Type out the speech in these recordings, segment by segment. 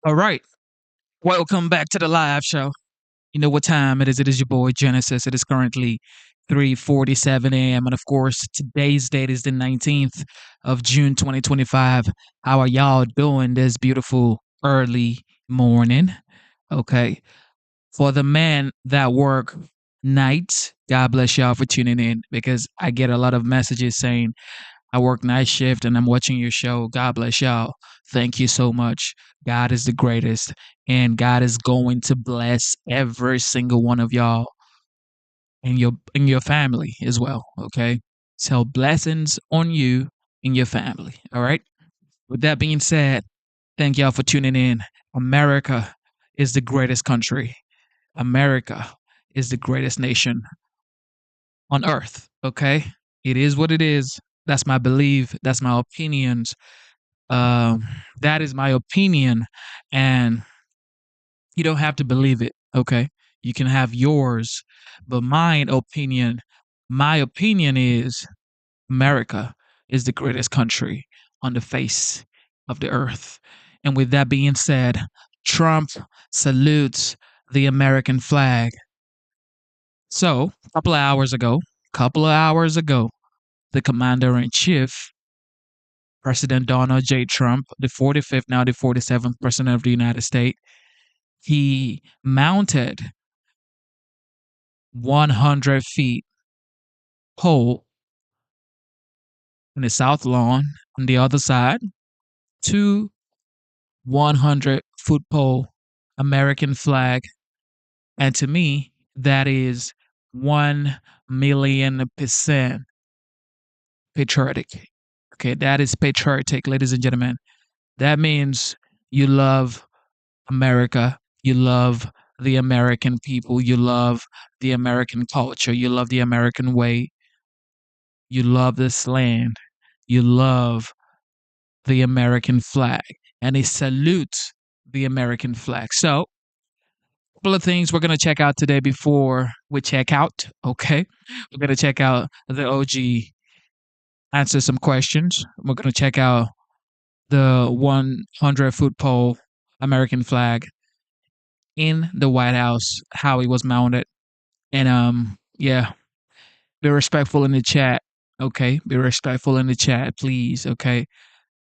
All right. Welcome back to the live show. You know what time it is. It is your boy Genesis. It is currently 3:47 a.m. And of course, today's date is the 19th of June 2025. How are y'all doing this beautiful early morning? Okay. For the men that work nights, God bless y'all for tuning in because I get a lot of messages saying I work night shift and I'm watching your show. God bless y'all. Thank you so much. God is the greatest, and God is going to bless every single one of y'all and your family as well. Okay, so blessings on you and your family. All right. With that being said, thank y'all for tuning in. America is the greatest country. America is the greatest nation on earth. Okay, it is what it is. That's my belief. That's my opinions. Um, that is my opinion, and you don't have to believe it. Okay, you can have yours, but my opinion is America is the greatest country on the face of the earth. And with that being said, Trump salutes the American flag. So, couple of hours ago, the commander in chief President Donald J. Trump, the 45th, now the 47th President of the United States, he mounted 100 feet pole in the South Lawn on the other side, two 100-foot pole American flag. And to me, that is 1,000,000% patriotic. Okay, that is patriotic, ladies and gentlemen. That means you love America. You love the American people. You love the American culture. You love the American way. You love this land. You love the American flag. And they salute the American flag. So, a couple of things we're going to check out today before we check out. Okay. We're going to check out the OG, answer some questions. We're going to check out the 100-foot pole American flag in the White House, how it was mounted. And yeah, be respectful in the chat. Okay, be respectful in the chat, please. Okay,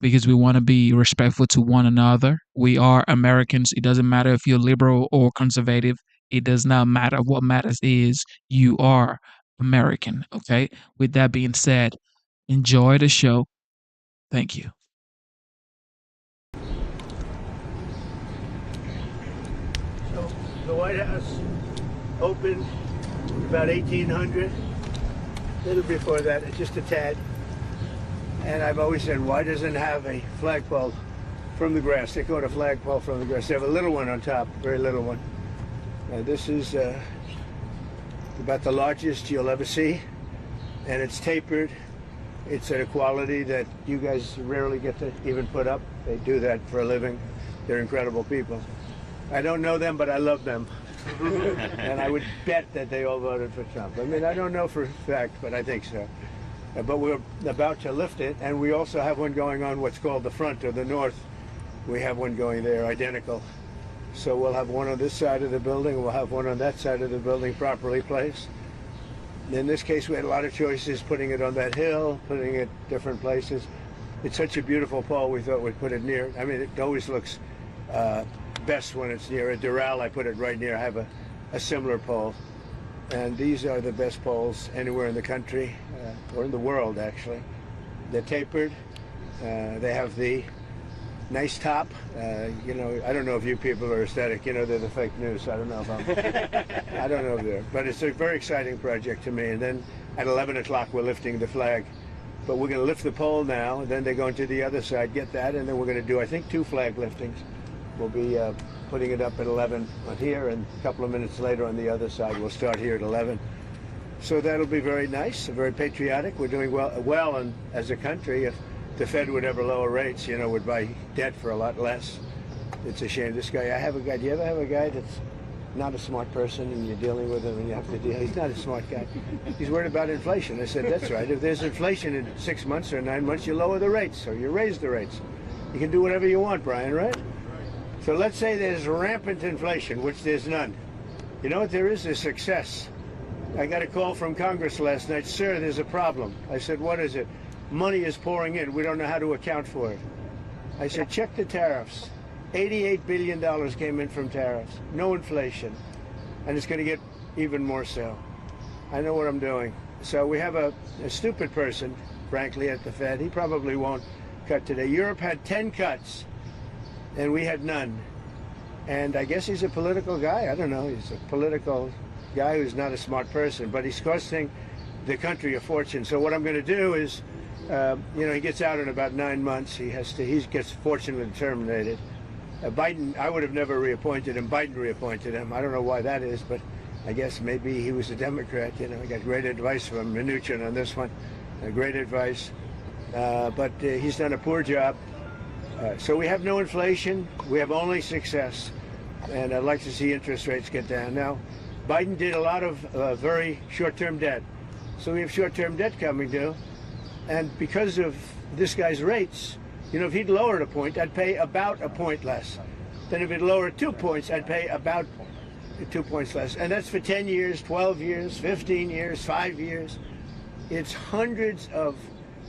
because we want to be respectful to one another. We are Americans. It doesn't matter if you're liberal or conservative. It does not matter. What matters is you are American. Okay. With that being said, enjoy the show. Thank you. So the White House opened about 1800, a little before that, just a tad. And I've always said, why doesn't it have a flagpole from the grass? They call it a flagpole from the grass. They have a little one on top, a very little one. This is about the largest you'll ever see, and it's tapered. It's at a quality that you guys rarely get to even put up. They do that for a living. They're incredible people. I don't know them, but I love them. And I would bet that they all voted for Trump. I mean, I don't know for a fact, but I think so. But we're about to lift it, and we also have one going on what's called the front or the north. We have one going there, identical. So we'll have one on this side of the building, we'll have one on that side of the building properly placed. In this case, we had a lot of choices, putting it on that hill, putting it different places. It's such a beautiful pole, we thought we'd put it near. I mean, it always looks best when it's near a Doral. I put it right near. I have a similar pole. And these are the best poles anywhere in the country, or in the world, actually. They're tapered. They have the nice top. You know, I don't know if you people are aesthetic. You know, they're the fake news. I don't know if I'm... I don't know if they're... But it's a very exciting project to me. And then at 11 o'clock, we're lifting the flag. But we're going to lift the pole now, and then they're going to the other side, get that, and then we're going to do, I think, 2 flag liftings. We'll be putting it up at 11 on here, and a couple of minutes later on the other side. We'll start here at 11. So that'll be very nice, very patriotic. We're doing well and as a country. If the Fed would ever lower rates, you know, would buy debt for a lot less. It's a shame. This guy, I have a guy, do you ever have a guy that's not a smart person and you're dealing with him and you have to deal? He's not a smart guy. He's worried about inflation. I said, that's right. If there's inflation in 6 months or 9 months, you lower the rates or you raise the rates. You can do whatever you want, Brian, right? So let's say there's rampant inflation, which there's none. You know what there is? There's success. I got a call from Congress last night. Sir, there's a problem. I said, what is it? Money is pouring in. We don't know how to account for it. I said, check the tariffs. $88 billion came in from tariffs. No inflation. And it's going to get even more so. I know what I'm doing. So we have a stupid person, frankly, at the Fed. He probably won't cut today. Europe had 10 cuts, and we had none. And I guess he's a political guy. I don't know. He's a political guy who's not a smart person, but he's costing the country a fortune. So what I'm going to do is, he gets out in about 9 months. He gets fortunately terminated. Biden, I would have never reappointed him. Biden reappointed him. I don't know why that is, but I guess maybe he was a Democrat. I got great advice from Mnuchin on this one. Great advice. But he's done a poor job. So we have no inflation. We have only success. And I'd like to see interest rates get down. Now, Biden did a lot of very short-term debt. So we have short-term debt coming due. And because of this guy's rates, if he'd lowered a point, I'd pay about a point less. Then if he'd lowered 2 points, I'd pay about 2 points less. And that's for 10 years, 12 years, 15 years, 5 years. It's hundreds of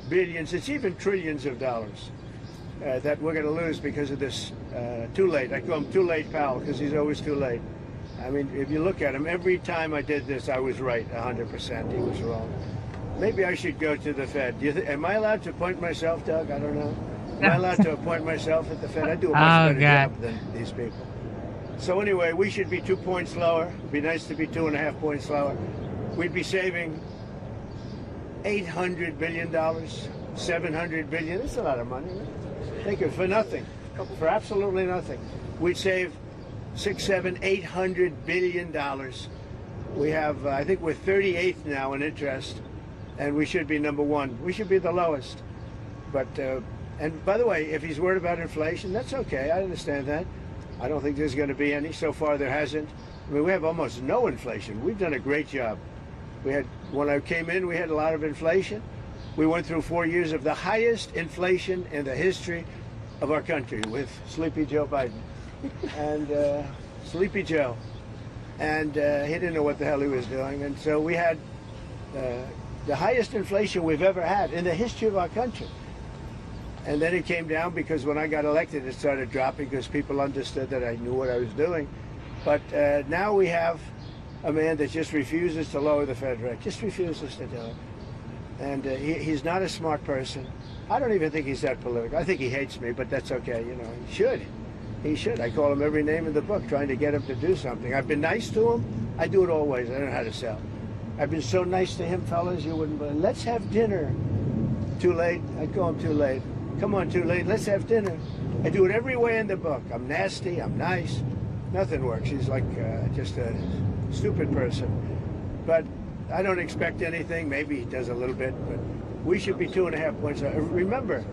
billions. It's even trillions of dollars that we're going to lose because of this too late. I call him Too Late Powell because he's always too late. I mean, if you look at him, every time I did this, I was right 100%. He was wrong. Maybe I should go to the Fed. Am I allowed to appoint myself, Doug? I don't know. Am I allowed to appoint myself at the Fed? I do a much better job than these people. So anyway, we should be 2 points lower. It'd be nice to be 2.5 points lower. We'd be saving $800 billion, $700 billion. That's a lot of money. Think of it, for nothing, for absolutely nothing. We'd save $600, $700, $800 billion. We have, I think we're 38th now in interest, and we should be number one. We should be the lowest. But, and by the way, if he's worried about inflation, that's okay. I understand that. I don't think there's going to be any. So far, there hasn't. I mean, we have almost no inflation. We've done a great job. When I came in, we had a lot of inflation. We went through 4 years of the highest inflation in the history of our country with Sleepy Joe Biden. And Sleepy Joe. And he didn't know what the hell he was doing. And so we had the highest inflation we've ever had in the history of our country. And then it came down because when I got elected, it started dropping because people understood that I knew what I was doing. But now we have a man that just refuses to lower the Fed rate, just refuses to do it. And he's not a smart person. I don't even think he's that political. I think he hates me, but that's okay. He should. He should. I call him every name in the book, trying to get him to do something. I've been nice to him. I do it always. I don't know how to sell. I've been so nice to him, fellas, you wouldn't believe. Let's have dinner. Too late. I call him too late. Come on, too late. Let's have dinner. I do it every way in the book. I'm nasty. I'm nice. Nothing works. He's like just a stupid person. But I don't expect anything. Maybe he does a little bit, but we should be 2.5 points. Remember,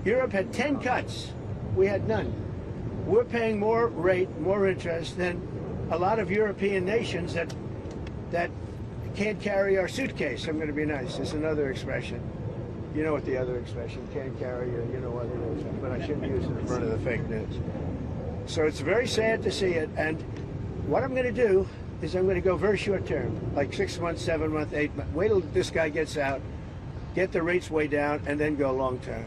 Europe had 10 cuts. We had none. We're paying more rate, more interest than a lot of European nations that can't carry our suitcase. I'm going to be nice. It's another expression. You know what the other expression, can't carry you know what it is, but I shouldn't use it in front of the fake news. So it's very sad to see it, and what I'm going to do is I'm going to go very short term, like 6 months, 7 months, 8 months. Wait till this guy gets out, get the rates way down, and then go long term.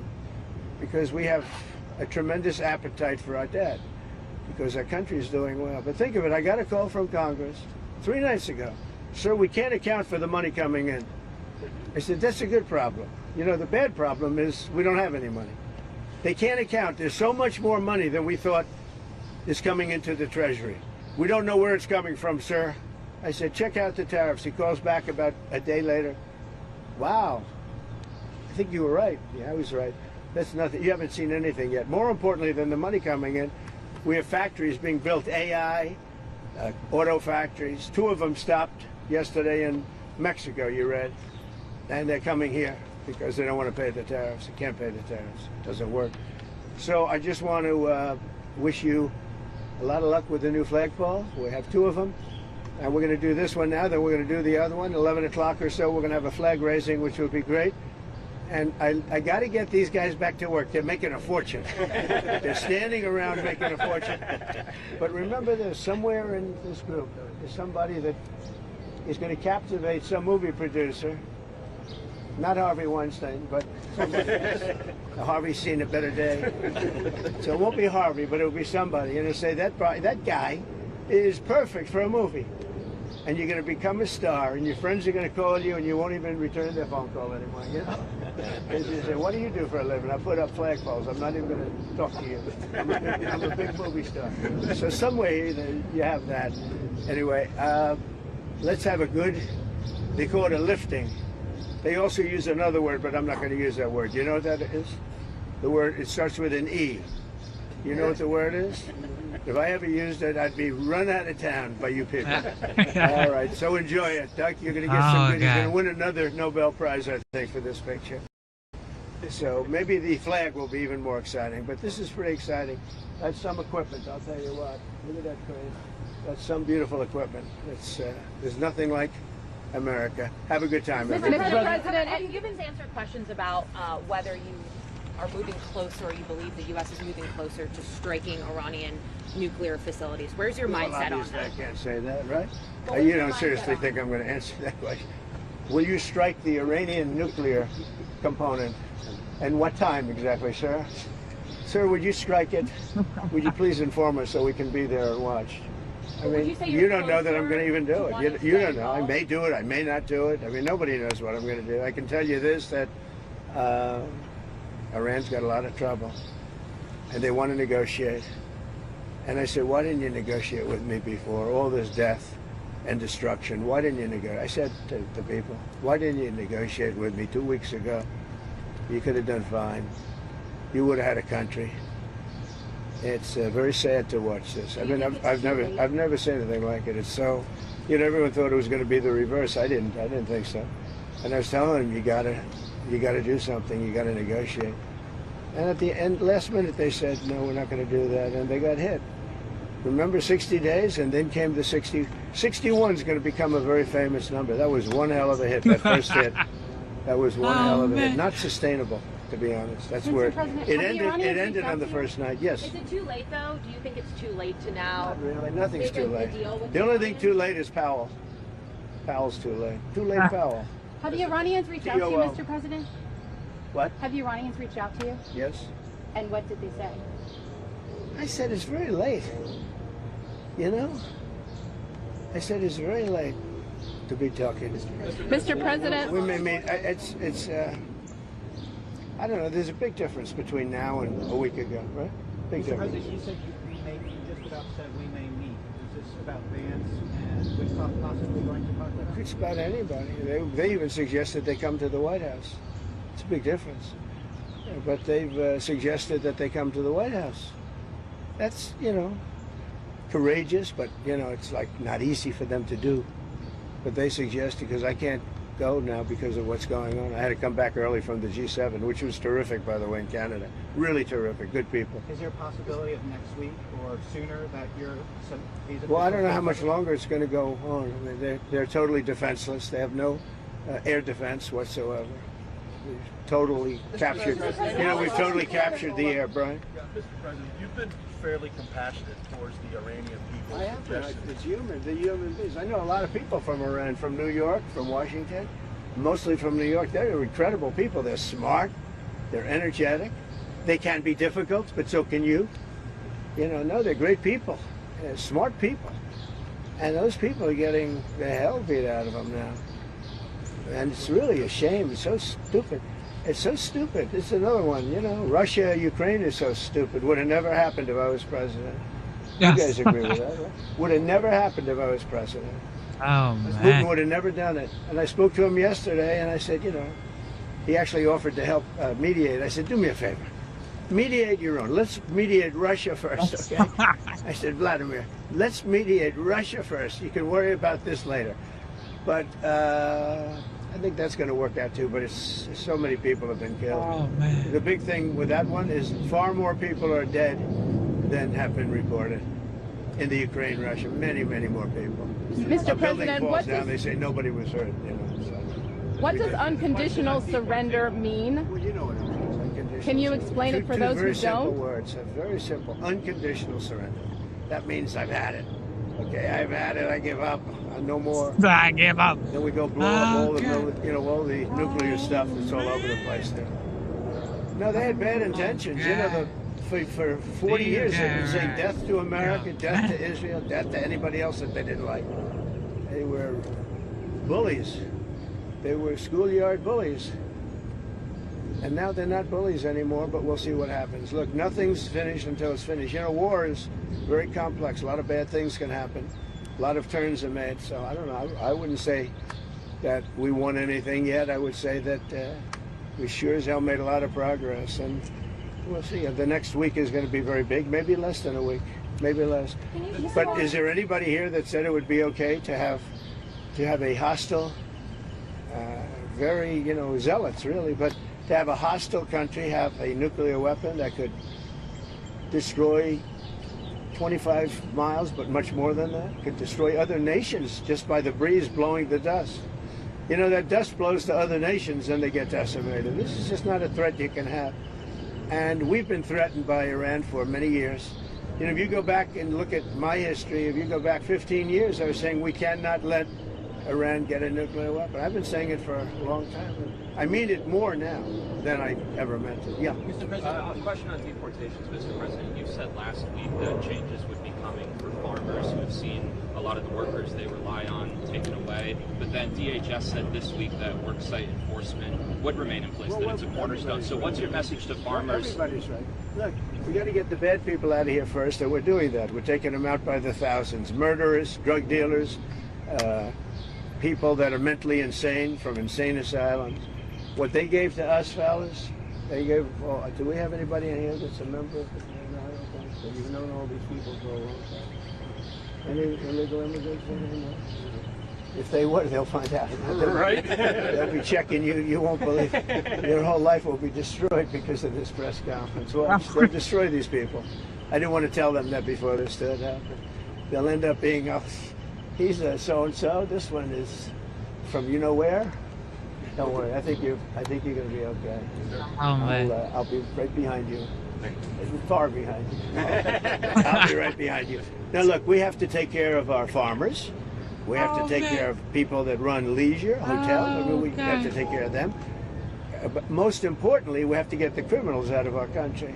Because we have a tremendous appetite for our debt, because our country is doing well. But think of it, I got a call from Congress 3 nights ago. Sir, we can't account for the money coming in. I said, that's a good problem. The bad problem is we don't have any money. They can't account. There's so much more money than we thought is coming into the Treasury. We don't know where it's coming from, sir. I said, check out the tariffs. He calls back about a day later. Wow. I think you were right. Yeah, I was right. That's nothing. You haven't seen anything yet. More importantly than the money coming in, we have factories being built, AI, auto factories. 2 of them stopped yesterday in Mexico, you read. And they're coming here because they don't want to pay the tariffs. They can't pay the tariffs. It doesn't work. So I just want to wish you a lot of luck with the new flagpole. We have 2 of them. And we're going to do this one now, then we're going to do the other one. 11 o'clock or so, we're going to have a flag raising, which will be great. And I got to get these guys back to work. They're making a fortune. They're standing around making a fortune. But remember, there's somewhere in this group, there's somebody that is going to captivate some movie producer. Not Harvey Weinstein, but somebody else. Harvey's seen a better day. So it won't be Harvey, but it'll be somebody. And it'll say, that guy is perfect for a movie. And you're going to become a star, and your friends are going to call you, and you won't even return their phone call anymore. You know? Because you say, what do you do for a living? I put up flagpoles. I'm not even going to talk to you. I'm a big movie star. So some way you have that. Anyway, let's have a good, they call it a lifting. They also use another word, but I'm not going to use that word. You know what that is? The word, it starts with an E. You know what the word is? If I ever used it, I'd be run out of town by you people. All right, so enjoy it, Duck. You're going to get some good. You're going to win another Nobel Prize, I think, for this picture. So maybe the flag will be even more exciting, but this is pretty exciting. That's some equipment, I'll tell you what. Look at that crane. That's some beautiful equipment. It's, there's nothing like America. Have a good time, everybody. Mr. President, have you given answered questions about whether you are moving closer, or you believe the U.S. is moving closer to striking Iranian nuclear facilities? Where's your mindset on that? I can't say that, right? You don't seriously think I'm going to answer that question. Will you strike the Iranian nuclear component? And what time exactly, sir? Sir, would you strike it? Would you please inform us so we can be there and watch? I mean, you don't know that I'm going to even do it. You don't know. I may do it. I may not do it. I mean, nobody knows what I'm going to do. I can tell you this, that Iran's got a lot of trouble, and they want to negotiate. And I said, why didn't you negotiate with me before? All this death and destruction. Why didn't you negotiate? I said to the people, why didn't you negotiate with me 2 weeks ago? You could have done fine. You would have had a country. It's very sad to watch this. I mean, I've never seen anything like it. It's so, you know, everyone thought it was going to be the reverse. I didn't think so. And I was telling them, you gotta do something. You gotta negotiate. And at the end, last minute, they said, no, we're not going to do that, and they got hit. Remember 60 days, and then came the 60. 61 is going to become a very famous number. That was one hell of a hit. That first hit. That was one hell of a hit. Not sustainable, to be honest. That's where it ended. It ended on the first night. Yes. Is it too late, though? Do you think it's too late to now? Not really. Nothing's too late. The only thing too late is Powell. Powell's too late. Too late, Powell. Have the Iranians reached out to you, Mr. President? What? Have the Iranians reached out to you? Yes. And what did they say? I said it's very late. You know? I said it's very late to be talking. Mr. President? We may meet. It's. I don't know. There's a big difference between now and a week ago, right? Big Mr. difference. President, you said you just about said we may meet. Is this about Vance and Witkoff possibly going to talk about? It's about anybody. They even suggested they come to the White House. It's a big difference. But they've suggested that they come to the White House. That's, you know, courageous, but, you know, it's like not easy for them to do. But they suggested, because I can't go now because of what's going on. I had to come back early from the G7, which was terrific, by the way, in Canada. Really terrific. Good people. Is there a possibility of next week or sooner that Well, I don't know how much longer it's going to go on. I mean, they're totally defenseless. They have no air defense whatsoever. We've totally captured. You know, we've totally captured the air, Brian. Yeah, Mr. President, you've been fairly compassionate towards the Iranian people. I have been. It's human. The human beings. I know a lot of people from Iran, from New York, from Washington, mostly from New York. They're incredible people. They're smart. They're energetic. They can be difficult, but so can you. You know, no, they're great people. They're smart people. And those people are getting the hell beat out of them now. And it's really a shame. It's so stupid. It's so stupid. It's another one, you know. Russia, Ukraine is so stupid. Would have never happened if I was president. Yes. You guys agree with that, right? Would have never happened if I was president. Oh, Putin man. would have never done it. And I spoke to him yesterday, and I said, you know, he actually offered to help mediate. I said, do me a favor. Mediate your own. Let's mediate Russia first, okay? I said, Vladimir, let's mediate Russia first. You can worry about this later. But I think that's going to work out too, but it's so many people have been killed. Oh, man. The big thing with that one is far more people are dead than have been reported. in the Ukraine, Russia. Many, many more people. Mr. A building President, falls what down, does, they say nobody was hurt. So. what does unconditional surrender mean? Well, you know what it means. Unconditional Can you surrender. explain it for Two those who very simple don't? words. Very simple. Unconditional surrender. That means I've had it. Okay, I've had it. I give up. No more. I give up. Then we go blow up all the, Okay. all the nuclear stuff that's all over the place there. No, they had bad intentions. You know, for 40 years they've been saying death to America, death to Israel, death to anybody else that they didn't like. They were bullies. They were schoolyard bullies. And now they're not bullies anymore, but we'll see what happens. Look, nothing's finished until it's finished. You know, war is very complex. A lot of bad things can happen. A lot of turns are made. So I don't know. I wouldn't say that we won anything yet. I would say that we sure as hell made a lot of progress. And we'll see. The next week is going to be very big. Maybe less than a week. Maybe less. But is there anybody here that said it would be okay to have a hostile, very, zealots really, but to have a hostile country have a nuclear weapon that could destroy 25 miles, but much more than that, could destroy other nations just by the breeze blowing the dust. You know, that dust blows to other nations and they get decimated. This is just not a threat you can have. And we've been threatened by Iran for many years. You know, if you go back and look at my history, if you go back 15 years, I was saying we cannot let Iran get a nuclear weapon. I've been saying it for a long time. I mean it more now than I ever meant it. Yeah. Mr. President, a question on deportations. Mr. President, you said last week that changes would be coming for farmers who have seen a lot of the workers they rely on taken away. But then DHS said this week that worksite enforcement would remain in place, that it's a cornerstone. So what's your message to farmers? Everybody's right. Look, we got to get the bad people out of here first, and we're doing that. We're taking them out by the thousands. Murderers, drug dealers, people that are mentally insane from insane asylums. What they gave to us, fellas, they gave. Oh, do we have anybody in here that's a member of the? No, I don't think so. You've known all these people for a long time. Any illegal immigrants anymore? If they were, they'll find out. Right. They'll be checking you. You won't believe it. Your whole life will be destroyed because of this press conference. Well, they'll destroy these people. I didn't want to tell them that before this did happen. They'll end up being, he's a so-and-so. This one is from you know where. Don't worry. I think you're going to be okay. Oh, man. I'll be right behind you. Far behind you. I'll be right behind you. Now, look, we have to take care of our farmers. We have to take care of people that run leisure, hotels. I mean, we have to take care of them. But most importantly, we have to get the criminals out of our country.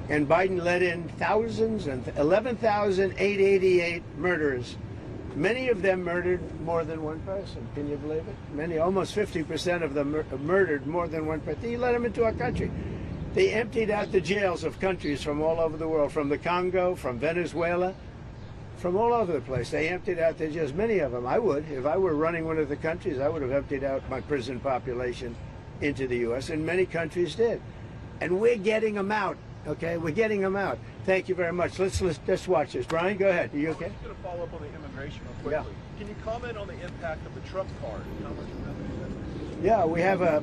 And Biden let in thousands and 11,888 murderers. Many of them murdered more than one person. Can you believe it? Almost 50% of them murdered more than one person. He let them into our country. They emptied out the jails of countries from all over the world, from the Congo, from Venezuela, from all over the place. They emptied out their jails, many of them. I would. If I were running one of the countries, I would have emptied out my prison population into the U.S., and many countries did. And we're getting them out, okay? We're getting them out. Thank you very much. Let's watch this. Brian, go ahead. Are you okay? I'm just going to follow up on the immigration real quickly. Yeah. Can you comment on the impact of the Trump card? How much of that is Yeah, we have a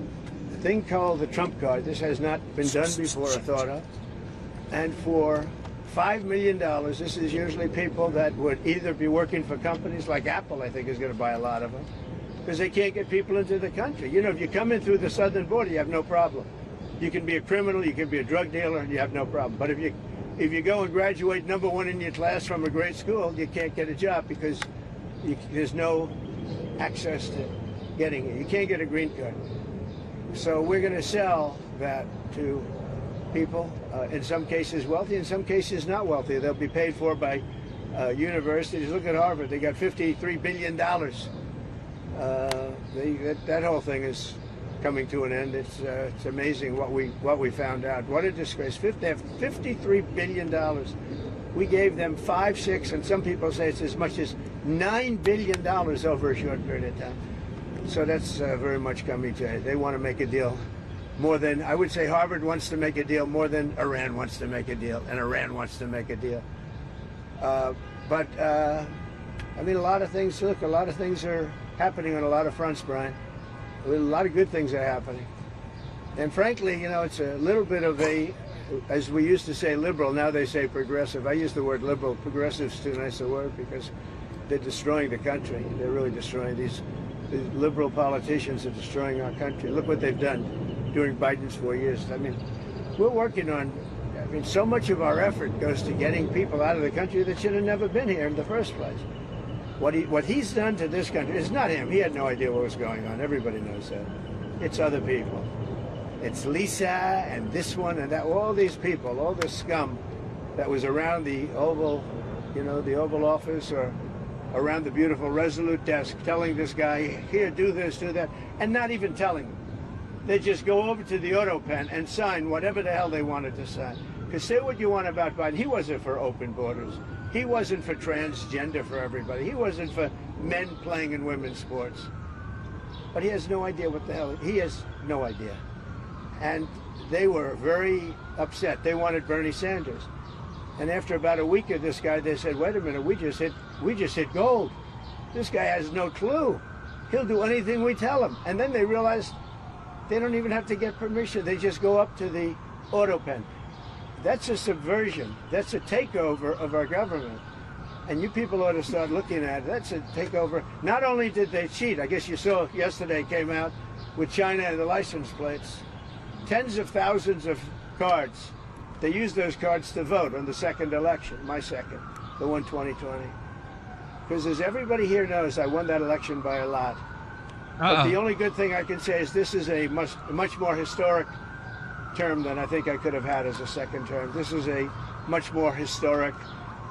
thing called the Trump card. This has not been done before or thought of. And for $5 million, this is usually people that would either be working for companies like Apple, I think is going to buy a lot of them, because they can't get people into the country. You know, if you come in through the southern border, you have no problem. You can be a criminal, you can be a drug dealer, and you have no problem. But if you go and graduate #1 in your class from a great school, you can't get a job because there's no access to getting it. You can't get a green card. So we're going to sell that to people, in some cases wealthy, in some cases not wealthy. They'll be paid for by universities. Look at Harvard. They got $53 billion. That whole thing is coming to an end. It's amazing what we found out. What a disgrace. They have $53 billion. We gave them 5, 6, and some people say it's as much as $9 billion over a short period of time. So that's very much coming to it. They want to make a deal more than, I would say Harvard wants to make a deal more than Iran wants to make a deal, and Iran wants to make a deal. But I mean, a lot of things are happening on a lot of fronts, Brian. A lot of good things are happening. And frankly, you know, it's a little bit of a as we used to say liberal, now they say progressive. I use the word liberal. Progressive's too nice a word because they're destroying the country. They're really destroying these liberal politicians are destroying our country. Look what they've done during Biden's 4 years. I mean, we're working on, so much of our effort goes to getting people out of the country that should have never been here in the first place. What he's done to this country, it's not him. He had no idea what was going on. Everybody knows that. It's other people. It's Lisa and this one and that, all these people, all this scum that was around the Oval, the Oval Office or around the beautiful Resolute desk telling this guy, here, do this, do that, and not even telling him. They just go over to the auto pen and sign whatever the hell they wanted to sign. Because say what you want about Biden, he wasn't for open borders. He wasn't for transgender for everybody. He wasn't for men playing in women's sports. But he has no idea what the hell, he has no idea. And they were very upset. They wanted Bernie Sanders. And after about a week of this guy, they said, wait a minute, we just hit gold. This guy has no clue. He'll do anything we tell him. And then they realized they don't even have to get permission. They just go up to the auto pen. That's a subversion. That's a takeover of our government. And you people ought to start looking at it. That's a takeover. Not only did they cheat, I guess you saw yesterday came out with China and the license plates. Tens of thousands of cards. They used those cards to vote on the second election, my second, the one 2020. Because as everybody here knows, I won that election by a lot. But the only good thing I can say is this is a much more historic term than I think I could have had as a second term. This is a much more historic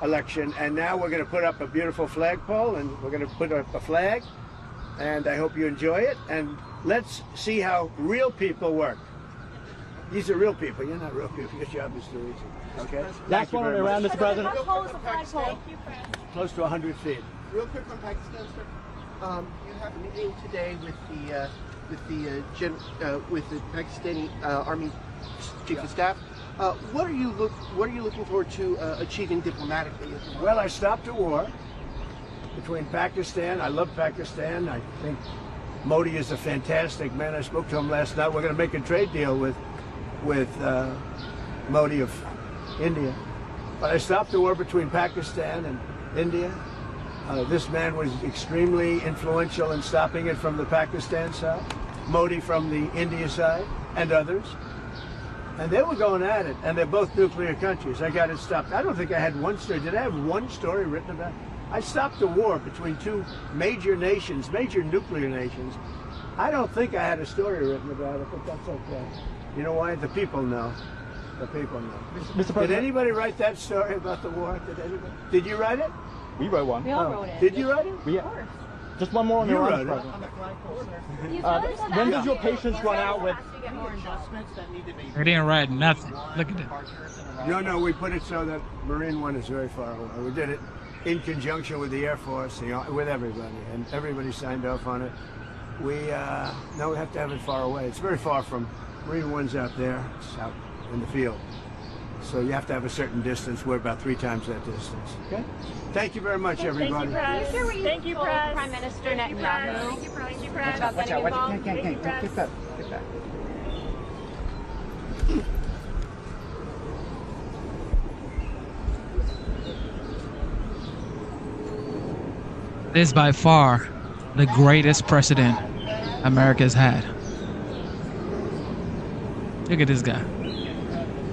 election. And now we're going to put up a beautiful flagpole and we're going to put up a flag. And I hope you enjoy it. And let's see how real people work. These are real people. You're not real people. Your job is too easy. Okay? Last one on the round, Mr. President. How tall is the flagpole? Close to 100 feet. Real quick from Pakistan, sir. You have a meeting today with the Pakistani Army Chief of Staff. What are you looking forward to achieving diplomatically? Well, I stopped a war between Pakistan. I love Pakistan. I think Modi is a fantastic man. I spoke to him last night. We're going to make a trade deal with Modi of India. But I stopped the war between Pakistan and India. This man was extremely influential in stopping it from the Pakistan side, Modi from the India side, and others. And they were going at it, and they're both nuclear countries. I got it stopped. I don't think I had one story. Did I have one story written about it? I stopped the war between two major nations, major nuclear nations. I don't think I had a story written about it, but that's okay. You know why? The people know. The people know. Mr. President. Did anybody write that story about the war? Did anybody? Did you write it? We wrote one. We all wrote it. Did you write it? We, just one more on the You round, wrote Mr. it. President. When does your patience run out with? They didn't write nothing. Look at it. No, we put it so that Marine One is very far away. We did it in conjunction with the Air Force, with everybody, and everybody signed off on it. We have to have it far away. It's very far from Marine One's out there. It's out in the field. So you have to have a certain distance. We're about 3 times that distance. Okay? Thank you very much, everybody. Thank you, Prime Minister Netanyahu. Thank you, Press. About getting involved. Thank you, Press. Get back. This is by far the greatest president America's had. Look at this guy.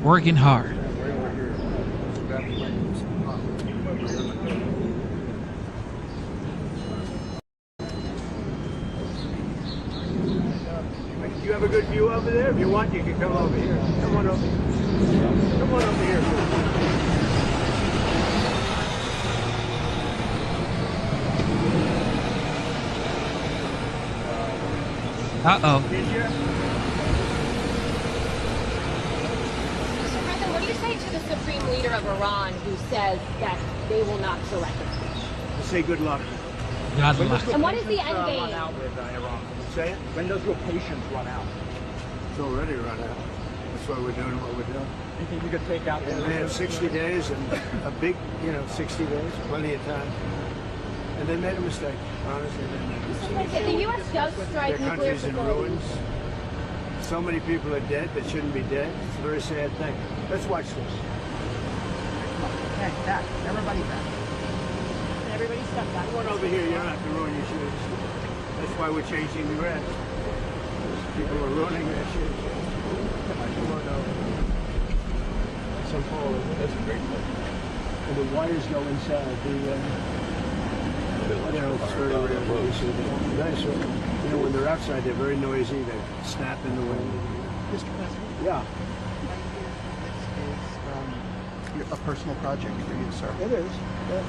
Working hard. You have a good view over there? If you want, you can come over here. Come on over here. Come on over here. Uh-oh. Did you? Mr. President, what do you say to the Supreme Leader of Iran who says that they will not surrender? Say good luck. God luck. And what is the end Run game? out with Iran. Say it. When does your patience run out? It's already run out. That's why we're doing what we're doing. You think you could take out the They had 60 days and a big, 60 days, plenty of time. And they made a mistake. Honestly, they made a mistake. If the U.S. does strike Their nuclear country's in facilities, ruins. so many people are dead that shouldn't be dead. It's a very sad thing. Let's watch this. Okay, back. Everybody back. Everybody step back. Come on over here. You don't have to ruin your shoes. That's why we're changing the grass. People are ruining their shoes. Come on over. Some pole. That's a great thing. And the wires go inside. It's very rare. You see the dinosaur. You know, when they're outside, they're very noisy. They snap in the wind. Mr. President, Yeah, this is a personal project for you, sir. it is. Yeah.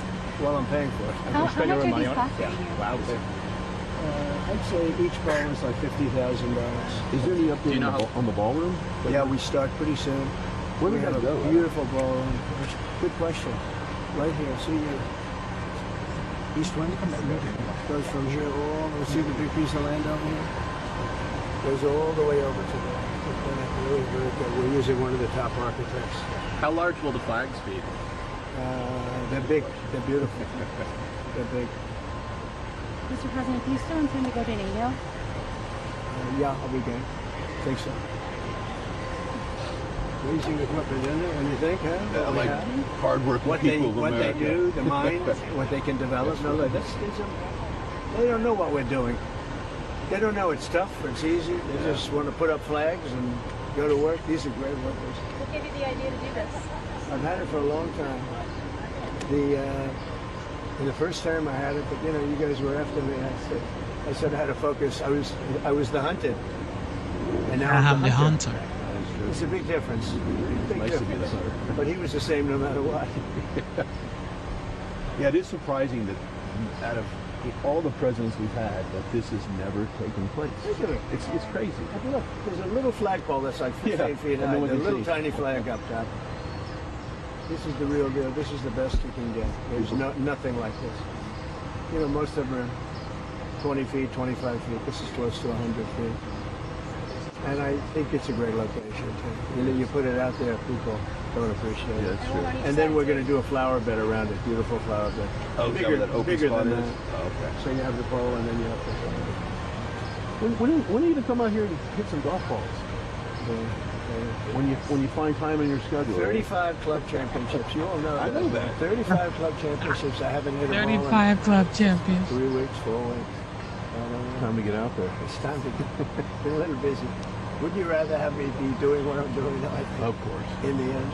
Well, I'm paying for it. How much are these costing you? Wow. I'd say each ball is like $50,000. Is there any update on the ballroom? Yeah, we start pretty soon. Where we we have gotta a go? beautiful ballroom. Good question. Right here. See your east wind goes from here all. See the big piece of land over here? Goes all the way over to there. Really very good. We're using one of the top architects. How large will the flags be? They're big. They're beautiful. They're big. Mr. President, do you still intend to go to NATO? Yeah, I'll be game. Think so. Amazing equipment, isn't it? When you think, huh? What we have? hardworking What they people of what they America. do, the mind, what they can develop. No, look, they don't know what we're doing. They don't know it's tough, it's easy. They just want to put up flags and go to work. These are great workers. What gave you the idea to do this? I've had it for a long time. The first time I had it, but you know, you guys were after me. I said I had to focus. I was the hunted, and now I'm the hunter. It's a big difference. Big Nice to be difference. the hunter. But he was the same no matter what. Yeah, it is surprising that out of all the presidents we've had, that this has never taken place. Look at it. It's crazy. Look, there's a little flagpole that's like 15 Yeah, feet and high. no one A can little see. tiny flag up top. This is the real deal. This is the best you can get. There's nothing like this. You know, most of them are 20 feet, 25 feet. This is close to 100 feet. And I think it's a great location, too. You know, you put it out there, people don't appreciate Yeah, it. that's true. And then we're going to do a flower bed around it, beautiful flower bed. Oh, bigger, that open bigger spot than is? that. Oh, okay. So you have the pole and then you have the When are you going to come out here to hit some golf balls? When you find time in your schedule. 35 club championships. You all know I know that. 35 club championships. I haven't hit a ball in 35 club champions. 3 weeks, 4 weeks. Time to get out there. It's time to get a little busy. Would you rather have me be doing what I'm doing now? I think, Of course. in the end.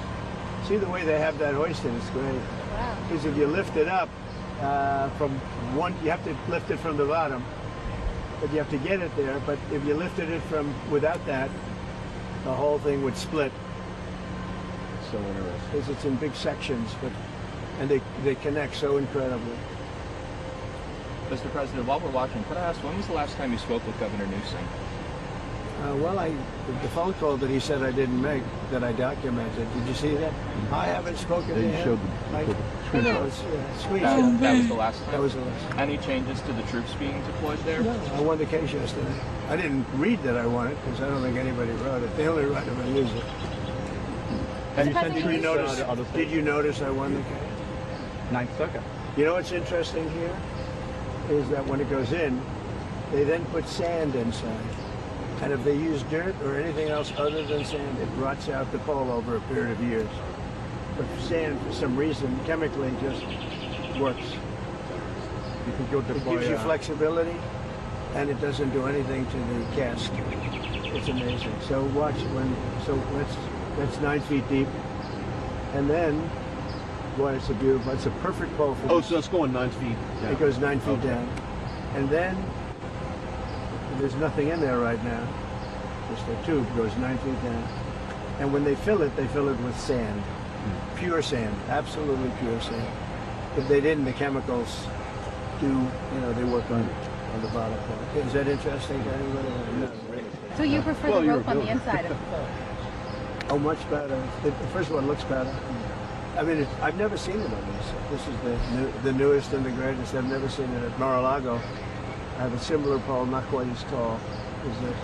See the way they have that hoisted, it's great. Wow. Because if you lift it up from one, you have to lift it from the bottom, but you have to get it there. But if you lifted it from without that, the whole thing would split So interesting. because it's in big sections. And they connect so incredibly. Mr. President, while we're watching, could I ask, when was the last time you spoke with Governor Newsom? The phone call that he said I didn't make, that I documented. Did you see that? I haven't spoken to They him. showed I the know, screenshot. it's a screenshot. That was the last time? That was the last. Any changes to the troops being deployed there? No, I won the case yesterday. I didn't read that I won it because I don't think anybody wrote it. They only write if I use it. Mr. President, Did you notice I won the case? Ninth Circuit. You know what's interesting here is that when it goes in, they then put sand inside. And if they use dirt or anything else other than sand, it rots out the pole over a period of years. But sand, for some reason, chemically just works. It gives you flexibility, and it doesn't do anything to the cast. It's amazing. So watch that's 9 feet deep, and then, boy, it's it's a perfect pole for Oh, this. so it's going 9 feet down. It goes 9 feet Okay. down. And then there's nothing in there right now. Just a tube goes 9 feet down. And when they fill it with sand. Pure sand, absolutely pure sand. If they didn't, the chemicals they work on the bottom part. Is that interesting to anybody? No. So you prefer Well, the you're rope on the building. inside of the pole? Oh, much better. First of all, it looks better. I mean, I've never seen it on this. This is the newest and the greatest. I've never seen it at Mar-a-Lago. I have a similar pole, not quite as tall as this,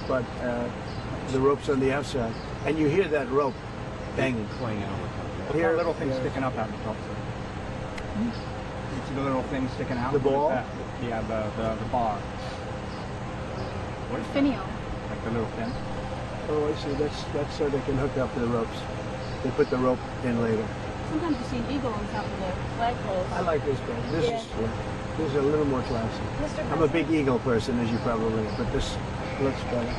but the rope's on the outside, and you hear that rope banging. Playing all the time. What's that little thing sticking up out of the top? It's the little thing sticking out. The What is ball? that? Yeah, the bar. Finial. Like The little pin. Oh, I see. That's so they can hook up the ropes. They put the rope in later. Sometimes you see an eagle on top of the flagpoles. I like this better. This is a little more classy. Mr. I'm a big eagle person, as you probably know, but this looks better.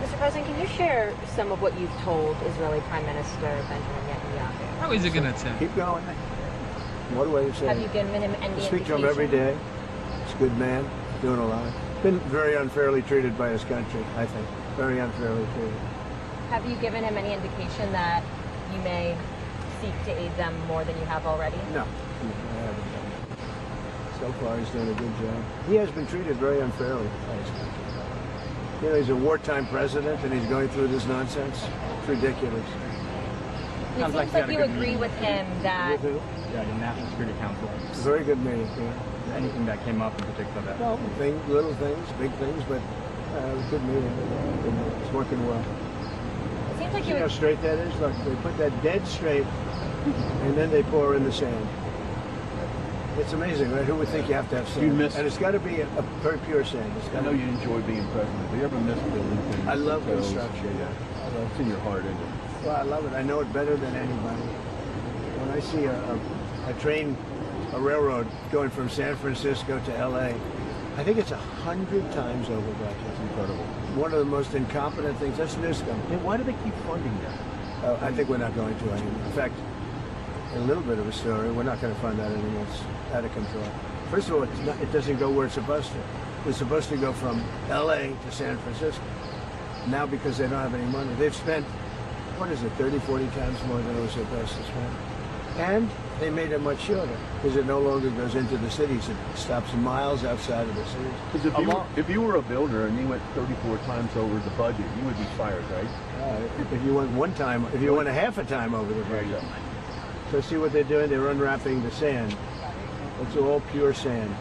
Mr. President, can you share some of what you've told Israeli Prime Minister Benjamin Netanyahu? How is it gonna tell? Keep going. What do I say? Have you given him any I speak to him every day. He's a good man, doing a lot. Been very unfairly treated by his country, I think. Very unfairly treated. Have you given him any indication that you may seek to aid them more than you have already? No, I haven't done that. So far, he's done a good job. He has been treated very unfairly by his country. You know, he's a wartime president, and he's going through this nonsense. It's ridiculous. It seems like you agree with him that... With who? Yeah, the National Security Council. It's a very good meeting, yeah. Anything that came up in particular that... Well, little things, big things, but good meeting. It's working well. It seems like See you... how straight that is? Look, they put that dead straight, and then they pour in the sand. It's amazing, right? Who would think you have to have sand? And it's got to be a very pure sand. I know you enjoy being president. Do you ever miss building things? I love hotels? construction. Yeah. It's in your heart, isn't it? Well, I love it. I know it better than anybody. When I see a train, a railroad going from San Francisco to L.A., I think it's 100 times over budget. It's incredible. One of the most incompetent things. That's Newscom. Yeah, why do they keep funding that? I think we're not going to anymore. In fact, a little bit of a story. We're not going to fund that anymore. It's out of control. First of all, it doesn't go where it's supposed to. It's supposed to go from L.A. to San Francisco. Now, because they don't have any money, they've spent, 30, 40 times more than it was supposed to spend. And they made it much shorter because it no longer goes into the cities. It stops miles outside of the cities. Because if you were a builder and you went 34 times over the budget, you would be fired, right? If you went a half a time over the budget. So see what they're doing? They're unwrapping the sand. It's all pure sand.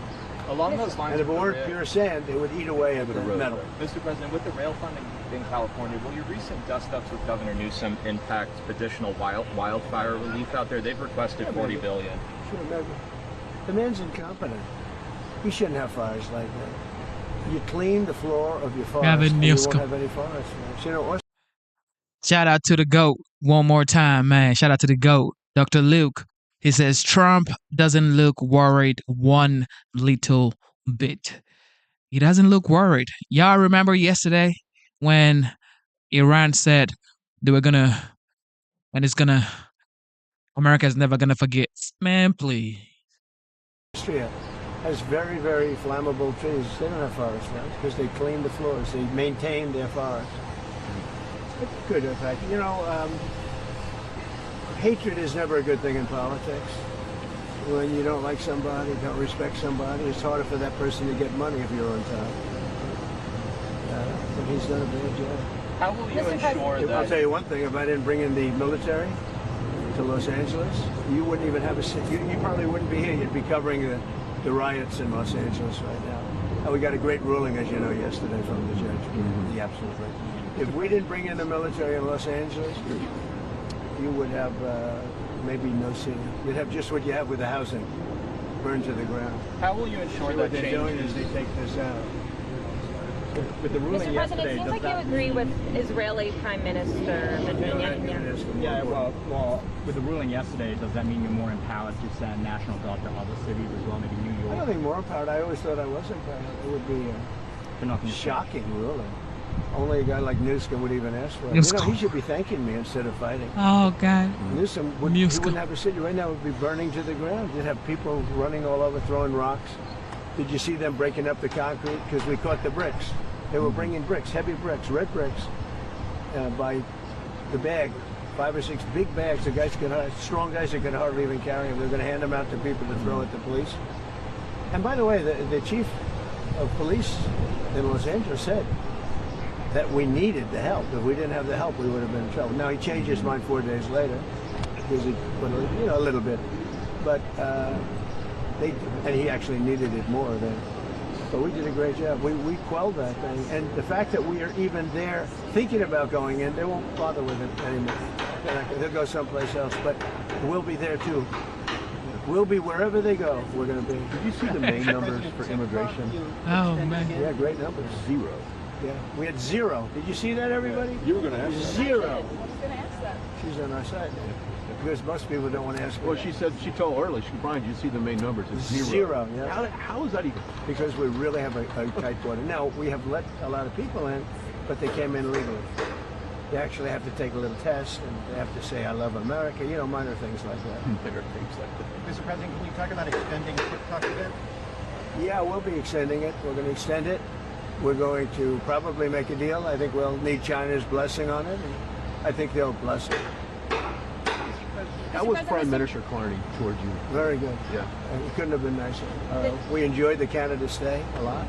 Along those lines, And if it weren't pure sand, it would eat away at the metal. Mr. President, with the rail funding in California, will your recent dust-ups with Governor Newsom impact additional wildfire relief out there? They've requested $40 billion. Sure, maybe. The man's incompetent. He shouldn't have fires like that. You clean the floor of your forest, and you won't have any forest fires. You know, Shout out to the GOAT one more time, man. Shout out to the GOAT, Dr. Luke. He says Trump doesn't look worried one little bit. He doesn't look worried. Y'all remember yesterday when Iran said they were America's never gonna forget. Man, please. Austria has very, very flammable trees. They don't have forest fires because they clean the floors. They maintain their forests. It's good, in fact. You know, hatred is never a good thing in politics. When you don't like somebody, don't respect somebody, it's harder for that person to get money if you're on top. But he's done a bad job. How will you ensure that... I'll tell you one thing, if I didn't bring in the military to Los Angeles, you wouldn't even have you probably wouldn't be here. You'd be covering the riots in Los Angeles right now. And we got a great ruling, as you know, yesterday from the judge. The absolute right. If we didn't bring in the military in Los Angeles, you would have maybe no city. You'd have just what you have with the housing, burned to the ground. How will you ensure that what they're doing is they take this out. With the ruling Mr. President, it seems like you agree with Israeli Prime Minister Benjamin Netanyahu. Yeah, well, with the ruling yesterday, does that mean you're more empowered to send National Guard to other cities as well, maybe New York? I don't think more empowered. I always thought I was empowered. It would be shocking, really. Only a guy like Newsom would even ask for it. You know, he should be thanking me instead of fighting. Oh, God. Newsom he wouldn't have a city right now. It would be burning to the ground. You'd have people running all over, throwing rocks. Did you see them breaking up the concrete? Because we caught the bricks. They were bringing bricks, heavy bricks, red bricks, by the bag. 5 or 6 big bags. The guys strong guys that could hardly even carry them. They're going to hand them out to people to throw at the police. And by the way, the chief of police in Los Angeles said that we needed the help. If we didn't have the help, we would have been in trouble. Now he changed his mind 4 days later, because he put a little bit, but and he actually needed it more then. But we did a great job. We quelled that thing, and the fact that we are even there thinking about going in, they won't bother with it anymore. They'll go someplace else, but we'll be there too. We'll be wherever they go. We're going to be. Did you see the main numbers for immigration? Oh, man. Yeah, great numbers. 0. Yeah, we had 0. Did you see that, everybody? You were going to ask that. 0. I was going to ask that. She's on our side now. Because most people don't want to ask her Well, that. she said, she told earlier, Brian, you see the main numbers, it's 0. 0, yeah. How is that even? Because we really have a tight border. Now, we have let a lot of people in, but they came in legally. They actually have to take a little test, and they have to say, I love America, you know, minor things like that. Bigger things like that. Mr. President, can we talk about extending Quick Talk a bit? Yeah, we'll be extending it. We're going to extend it. We're going to probably make a deal. I think we'll need China's blessing on it, and I think they'll bless it. How was Prime Minister Carney towards you? Very good. Yeah. It couldn't have been nicer. We enjoyed the Canada stay a lot,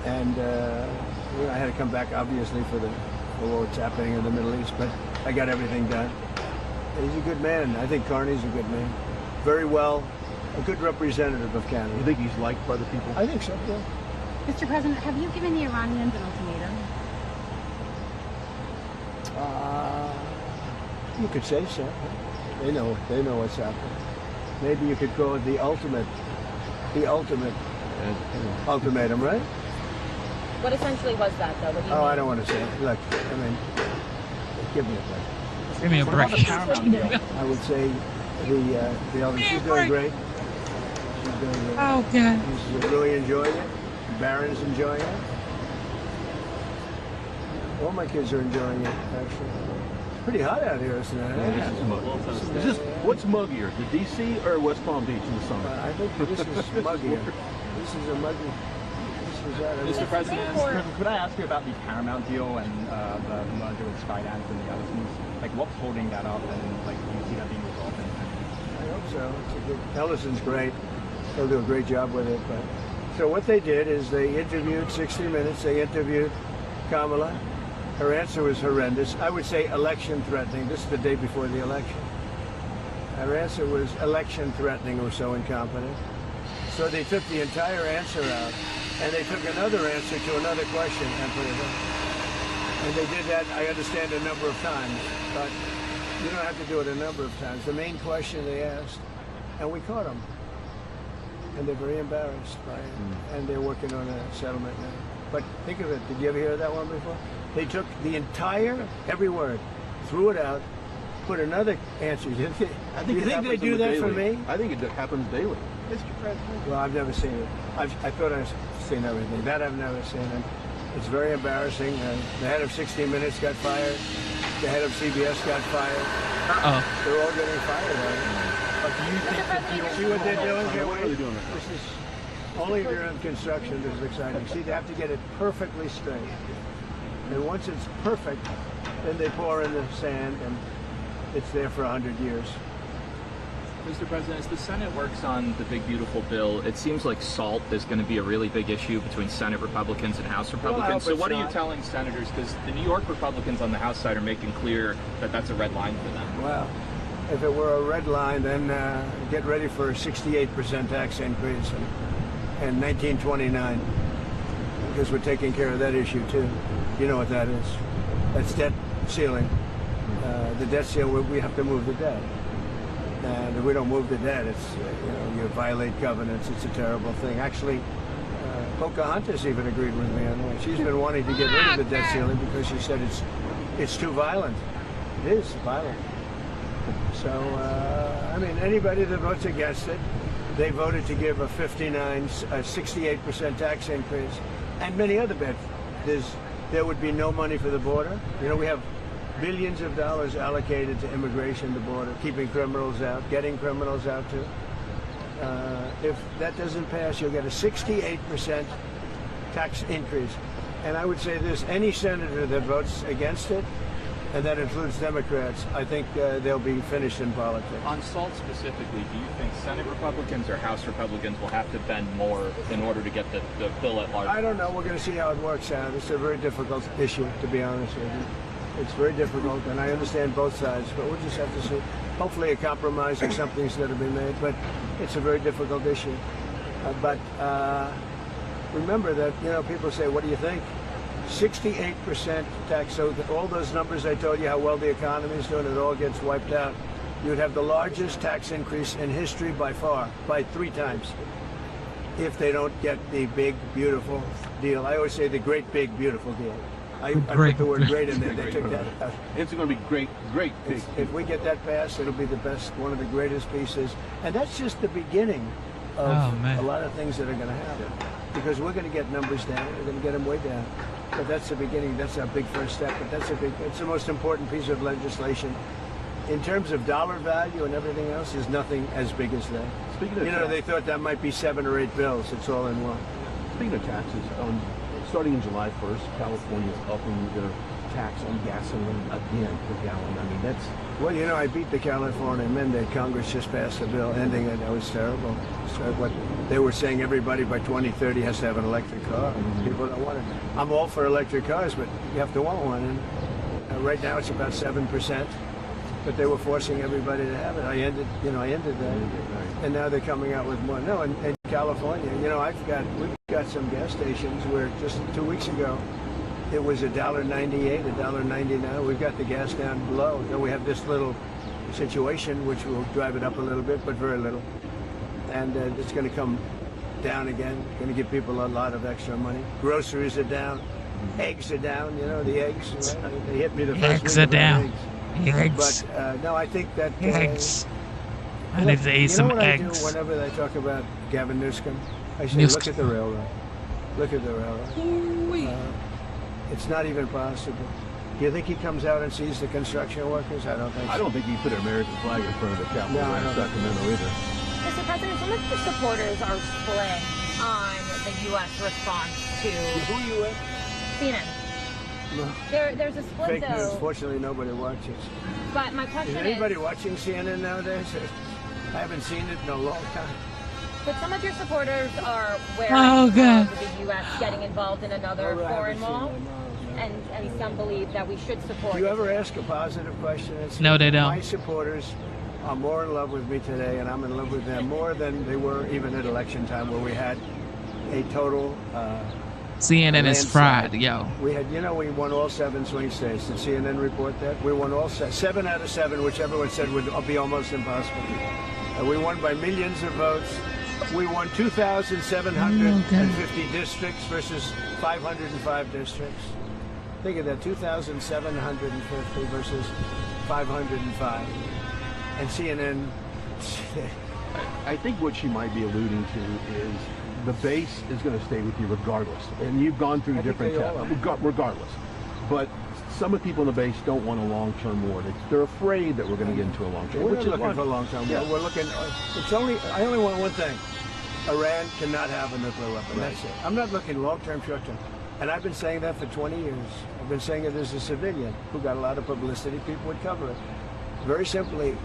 and you know, I had to come back obviously for what's happening in the Middle East, but I got everything done. He's a good man. I think Carney's a good man. Very well, a good representative of Canada. You think he's liked by the people? I think so. Yeah. Mr. President, have you given the Iranians an ultimatum? You could say so. They know what's happening. Maybe you could call it the ultimate ultimatum, right? What essentially was that, though? What do you mean? I don't want to say it. Look, I mean, give me a break. Give me a break. I would say the elder, she's doing great. She's doing great. Oh, God. She's really enjoying it. Baron's enjoying it. All my kids are enjoying it, actually. It's pretty hot out here, isn't it? Is this, what's muggier, the DC or West Palm Beach in the summer? I think this is muggier. This is a muggy. Mr. President, could I ask you about the Paramount deal and the merger with Skydance and the Ellisons? Like, what's holding that up, and like, do you see that being resolved? I hope so. Ellison's great. They'll do a great job with it. But so what they did is they interviewed 60 Minutes. They interviewed Kamala. Her answer was horrendous. I would say election threatening. This is the day before the election. Her answer was election threatening or so incompetent. So they took the entire answer out, and they took another answer to another question and put it in. And they did that, I understand, a number of times, but you don't have to do it a number of times. The main question they asked, and we caught them. And they're very embarrassed by it, and they're working on a settlement now. But think of it, did you ever hear that one before? They took the entire, every word, threw it out, put another answer. You think they do that for me? I think it happens daily. Mr. President? Well, I've never seen it. I thought I've seen everything. That I've never seen. And it's very embarrassing. The head of 60 Minutes got fired. The head of CBS got fired. They're all getting fired. But do you think that See what they're doing here? What are they doing? This is only if you're in construction. This is exciting. See, they have to get it perfectly straight. And once it's perfect, then they pour in the sand, and it's there for 100 years. Mr. President, as the Senate works on the big, beautiful bill, it seems like SALT is going to be a really big issue between Senate Republicans and House Republicans. So what are you telling senators? Because the New York Republicans on the House side are making clear that that's a red line for them. Well, if it were a red line, then get ready for a 68% tax increase in 1929, because we're taking care of that issue too. You know what that is? That's debt ceiling. The debt ceiling, we have to move the debt. And if we don't move the debt, it's you violate covenants. It's a terrible thing. Actually, Pocahontas even agreed with me on that. She's been wanting to get rid of the debt ceiling because she said it's too violent. It is violent. So I mean, anybody that votes against it, they voted to give a 68% tax increase, and many other bets. There would be no money for the border. You know, we have billions of dollars allocated to immigration, the border, keeping criminals out, getting criminals out too. If that doesn't pass, you'll get a 68% tax increase. And I would say this, any senator that votes against it, and that includes Democrats, I think they'll be finished in politics. On SALT specifically, do you think Senate Republicans or House Republicans will have to bend more in order to get the bill at large? I don't know. We're going to see how it works out. It's a very difficult issue, to be honest with you. It's very difficult, and I understand both sides, but we'll just have to see. Hopefully a compromise or something's going to be made, but it's a very difficult issue. But remember that, people say, what do you think? 68% tax, so all those numbers I told you, how well the economy is doing, it all gets wiped out. You'd have the largest tax increase in history by far, by 3 times. if they don't get the big, beautiful deal. I always say the great, big, beautiful deal. I put the word great in there. They took that out. It's going to be great, big. If we get that passed, it'll be the best, one of the greatest pieces. And that's just the beginning of a lot of things that are going to happen. Because we're going to get numbers down. We're going to get them way down. But that's the beginning. That's our big first step. But it's the most important piece of legislation. In terms of dollar value and everything else, there's nothing as big as that. Speaking of they thought that might be 7 or 8 bills. It's all in one. Speaking of taxes, starting in July 1st, California's upping their tax on gasoline again per gallon. I mean, that's... Well, I beat the California mandate. Congress just passed a bill ending it. That was terrible. So what they were saying, everybody by 2030 has to have an electric car. People don't want it. I'm all for electric cars, but you have to want one. And right now it's about 7%. But they were forcing everybody to have it. I ended that. And now they're coming out with more. No, in California, we've got some gas stations where just 2 weeks ago, it was $1.98, $1.99. We've got the gas down below. Then we have this little situation which will drive it up a little bit, but very little. And it's going to come down again. Going to give people a lot of extra money. Groceries are down. Eggs are down. The eggs. Right? They hit me the first Eggs are down. Eggs. Eggs. But no, I think that eggs. I need to eat some eggs. I do whenever they talk about Gavin Newsom, I say, look at the railroad. Look at the railroad. It's not even possible. Do you think he comes out and sees the construction workers? I don't think so. I don't think he put an American flag in front of the Capitol in Sacramento either. Mr. President, some of your supporters are split on the U.S. response to... Who are you with? CNN. No. There's a split, Fake though. news. Fortunately, nobody watches. But my question is anybody watching CNN nowadays? I haven't seen it in a long time. But some of your supporters are wary of the U.S. getting involved in another foreign law, and some believe that we should support. Do you ever ask a positive question? No, they don't. My supporters are more in love with me today, and I'm in love with them more than they were even at election time, where we had a total. CNN is fried, yo. We had, we won all 7 swing states. Did CNN report that? We won all 7 out of 7, which everyone said would be almost impossible. We won by millions of votes. We won 2,750 districts versus 505 districts. Think of that, 2,750 versus 505. And CNN... I think what she might be alluding to is the base is going to stay with you regardless. And you've gone through different tests, regardless. But some of the people in the base don't want a long-term war. They're afraid that we're going to get into a long-term war. We're not looking for a long-term war. We're looking... I only want one thing. Iran cannot have a nuclear weapon. That's it. I'm not looking long-term, short-term. And I've been saying that for 20 years. I've been saying it as a civilian who got a lot of publicity. People would cover it. Very simply,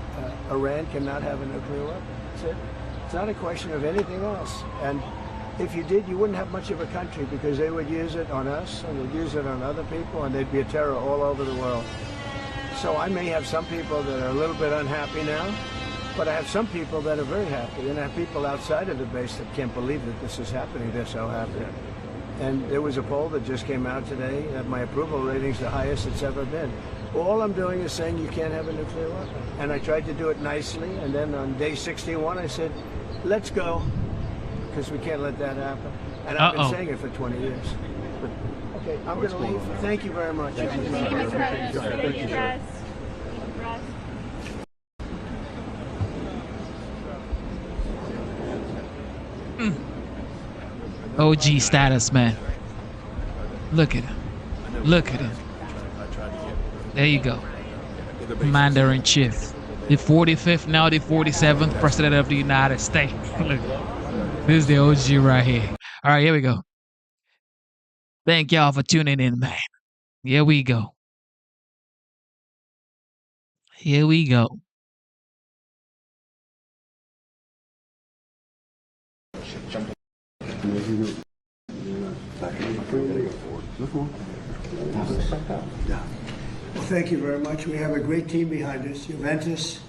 Iran cannot have a nuclear weapon. That's it. It's not a question of anything else. And if you did, you wouldn't have much of a country, because they would use it on us and they'd use it on other people, and they'd be a terror all over the world. So I may have some people that are a little bit unhappy now, but I have some people that are very happy, and I have people outside of the base that can't believe that this is happening. They're so happy. And there was a poll that just came out today that my approval rating's the highest it's ever been. All I'm doing is saying you can't have a nuclear weapon. And I tried to do it nicely, and then on day 61 I said, let's go, because we can't let that happen. And I've been saying it for 20 years. But, okay, I'm going to leave. Thank you very much. Thank you, Mr. President. Thank you, guys. OG status, man. Look at him. Look at him. There you go. Commander-in-Chief. The 45th, now the 47th President of the United States. Look. This is the OG right here. All right, here we go. Thank y'all for tuning in, man. Here we go. Here we go. Well, thank you very much. We have a great team behind us. Juventus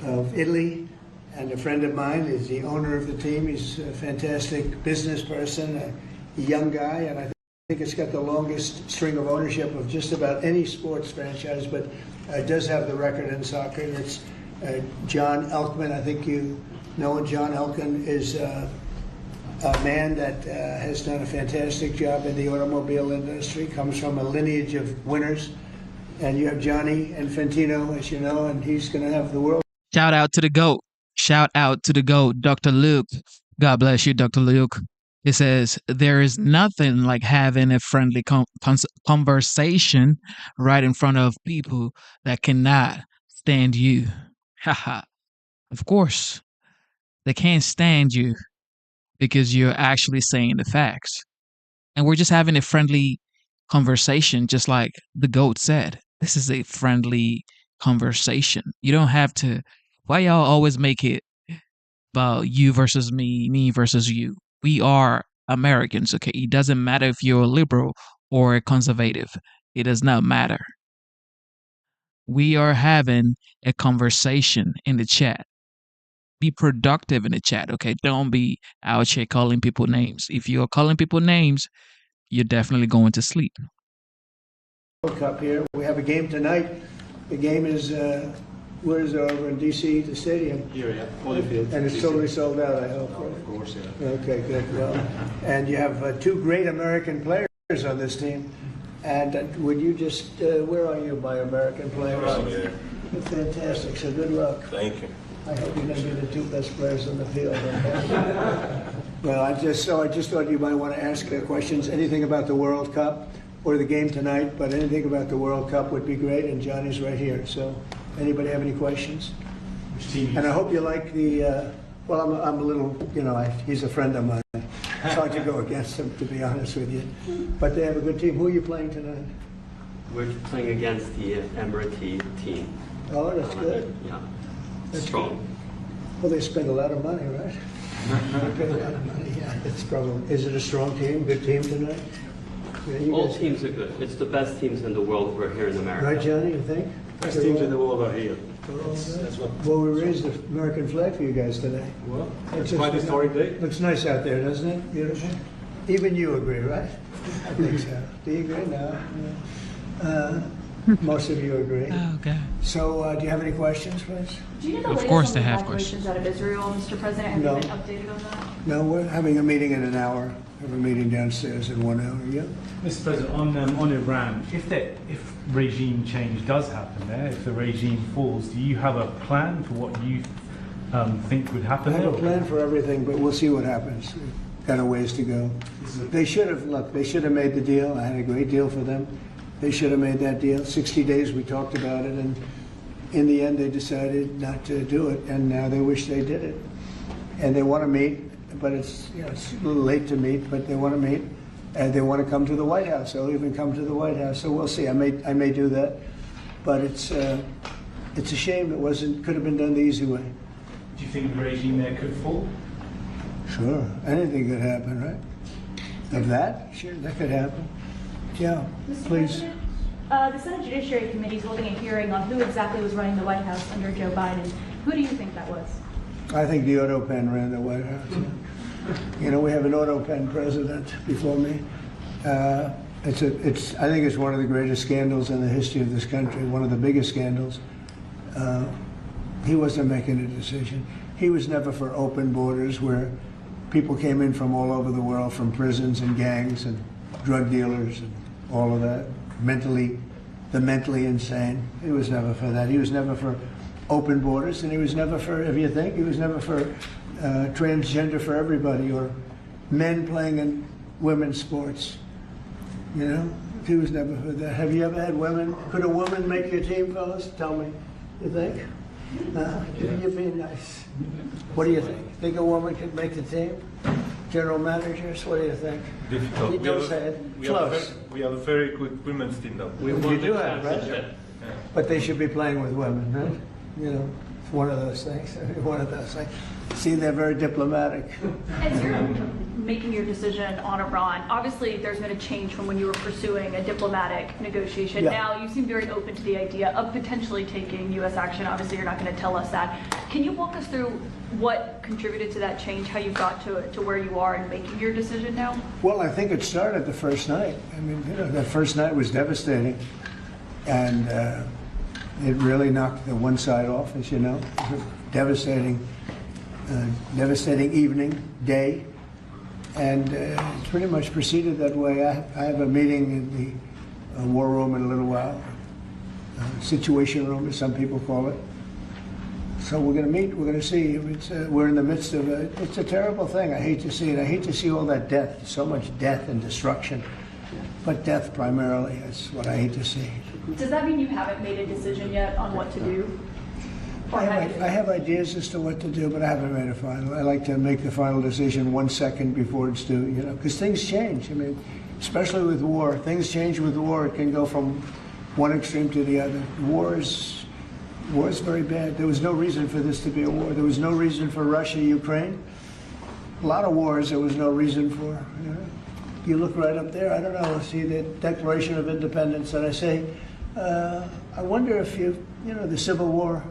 of Italy, and a friend of mine is the owner of the team. He's a fantastic business person, a young guy, and I think it's got the longest string of ownership of just about any sports franchise, but it does have the record in soccer. It's John Elkman. I think you know John Elkman is a man that has done a fantastic job in the automobile industry, comes from a lineage of winners. And you have Johnny Infantino, as you know, and he's going to have the world. Shout out to the GOAT. Shout out to the GOAT, Dr. Luke. God bless you, Dr. Luke. It says, there is nothing like having a friendly conversation right in front of people that cannot stand you. Haha. Of course, they can't stand you because you're actually saying the facts. And we're just having a friendly conversation, just like the GOAT said. This is a friendly conversation. You don't have to. Why y'all always make it about you versus me versus you? We are Americans, okay? It doesn't matter if you're a liberal or a conservative. It does not matter. We are having a conversation in the chat. Be productive in the chat, okay? Don't be out here calling people names. If you're calling people names, you're definitely going to sleep. World Cup here. We have a game tonight. The game is, where is it, over in D.C., the stadium? Here, yeah. Holyfield. And it's totally sold out, I hope. Of course, yeah. Okay, good. Well, and you have two great American players on this team. And would you just, where are you, my American players? Right here. Fantastic. So good luck. Thank you. I hope you're going to be the two best players on the field. Okay? Well, I just thought you might want to ask questions, anything about the World Cup or the game tonight, but anything about the World Cup would be great, and Johnny's right here. So anybody have any questions? And I hope you like the, well, I'm a little, you know, he's a friend of mine. It's hard to go against him, to be honest with you. But they have a good team. Who are you playing tonight? We're playing against the Emirati team. Oh, that's good. Yeah. That's strong. Good. Well, they spend a lot of money, right? They pay a lot of money, yeah. It's probably, is it a strong team, good team tonight? Yeah, all teams are good. It's the best teams in the world who are here in America. Right, Johnny, you think? Best teams in the world are here. That's what. Well, we raised the American flag for you guys today. Well, it's quite a historic day. Looks nice out there, doesn't it? Beautiful. Even you agree, right? I think so. Do you agree? No. Most of you agree. Oh, God. So, do you have any questions, please? Do you know the Of latest course on they the have evacuations questions. out of Israel, Mr. President? Have No. you been updated on that? No, we're having a meeting in an hour. Have a meeting downstairs in 1 hour. Yeah. Mr. President, on Iran, if regime change does happen there, if the regime falls, do you have a plan for what you think would happen? I have a plan for everything, but we'll see what happens. Got a ways to go. They should have, look, they should have made the deal. I had a great deal for them. They should have made that deal. 60 days we talked about it, and in the end they decided not to do it, and now they wish they did it. And they want to meet, but it's, you know, it's a little late to meet, but they want to meet, and they want to come to the White House. They'll even come to the White House. So we'll see. I may do that, but it's a shame it could have been done the easy way. Do you think the regime there could fall? Sure, anything could happen, right? Of that, sure, that could happen. Yeah, Mr. please. President, the Senate Judiciary Committee is holding a hearing on who exactly was running the White House under Joe Biden. Who do you think that was? I think the auto pen ran the White House. You know, we have an auto pen president before me. I think it's one of the greatest scandals in the history of this country, one of the biggest scandals. He wasn't making a decision. He was never for open borders where people came in from all over the world, from prisons and gangs and drug dealers and all of that, the mentally insane. He was never for that. He was never for open borders, and he was never for, if you think, he was never for transgender for everybody, or men playing in women's sports. You know, he was never for that. Have you ever had women? Could a woman make your team, fellas? Tell me. You think? You're being nice. What do you think? Think a woman could make the team? General managers, what do you think? Difficult. You don't say it. Close. We have a very good women's team now. You do have, right? Yeah. But they should be playing with women, right? You know, it's one of those things. One of those things. See, they're very diplomatic. As you're making your decision on Iran, obviously there's been a change from when you were pursuing a diplomatic negotiation. Yeah. Now you seem very open to the idea of potentially taking U.S. action. Obviously you're not going to tell us that. Can you walk us through what contributed to that change, how you got to where you are in making your decision now? Well, I think it started the first night. I mean, you know, that first night was devastating. And it really knocked the one side off, as you know. It was a devastating evening, day. And it's pretty much proceeded that way. I have a meeting in the war room in a little while, situation room, as some people call it. So we're going to meet. We're going to see. We're in the midst of it's a terrible thing. I hate to see it. I hate to see all that death, so much death and destruction. But death primarily is what I hate to see. Does that mean you haven't made a decision yet on what to do? I have ideas as to what to do, but I haven't made a final. I like to make the final decision 1 second before it's due, you know, because things change. I mean, especially with war, things change with war. It can go from one extreme to the other. War is very bad. There was no reason for this to be a war. There was no reason for Russia, Ukraine. A lot of wars there was no reason for. You know? You look right up there, I don't know, see the Declaration of Independence, and I say, I wonder if the Civil War,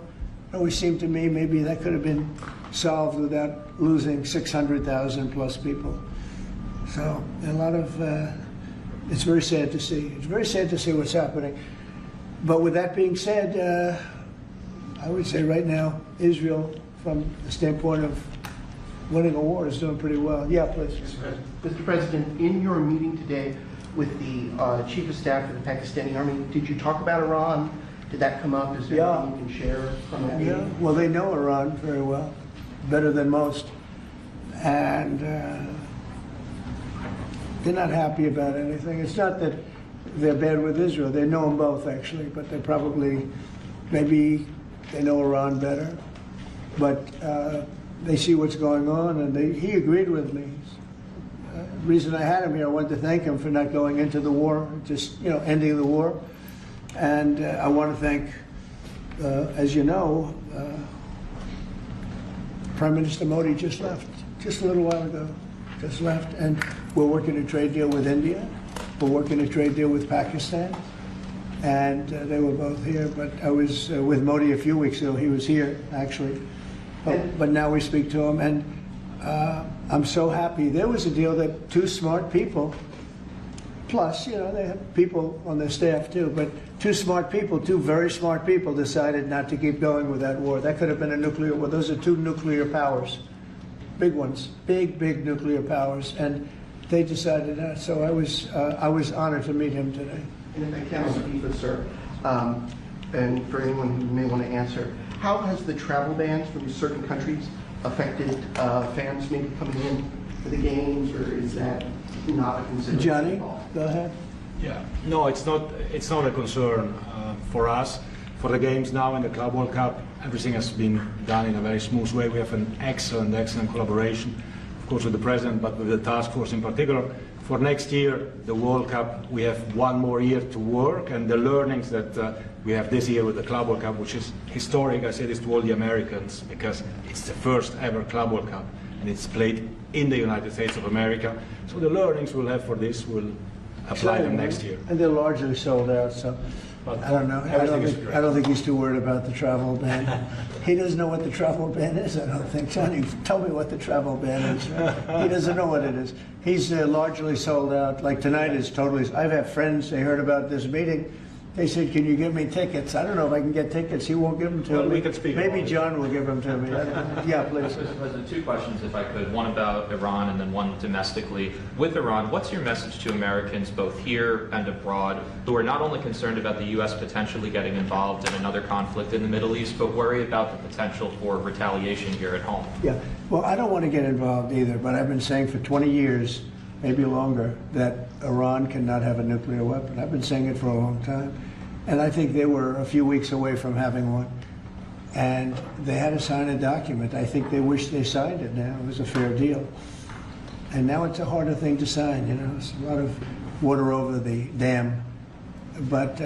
always seemed to me maybe that could have been solved without losing 600,000 plus people. So a lot of, it's very sad to see. It's very sad to see what's happening. But with that being said, I would say right now, Israel, from the standpoint of winning a war, is doing pretty well. Yeah, please. Mr. President, in your meeting today with the Chief of Staff of the Pakistani Army, did you talk about Iran? Did that come up? Is there anything you can share from that meeting? Well, they know Iran very well, better than most. And they're not happy about anything. It's not that they're bad with Israel. They know them both, actually, but they probably, maybe they know Iran better. But they see what's going on, and he agreed with me. The reason I had him here, I wanted to thank him for not going into the war, just, ending the war. And I want to thank, as you know, Prime Minister Modi just left, just a little while ago, just left. And we're working a trade deal with India. We're working a trade deal with Pakistan. And they were both here. But I was with Modi a few weeks ago. He was here, actually. But now we speak to him. And I'm so happy. There was a deal that two smart people, plus, they have people on their staff too, but two very smart people decided not to keep going with that war. That could have been a nuclear war. Those are two nuclear powers, big ones, big nuclear powers, and they decided that. So I was honored to meet him today. And if I can, Mr. sir, and for anyone who may want to answer, how has the travel bans from certain countries affected fans maybe coming in for the games, or is that not a consideration? Johnny, go ahead. Yeah, no, it's not a concern for us. For the games now in the Club World Cup, everything has been done in a very smooth way. We have an excellent collaboration, of course, with the president, but with the task force in particular. For next year, the World Cup, we have one more year to work, and the learnings that we have this year with the Club World Cup, which is historic, I say this to all the Americans, because it's the first ever Club World Cup, and it's played in the United States of America. So the learnings we'll have for this will apply them next year. And they're largely sold out, so I don't know. I don't think he's too worried about the travel ban. He doesn't know what the travel ban is, I don't think. Johnny, tell me what the travel ban is. He doesn't know what it is. He's largely sold out. Like tonight is totally. I've had friends, they heard about this meeting. They said, can you give me tickets? I don't know if I can get tickets. He won't give them to me. We can speak. Maybe John will give them to me. Yeah, please. Mr. President, two questions, if I could. One about Iran and then one domestically. With Iran, what's your message to Americans, both here and abroad, who are not only concerned about the U.S. potentially getting involved in another conflict in the Middle East, but worry about the potential for retaliation here at home? Yeah, well, I don't want to get involved either, but I've been saying for 20 years, maybe longer, that Iran cannot have a nuclear weapon. I've been saying it for a long time. And I think they were a few weeks away from having one. And they had to sign a document. I think they wish they signed it now. It was a fair deal. And now it's a harder thing to sign, It's a lot of water over the dam. But,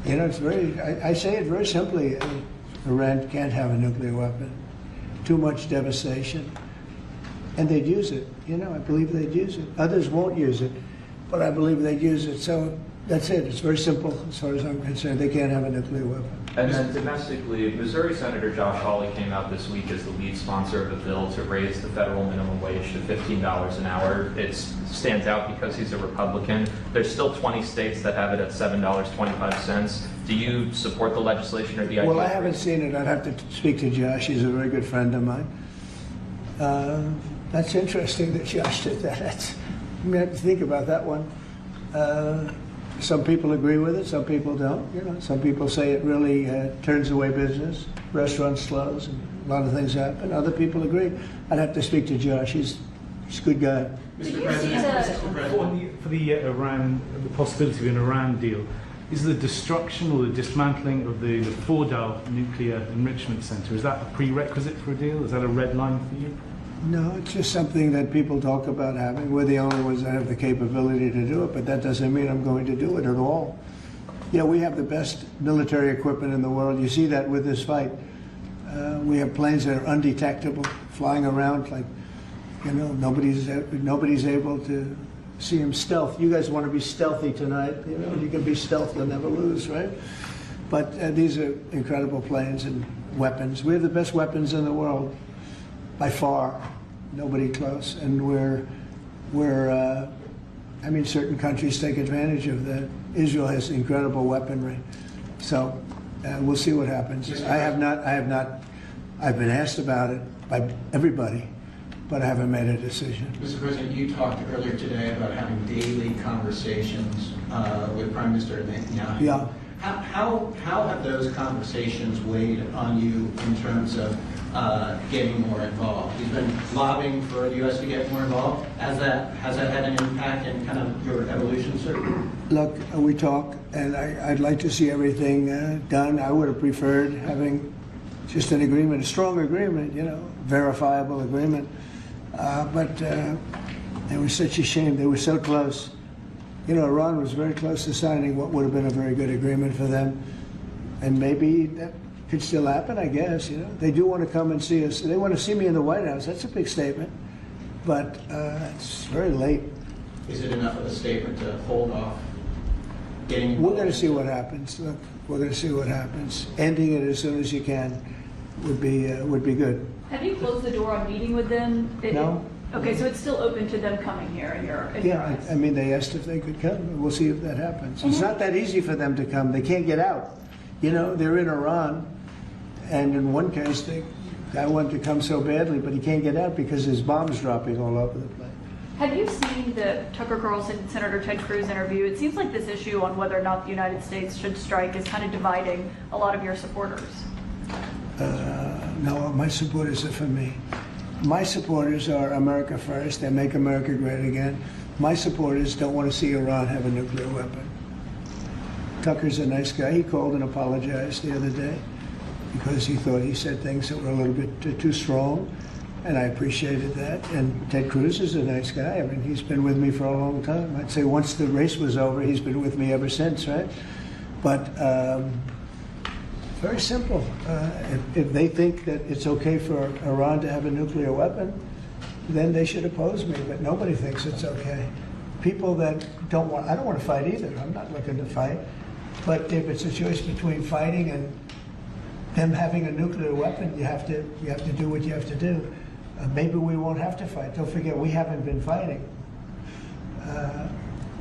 it's very, I say it very simply, Iran can't have a nuclear weapon. Too much devastation. And they'd use it, I believe they'd use it. Others won't use it, but I believe they'd use it. So that's it. It's very simple as far as I'm concerned. They can't have a nuclear weapon. And then domestically, Missouri Senator Josh Hawley came out this week as the lead sponsor of a bill to raise the federal minimum wage to $15 an hour. It stands out because he's a Republican. There's still 20 states that have it at $7.25. Do you support the legislation or the idea? Well, I haven't seen it. I'd have to speak to Josh. He's a very good friend of mine. That's interesting that Josh did that. I have to think about that one. Some people agree with it, some people don't. You know, some people say it really turns away business. Restaurants close, and a lot of things happen. Other people agree. I'd have to speak to Josh. He's a good guy. Mr. President, for the Iran, the possibility of an Iran deal, is the destruction or the dismantling of the Fordow nuclear enrichment center, is that a prerequisite for a deal? Is that a red line for you? No, it's just something that people talk about having. We're the only ones that have the capability to do it, but that doesn't mean I'm going to do it at all. You know, we have the best military equipment in the world. You see that with this fight. We have planes that are undetectable, flying around like, you know, nobody's able to see them stealth. You guys want to be stealthy tonight. You know, you can be stealth, you'll never lose, right? But these are incredible planes and weapons. We have the best weapons in the world, by far. Nobody close. And I mean, certain countries take advantage of that. Israel has incredible weaponry. So we'll see what happens. I've been asked about it by everybody, but I haven't made a decision. Mr. President, you talked earlier today about having daily conversations with Prime Minister Netanyahu. Yeah. How have those conversations weighed on you in terms of getting more involved? You've been lobbying for the U.S. to get more involved. Has that had an impact in kind of your evolution, sir? Look, we talk, and I'd like to see everything done. I would have preferred having just an agreement, a strong agreement, you know, verifiable agreement. But it was such a shame. They were so close. You know, Iran was very close to signing what would have been a very good agreement for them. And maybe that could still happen, I guess. You know, they do want to come and see us. They want to see me in the White House. That's a big statement. But it's very late. Is it enough of a statement to hold off getting involved? We're going to see what happens. Look, we're going to see what happens. Ending it as soon as you can would be good. Have you closed the door on meeting with them? No. Okay, so it's still open to them coming here in your eyes. I mean, they asked if they could come. We'll see if that happens. It's not that easy for them to come. They can't get out. You know, they're in Iran, and in one case, the guy wanted to come so badly, but he can't get out because there's bombs dropping all over the place. Have you seen the Tucker Carlson, Senator Ted Cruz interview? It seems like this issue on whether or not the United States should strike is kind of dividing a lot of your supporters. No, my supporters are for me. My supporters are America first. They make America great again. My supporters don't want to see Iran have a nuclear weapon. Tucker's a nice guy. He called and apologized the other day because he thought he said things that were a little bit too strong, and I appreciated that. And Ted Cruz is a nice guy. I mean, he's been with me for a long time. I'd say once the race was over, he's been with me ever since, right? But very simple. If they think that it's okay for Iran to have a nuclear weapon, then they should oppose me. But nobody thinks it's okay. People that don't want, I don't want to fight either. I'm not looking to fight. But if it's a choice between fighting and them having a nuclear weapon, you have to do what you have to do. Maybe we won't have to fight. Don't forget, we haven't been fighting.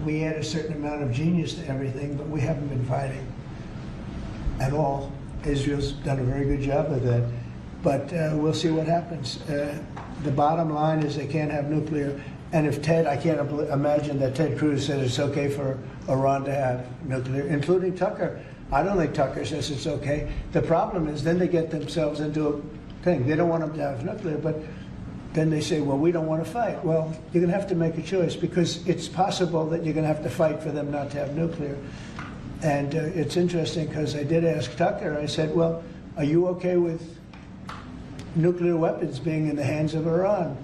We add a certain amount of genius to everything, but we haven't been fighting at all. Israel's done a very good job of that. But we'll see what happens. The bottom line is they can't have nuclear. And if I can't imagine that Ted Cruz said it's okay for Iran to have nuclear, including Tucker. I don't think Tucker says it's okay. The problem is then they get themselves into a thing. They don't want them to have nuclear, but then they say, well, we don't want to fight. Well, you're going to have to make a choice because it's possible that you're going to have to fight for them not to have nuclear. And it's interesting because I did ask Tucker, I said, well, are you okay with nuclear weapons being in the hands of Iran?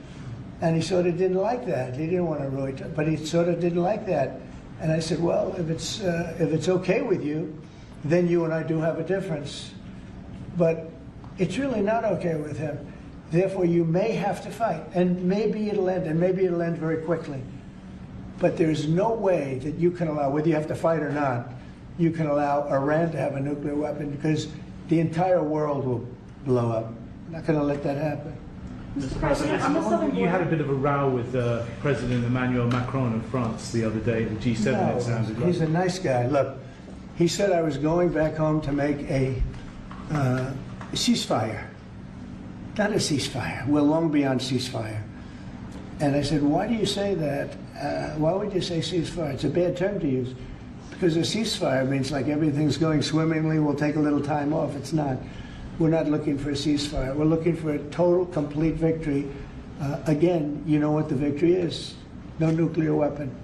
And he sort of didn't like that. He didn't want to really, but he sort of didn't like that. And I said, well, if it's okay with you, then you and I do have a difference. But it's really not okay with him. Therefore, you may have to fight, and maybe it'll end, and maybe it'll end very quickly. But there's no way that you can allow, whether you have to fight or not, you can allow Iran to have a nuclear weapon because the entire world will blow up. I'm not going to let that happen. Mr. President, you had a bit of a row with President Emmanuel Macron of France the other day, the G7 it sounded like. He's a nice guy. Look, he said I was going back home to make a ceasefire. Not a ceasefire. We're long beyond ceasefire. And I said, why do you say that? Why would you say ceasefire? It's a bad term to use. Because a ceasefire means like everything's going swimmingly, we'll take a little time off. It's not. We're not looking for a ceasefire. We're looking for a total, complete victory. Again, you know what the victory is. No nuclear weapon.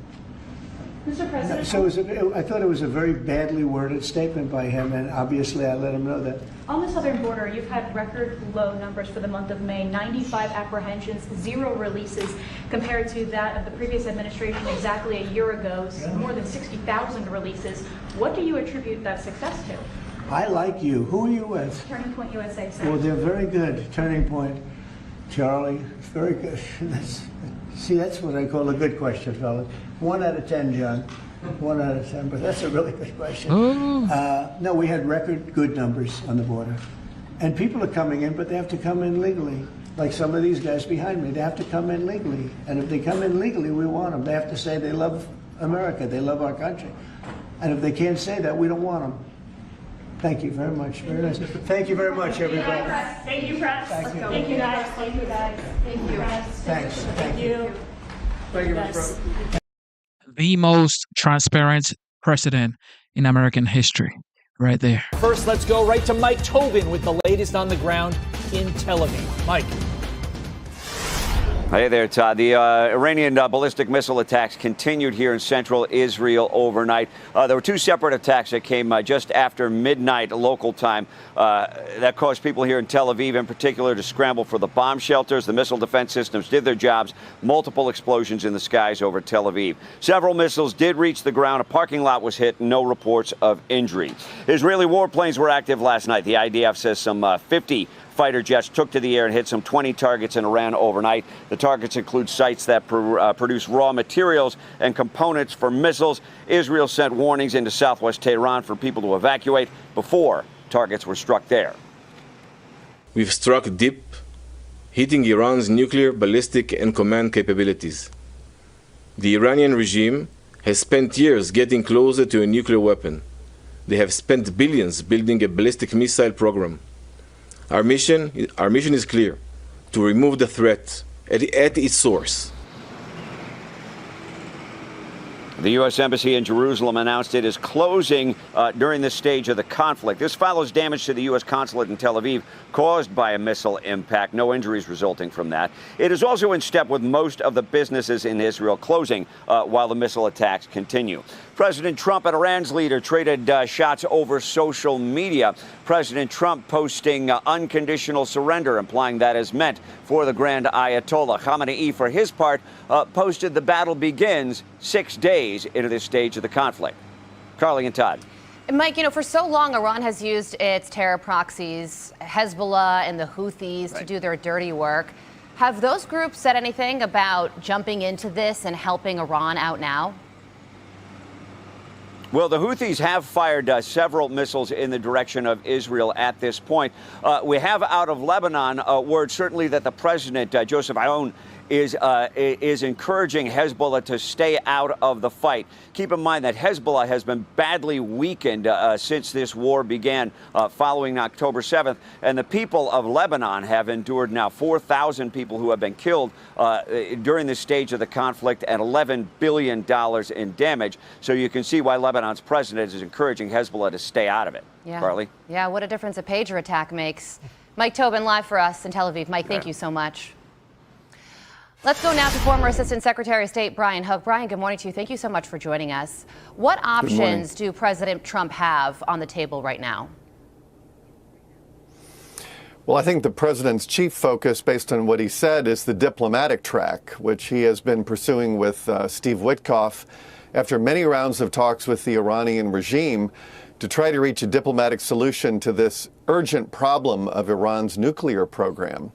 Mr. President. So I thought it was a very badly worded statement by him, and obviously I let him know that. On the southern border, you've had record low numbers for the month of May, 95 apprehensions, 0 releases, compared to that of the previous administration exactly a year ago, more than 60,000 releases. What do you attribute that success to? I like you. Who are you with? Turning Point USA, sir. Well, they're very good. Turning Point, Charlie, very good. That's what I call a good question, fellas. 1 out of 10, John. 1 out of 10, but that's a really good question. No, we had record good numbers on the border. And people are coming in, but they have to come in legally. Like some of these guys behind me, they have to come in legally. And if they come in legally, we want them. They have to say they love America, they love our country. And if they can't say that, we don't want them. Thank you very much. Very nice. Thank you very much, everybody. Thank you, press. Thank you. Thank you, guys. Thank you, guys. Thank you. Thanks. Thank you. Thank you, Mr. The most transparent president in American history, right there. First, let's go right to Mike Tobin with the latest on the ground in Tel Aviv. Mike. Hey there, Todd. The Iranian ballistic missile attacks continued here in central Israel overnight. There were 2 separate attacks that came just after midnight local time that caused people here in Tel Aviv in particular to scramble for the bomb shelters. The missile defense systems did their jobs. Multiple explosions in the skies over Tel Aviv. Several missiles did reach the ground. A parking lot was hit. No reports of injury. Israeli warplanes were active last night. The IDF says some 50 fighter jets took to the air and hit some 20 targets in Iran overnight. The targets include sites that produce raw materials and components for missiles. Israel sent warnings into southwest Tehran for people to evacuate before targets were struck there. We've struck deep, hitting Iran's nuclear, ballistic, and command capabilities. The Iranian regime has spent years getting closer to a nuclear weapon. They have spent billions building a ballistic missile program. Our mission is clear: to remove the threat at its source. The U.S. Embassy in Jerusalem announced it is closing during this stage of the conflict. This follows damage to the U.S. consulate in Tel Aviv caused by a missile impact. No injuries resulting from that. It is also in step with most of the businesses in Israel closing while the missile attacks continue. President Trump and Iran's leader traded shots over social media. President Trump posting unconditional surrender, implying that is meant for the Grand Ayatollah. Khamenei, for his part, posted the battle begins 6 days into this stage of the conflict. Carly and Todd. Mike, for so long, Iran has used its terror proxies, Hezbollah and the Houthis, to do their dirty work. Have those groups said anything about jumping into this and helping Iran out now? Well, the Houthis have fired several missiles in the direction of Israel at this point. We have out of Lebanon word certainly that the president, Joseph Aoun, is encouraging Hezbollah to stay out of the fight. Keep in mind that Hezbollah has been badly weakened since this war began following October 7th. And the people of Lebanon have endured now 4,000 people who have been killed during this stage of the conflict and $11 billion in damage. So you can see why Lebanon's president is encouraging Hezbollah to stay out of it. Yeah. Carly? Yeah, what a difference a pager attack makes. Mike Tobin, live for us in Tel Aviv. Mike, thank you so much. Let's go now to former Assistant Secretary of State Brian Hook. Brian, good morning to you. Thank you so much for joining us. What options do President Trump have on the table right now? Well, I think the president's chief focus, based on what he said, is the diplomatic track, which he has been pursuing with Steve Witkoff after many rounds of talks with the Iranian regime to try to reach a diplomatic solution to this urgent problem of Iran's nuclear program.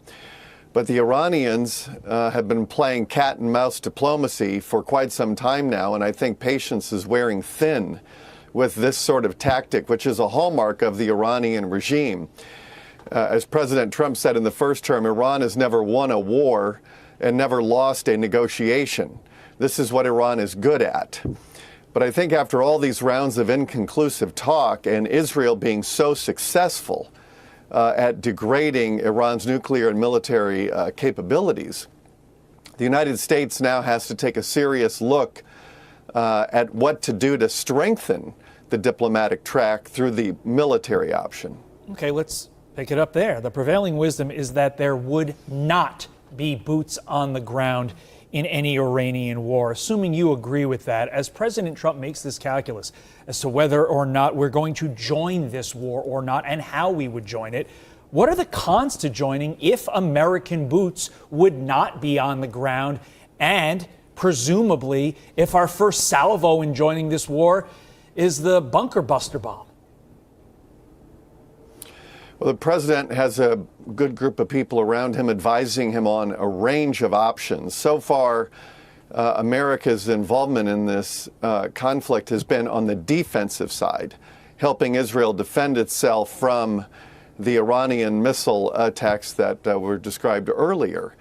But the Iranians have been playing cat and mouse diplomacy for quite some time now, and I think patience is wearing thin with this sort of tactic, which is a hallmark of the Iranian regime. As President Trump said in the first term, Iran has never won a war and never lost a negotiation. This is what Iran is good at. But I think after all these rounds of inconclusive talk and Israel being so successful at degrading Iran's nuclear and military capabilities, the United States now has to take a serious look at what to do to strengthen the diplomatic track through the military option. Okay, let's pick it up there. The prevailing wisdom is that there would not be boots on the ground in any Iranian war. Assuming you agree with that, as President Trump makes this calculus as to whether or not we're going to join this war or not and how we would join it, what are the cons to joining if American boots would not be on the ground? And presumably, if our first salvo in joining this war is the bunker buster bomb? Well, the president has a good group of people around him advising him on a range of options. So far, America's involvement in this conflict has been on the defensive side, helping Israel defend itself from the Iranian missile attacks that were described earlier.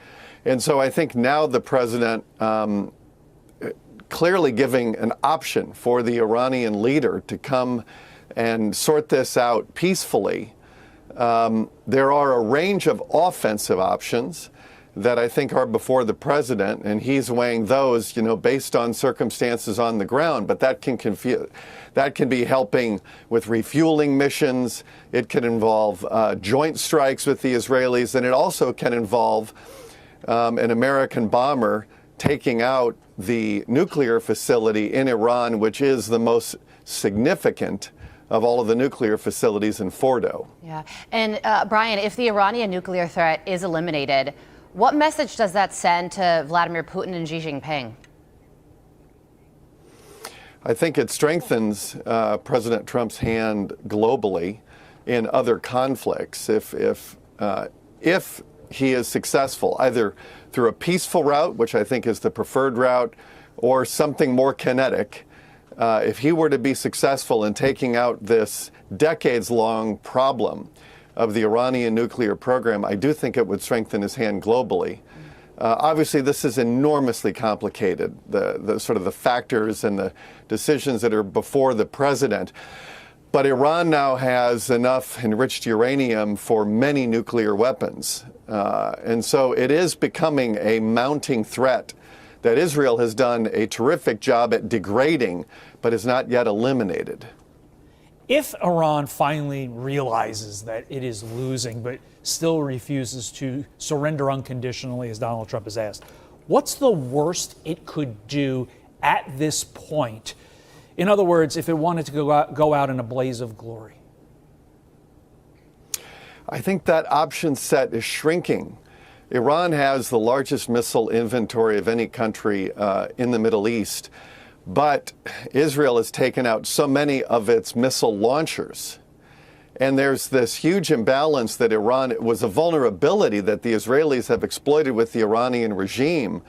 And so I think now the president clearly giving an option for the Iranian leader to come and sort this out peacefully. There are a range of offensive options that I think are before the president, and he's weighing those, based on circumstances on the ground. But that can be helping with refueling missions. It can involve joint strikes with the Israelis, and it also can involve an American bomber taking out the nuclear facility in Iran, which is the most significant of all of the nuclear facilities in Fordo. Yeah. And Brian, if the Iranian nuclear threat is eliminated, what message does that send to Vladimir Putin and Xi Jinping? I think it strengthens President Trump's hand globally in other conflicts. If he is successful, either through a peaceful route, which I think is the preferred route, or something more kinetic, if he were to be successful in taking out this decades-long problem of the Iranian nuclear program, I do think it would strengthen his hand globally. Obviously, this is enormously complicated, the sort of the factors and the decisions that are before the president. But Iran now has enough enriched uranium for many nuclear weapons. And so it is becoming a mounting threat that Israel has done a terrific job at degrading, but is not yet eliminated. If Iran finally realizes that it is losing, but still refuses to surrender unconditionally, as Donald Trump has asked, what's the worst it could do at this point? In other words, if it wanted to go out in a blaze of glory. I think that option set is shrinking. Iran has the largest missile inventory of any country in the Middle East, but Israel has taken out so many of its missile launchers. And there's this huge imbalance that it was a vulnerability that the Israelis have exploited with the Iranian regime,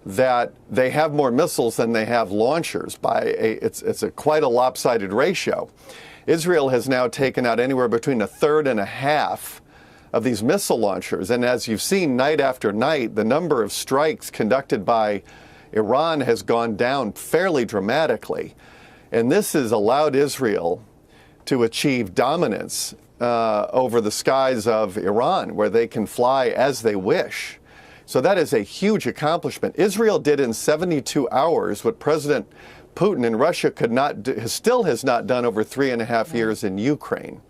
that they have more missiles than they have launchers. It's quite a lopsided ratio. Israel has now taken out anywhere between a third and a half of these missile launchers. And as you've seen night after night, the number of strikes conducted by Iran has gone down fairly dramatically. And this has allowed Israel to achieve dominance over the skies of Iran, where they can fly as they wish. So that is a huge accomplishment. Israel did in 72 hours what President Putin in Russia still has not done over 3.5 years in Ukraine,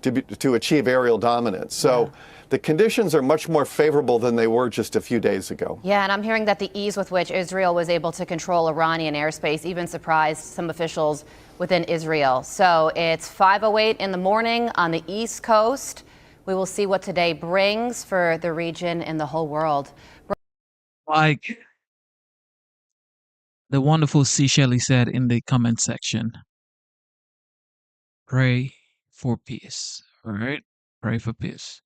to achieve aerial dominance. So the conditions are much more favorable than they were just a few days ago. Yeah, and I'm hearing that the ease with which Israel was able to control Iranian airspace even surprised some officials within Israel. So it's 5:08 in the morning on the East Coast. We will see what today brings for the region and the whole world. Like the wonderful C. Shelley said in the comment section, pray for peace. All right? Pray for peace.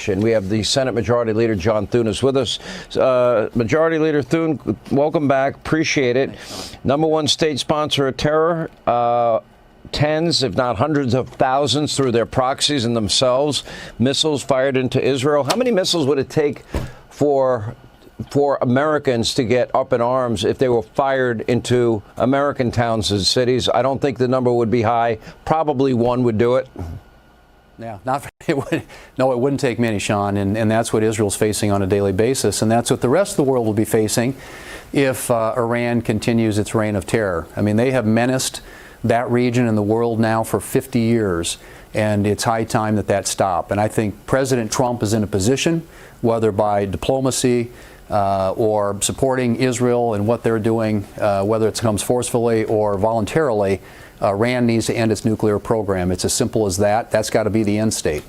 We have the Senate Majority Leader John Thune is with us. Majority Leader Thune, welcome back. Appreciate it. #1 state sponsor of terror. Tens, if not hundreds of thousands through their proxies and themselves, missiles fired into Israel. How many missiles would it take for Americans to get up in arms if they were fired into American towns and cities? I don't think the number would be high. Probably one would do it. Yeah, it wouldn't take many, Sean, and that's what Israel's facing on a daily basis, and that's what the rest of the world will be facing if Iran continues its reign of terror. I mean, they have menaced that region and the world now for 50 years, and it's high time that stop. And I think President Trump is in a position, whether by diplomacy or supporting Israel and what they're doing, whether it comes forcefully or voluntarily, Iran needs to end its nuclear program. It's as simple as that. That's got to be the end state.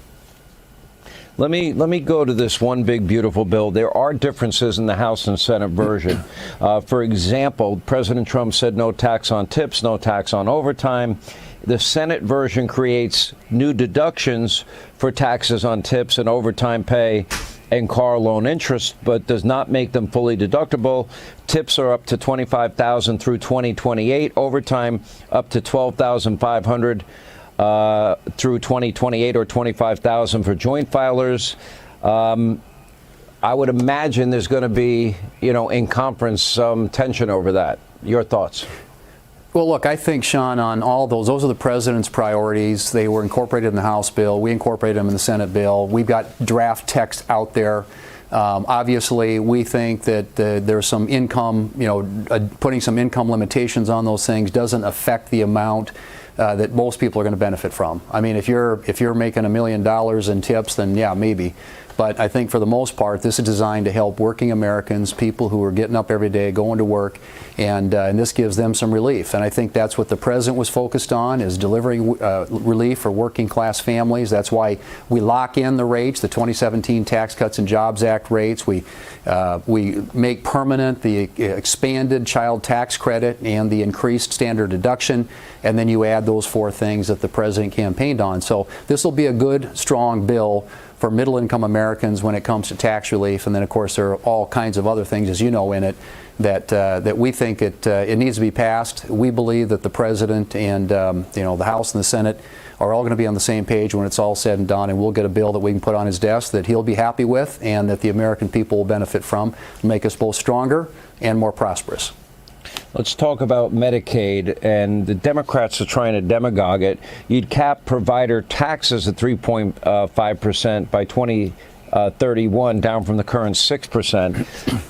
Let me go to this one big beautiful bill. There are differences in the House and Senate version. For example, President Trump said no tax on tips, no tax on overtime. The Senate version creates new deductions for taxes on tips and overtime pay and car loan interest, but does not make them fully deductible. Tips are up to $25,000 through 2028. Overtime up to $12,500 through 2028, or $25,000 for joint filers. I would imagine there's going to be, in conference, some tension over that. Your thoughts? Well, look, I think, Sean, on all those are the president's priorities. They were incorporated in the House bill. We incorporated them in the Senate bill. We've got draft text out there. Obviously, we think that there's some income, putting some income limitations on those things doesn't affect the amount that most people are going to benefit from. I mean, if you're making $1 million in tips, then yeah, maybe. But I think for the most part, this is designed to help working Americans, people who are getting up every day, going to work, and this gives them some relief. And I think that's what the president was focused on, is delivering relief for working class families. That's why we lock in the rates, the 2017 Tax Cuts and Jobs Act rates. We make permanent the expanded child tax credit and the increased standard deduction. And then you add those four things that the president campaigned on. So this will be a good, strong bill for middle-income Americans when it comes to tax relief. And then, of course, there are all kinds of other things, as you know, in it that we think it needs to be passed. We believe that the president and the House and the Senate are all going to be on the same page when it's all said and done, and we'll get a bill that we can put on his desk that he'll be happy with and that the American people will benefit from, make us both stronger and more prosperous. Let's talk about Medicaid, and the Democrats are trying to demagogue it. You'd cap provider taxes at 3.5% by 2031, down from the current 6%.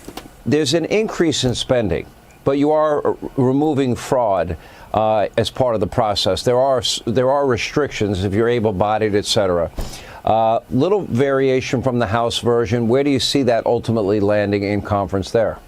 There's an increase in spending, but you are removing fraud as part of the process. There are restrictions if you're able-bodied, et cetera. Little variation from the House version. Where do you see that ultimately landing in conference there?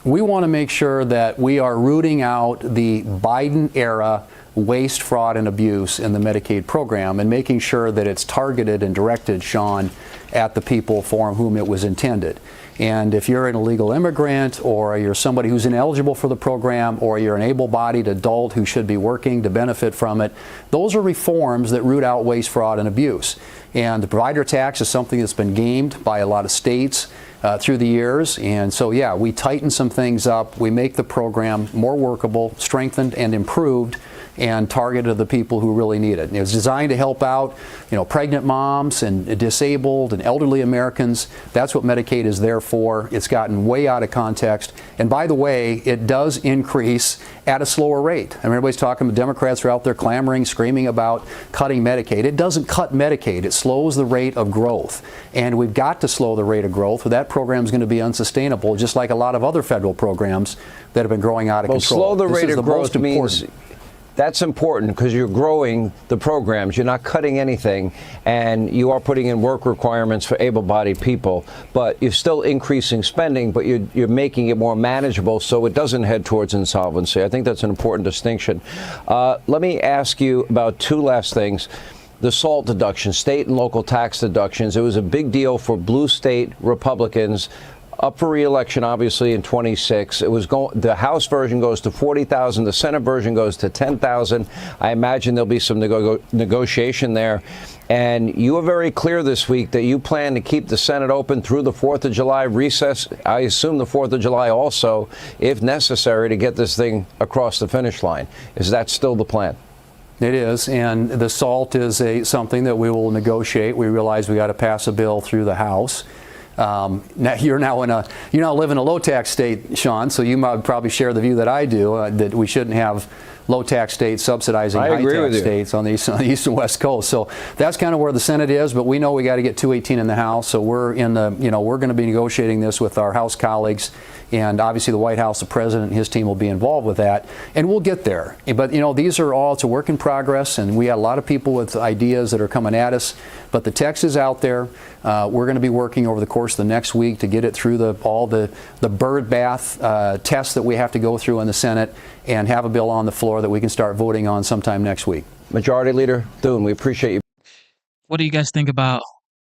We want to make sure that we are rooting out the Biden-era waste, fraud, and abuse in the Medicaid program and making sure that it's targeted and directed, Sean, at the people for whom it was intended. And if you're an illegal immigrant, or you're somebody who's ineligible for the program, or you're an able-bodied adult who should be working to benefit from it, those are reforms that root out waste, fraud, and abuse. And the provider tax is something that's been gamed by a lot of states through the years. And so, yeah, we tighten some things up. We make the program more workable, strengthened, and improved, and targeted to the people who really need it. And it was designed to help out, pregnant moms and disabled and elderly Americans. That's what Medicaid is there for. It's gotten way out of context. And by the way, it does increase at a slower rate. I mean, everybody's talking, the Democrats are out there clamoring, screaming about cutting Medicaid. It doesn't cut Medicaid. It slows the rate of growth. And we've got to slow the rate of growth, or that program is going to be unsustainable, just like a lot of other federal programs that have been growing out of control. Slow the rate of growth means that's important because you're growing the programs. You're not cutting anything, and you are putting in work requirements for able-bodied people, but you're still increasing spending, but you're making it more manageable so it doesn't head towards insolvency. I think that's an important distinction. Let me ask you about two last things. The SALT deduction, state and local tax deductions. It was a big deal for blue state Republicans. Up for re-election, obviously, in 26. The House version goes to $40,000. The Senate version goes to $10,000. I imagine there'll be some negotiation there. And you were very clear this week that you plan to keep the Senate open through the 4th of July recess. I assume the 4th of July also, if necessary, to get this thing across the finish line. Is that still the plan? It is, and the SALT is something that we will negotiate. We realize we got to pass a bill through the House. Now you now live in a low tax state, Sean, so you might probably share the view that I do, that we shouldn't have low tax states subsidizing high tax states on the east and west coast. So that's kind of where the Senate is, but we know we got to get 218 in the House. So we're we're going to be negotiating this with our House colleagues, and obviously the White House, the president and his team will be involved with that, and we'll get there. But these are all, it's a work in progress, and we got a lot of people with ideas that are coming at us, but the text is out there. We're going to be working over the course of the next week to get it through all the bird bath tests that we have to go through in the Senate, and have a bill on the floor that we can start voting on sometime next week. Majority Leader Thune, we appreciate you. What do you guys think about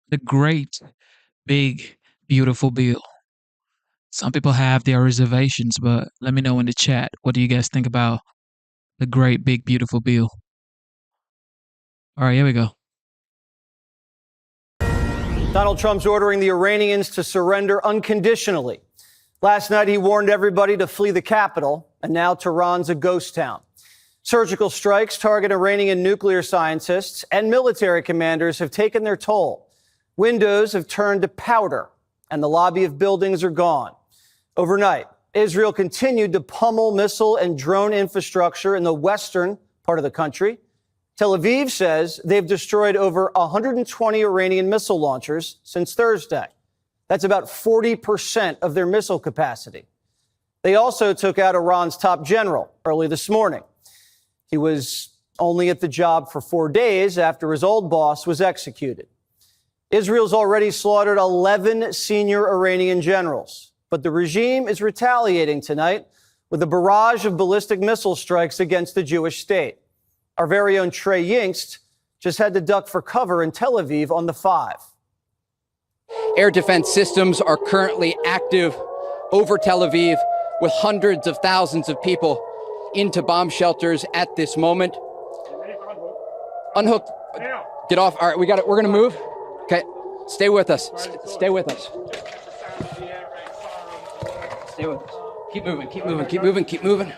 the great, big, beautiful bill? Some people have their reservations, but let me know in the chat. What do you guys think about the great, big, beautiful bill? All right, here we go. Donald Trump's ordering the Iranians to surrender unconditionally. Last night, he warned everybody to flee the capital, and now Tehran's a ghost town. Surgical strikes target Iranian nuclear scientists and military commanders have taken their toll. Windows have turned to powder, and the lobby of buildings are gone. Overnight, Israel continued to pummel missile and drone infrastructure in the western part of the country. Tel Aviv says they've destroyed over 120 Iranian missile launchers since Thursday. That's about 40% of their missile capacity. They also took out Iran's top general early this morning. He was only at the job for 4 days after his old boss was executed. Israel's already slaughtered 11 senior Iranian generals, but the regime is retaliating tonight with a barrage of ballistic missile strikes against the Jewish state. Our very own Trey Yingst just had to duck for cover in Tel Aviv on the 5. Air defense systems are currently active over Tel Aviv, with hundreds of thousands of people into bomb shelters at this moment. Unhook. Get off. All right, we're going to move. Okay, stay with us. Stay with us. Stay with us. Keep moving, keep moving, keep moving, keep moving.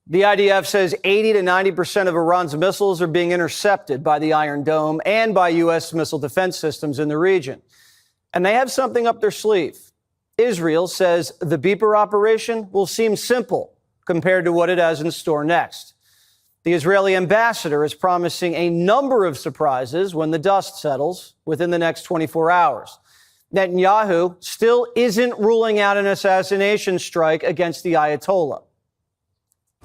The IDF says 80 to 90% of Iran's missiles are being intercepted by the Iron Dome and by U.S. missile defense systems in the region. And they have something up their sleeve. Israel says the Beeper operation will seem simple compared to what it has in store next. The Israeli ambassador is promising a number of surprises when the dust settles within the next 24 hours. Netanyahu still isn't ruling out an assassination strike against the Ayatollah.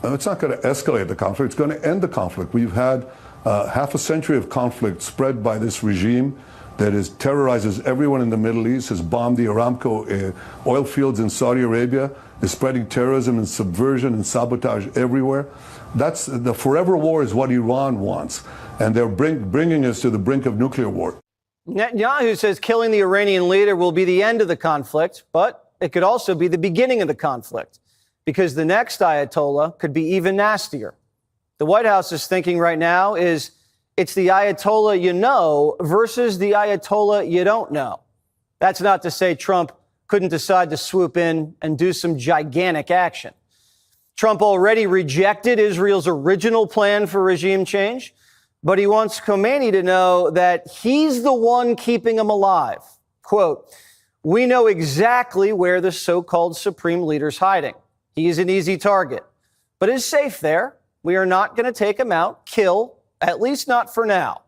It's not going to escalate the conflict. It's going to end the conflict. We've had half a century of conflict spread by this regime that terrorizes everyone in the Middle East, has bombed the Aramco oil fields in Saudi Arabia, is spreading terrorism and subversion and sabotage everywhere. That's the forever war is what Iran wants, and they're bringing us to the brink of nuclear war. Netanyahu says killing the Iranian leader will be the end of the conflict, but it could also be the beginning of the conflict, because the next Ayatollah could be even nastier. The White House is thinking right now is it's the Ayatollah you know versus the Ayatollah you don't know. That's not to say Trump couldn't decide to swoop in and do some gigantic action. Trump already rejected Israel's original plan for regime change, but he wants Khomeini to know that he's the one keeping him alive. Quote, "We know exactly where the so-called supreme leader's hiding. He is an easy target, but is safe there. We are not going to take him out, kill, at least not for now.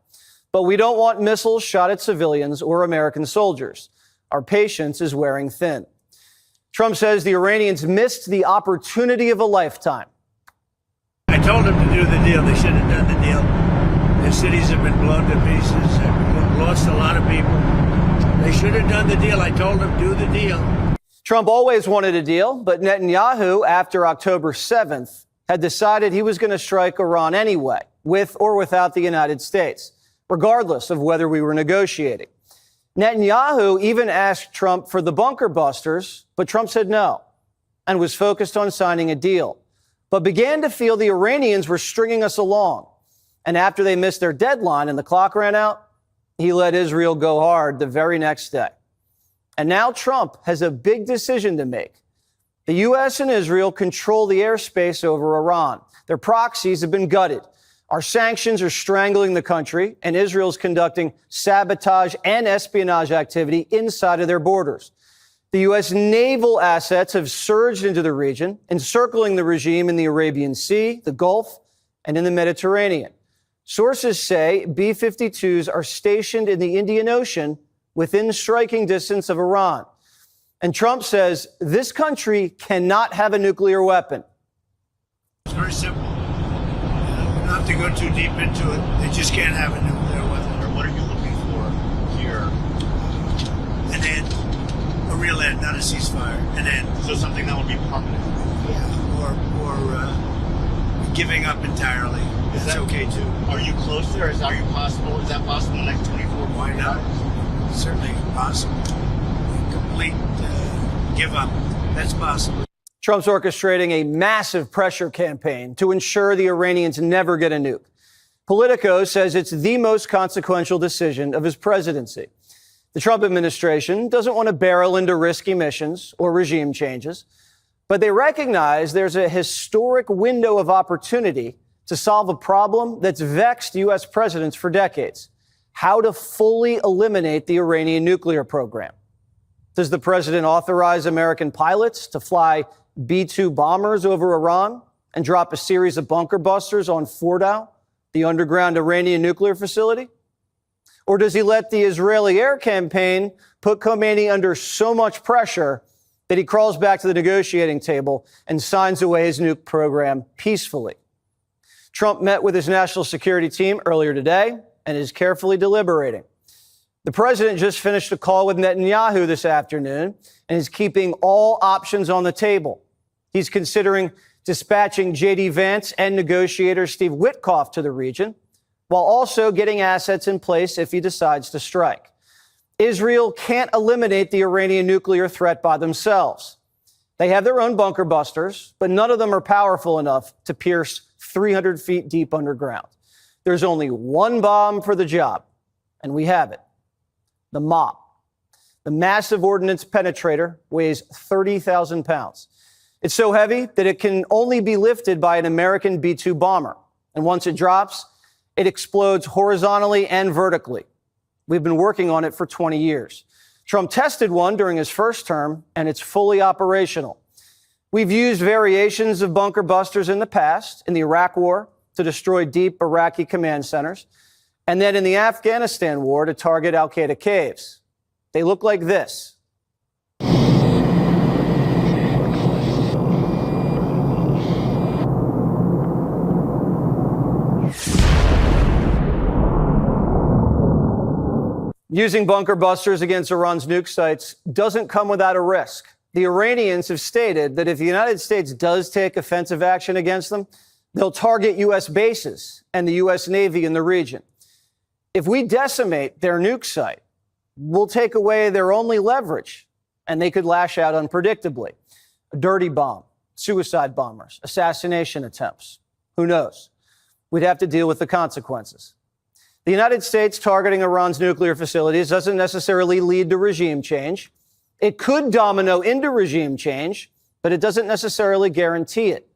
But we don't want missiles shot at civilians or American soldiers. Our patience is wearing thin." Trump says the Iranians missed the opportunity of a lifetime. I told them to do the deal. They should have done the deal. Their cities have been blown to pieces. They've lost a lot of people. They should have done the deal. I told them, do the deal. Trump always wanted a deal, but Netanyahu, after October 7th, had decided he was going to strike Iran anyway, with or without the United States, regardless of whether we were negotiating. Netanyahu even asked Trump for the bunker busters, but Trump said no and was focused on signing a deal, but began to feel the Iranians were stringing us along. And after they missed their deadline and the clock ran out, he let Israel go hard the very next day. And now Trump has a big decision to make. The U.S. and Israel control the airspace over Iran. Their proxies have been gutted. Our sanctions are strangling the country, and Israel's conducting sabotage and espionage activity inside of their borders. The U.S. naval assets have surged into the region, encircling the regime in the Arabian Sea, the Gulf, and in the Mediterranean. Sources say B-52s are stationed in the Indian Ocean within striking distance of Iran. And Trump says this country cannot have a nuclear weapon. It's very simple. You don't have to go too deep into it. They just can't have a nuclear weapon. What are you looking for here? An end. A real end, not a ceasefire. An end. So something that would be permanent. Yeah. Or giving up entirely. Is that okay too? Are you close there? Is that possible? Is that possible in the next 24 hours? Why not? Certainly possible. Complete give up. That's possible. Trump's orchestrating a massive pressure campaign to ensure the Iranians never get a nuke. Politico says it's the most consequential decision of his presidency. The Trump administration doesn't want to barrel into risky missions or regime changes, but they recognize there's a historic window of opportunity to solve a problem that's vexed U.S. presidents for decades: how to fully eliminate the Iranian nuclear program. Does the president authorize American pilots to fly B-2 bombers over Iran and drop a series of bunker busters on Fordow, the underground Iranian nuclear facility? Or does he let the Israeli air campaign put Khomeini under so much pressure that he crawls back to the negotiating table and signs away his nuke program peacefully? Trump met with his national security team earlier today and is carefully deliberating. The president just finished a call with Netanyahu this afternoon and is keeping all options on the table. He's considering dispatching J.D. Vance and negotiator Steve Witkoff to the region, while also getting assets in place if he decides to strike. Israel can't eliminate the Iranian nuclear threat by themselves. They have their own bunker busters, but none of them are powerful enough to pierce 300 feet deep underground. There's only one bomb for the job, and we have it. The MOP. The massive ordnance penetrator weighs 30,000 pounds. It's so heavy that it can only be lifted by an American B-2 bomber. And once it drops, it explodes horizontally and vertically. We've been working on it for 20 years. Trump tested one during his first term, and it's fully operational. We've used variations of bunker busters in the past, in the Iraq War, to destroy deep Iraqi command centers, and then in the Afghanistan war to target al-Qaeda caves. They look like this. Using bunker busters against Iran's nuke sites doesn't come without a risk. The Iranians have stated that if the United States does take offensive action against them, they'll target U.S. bases and the U.S. Navy in the region. If we decimate their nuke site, we'll take away their only leverage, and they could lash out unpredictably. A dirty bomb, suicide bombers, assassination attempts. Who knows? We'd have to deal with the consequences. The United States targeting Iran's nuclear facilities doesn't necessarily lead to regime change. It could domino into regime change, but it doesn't necessarily guarantee it.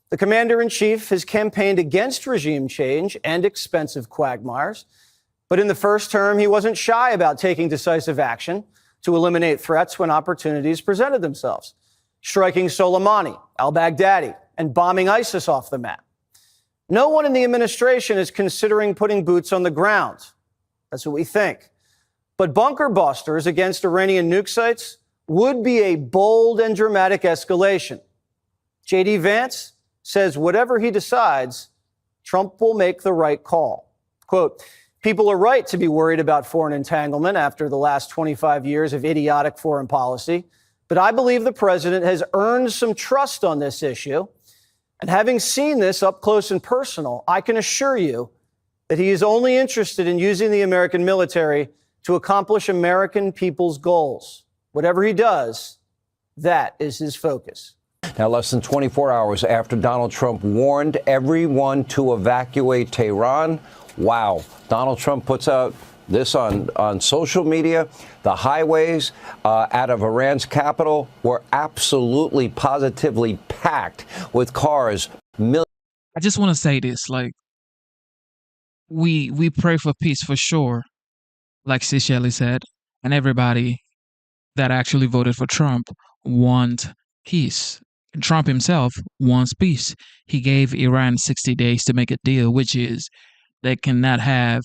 The commander-in-chief has campaigned against regime change and expensive quagmires, but in the first term, he wasn't shy about taking decisive action to eliminate threats when opportunities presented themselves, striking Soleimani, al-Baghdadi, and bombing ISIS off the map. No one in the administration is considering putting boots on the ground. That's what we think. But bunker busters against Iranian nuke sites would be a bold and dramatic escalation. J.D. Vance says whatever he decides, Trump will make the right call. Quote, people are right to be worried about foreign entanglement after the last 25 years of idiotic foreign policy, but I believe the president has earned some trust on this issue. And having seen this up close and personal, I can assure you that he is only interested in using the American military to accomplish American people's goals. Whatever he does, that is his focus. Now, less than 24 hours after Donald Trump warned everyone to evacuate Tehran, wow, Donald Trump puts out this on social media. The highways out of Iran's capital were absolutely, positively packed with cars. I just want to say this, like, we pray for peace for sure, like C. Shelley said, and everybody that actually voted for Trump want peace. Trump himself wants peace. He gave Iran 60 days to make a deal, which is they cannot have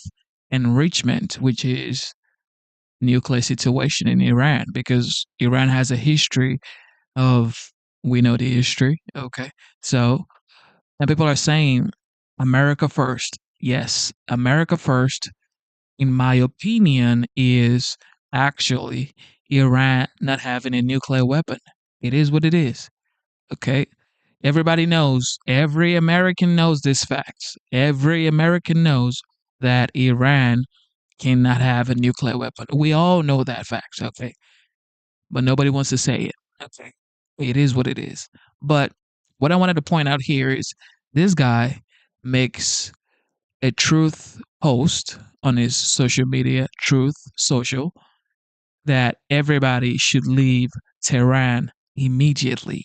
enrichment, which is nuclear situation in Iran, because Iran has a history of, we know the history, okay? So, and people are saying America first. Yes, America first, in my opinion, is actually Iran not having a nuclear weapon. It is what it is. Okay? Everybody knows, every American knows this fact. Every American knows that Iran cannot have a nuclear weapon. We all know that fact, okay? But nobody wants to say it. Okay. It is what it is. But what I wanted to point out here is this guy makes a truth post on his social media, Truth Social, that everybody should leave Tehran immediately.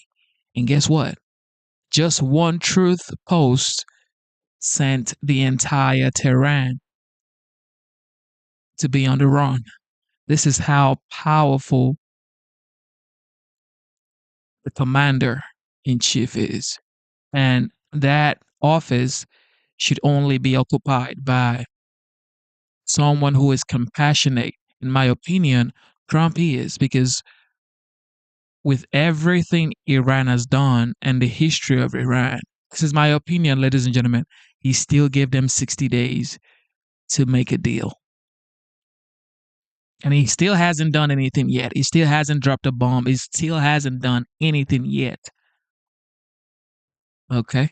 And guess what? Just one truth post sent the entire Tehran to be on the run. This is how powerful the commander-in-chief is. And that office should only be occupied by someone who is compassionate. In my opinion, Trump is, because with everything Iran has done and the history of Iran, this is my opinion, ladies and gentlemen, he still gave them 60 days to make a deal. And he still hasn't done anything yet. He still hasn't dropped a bomb. He still hasn't done anything yet. Okay?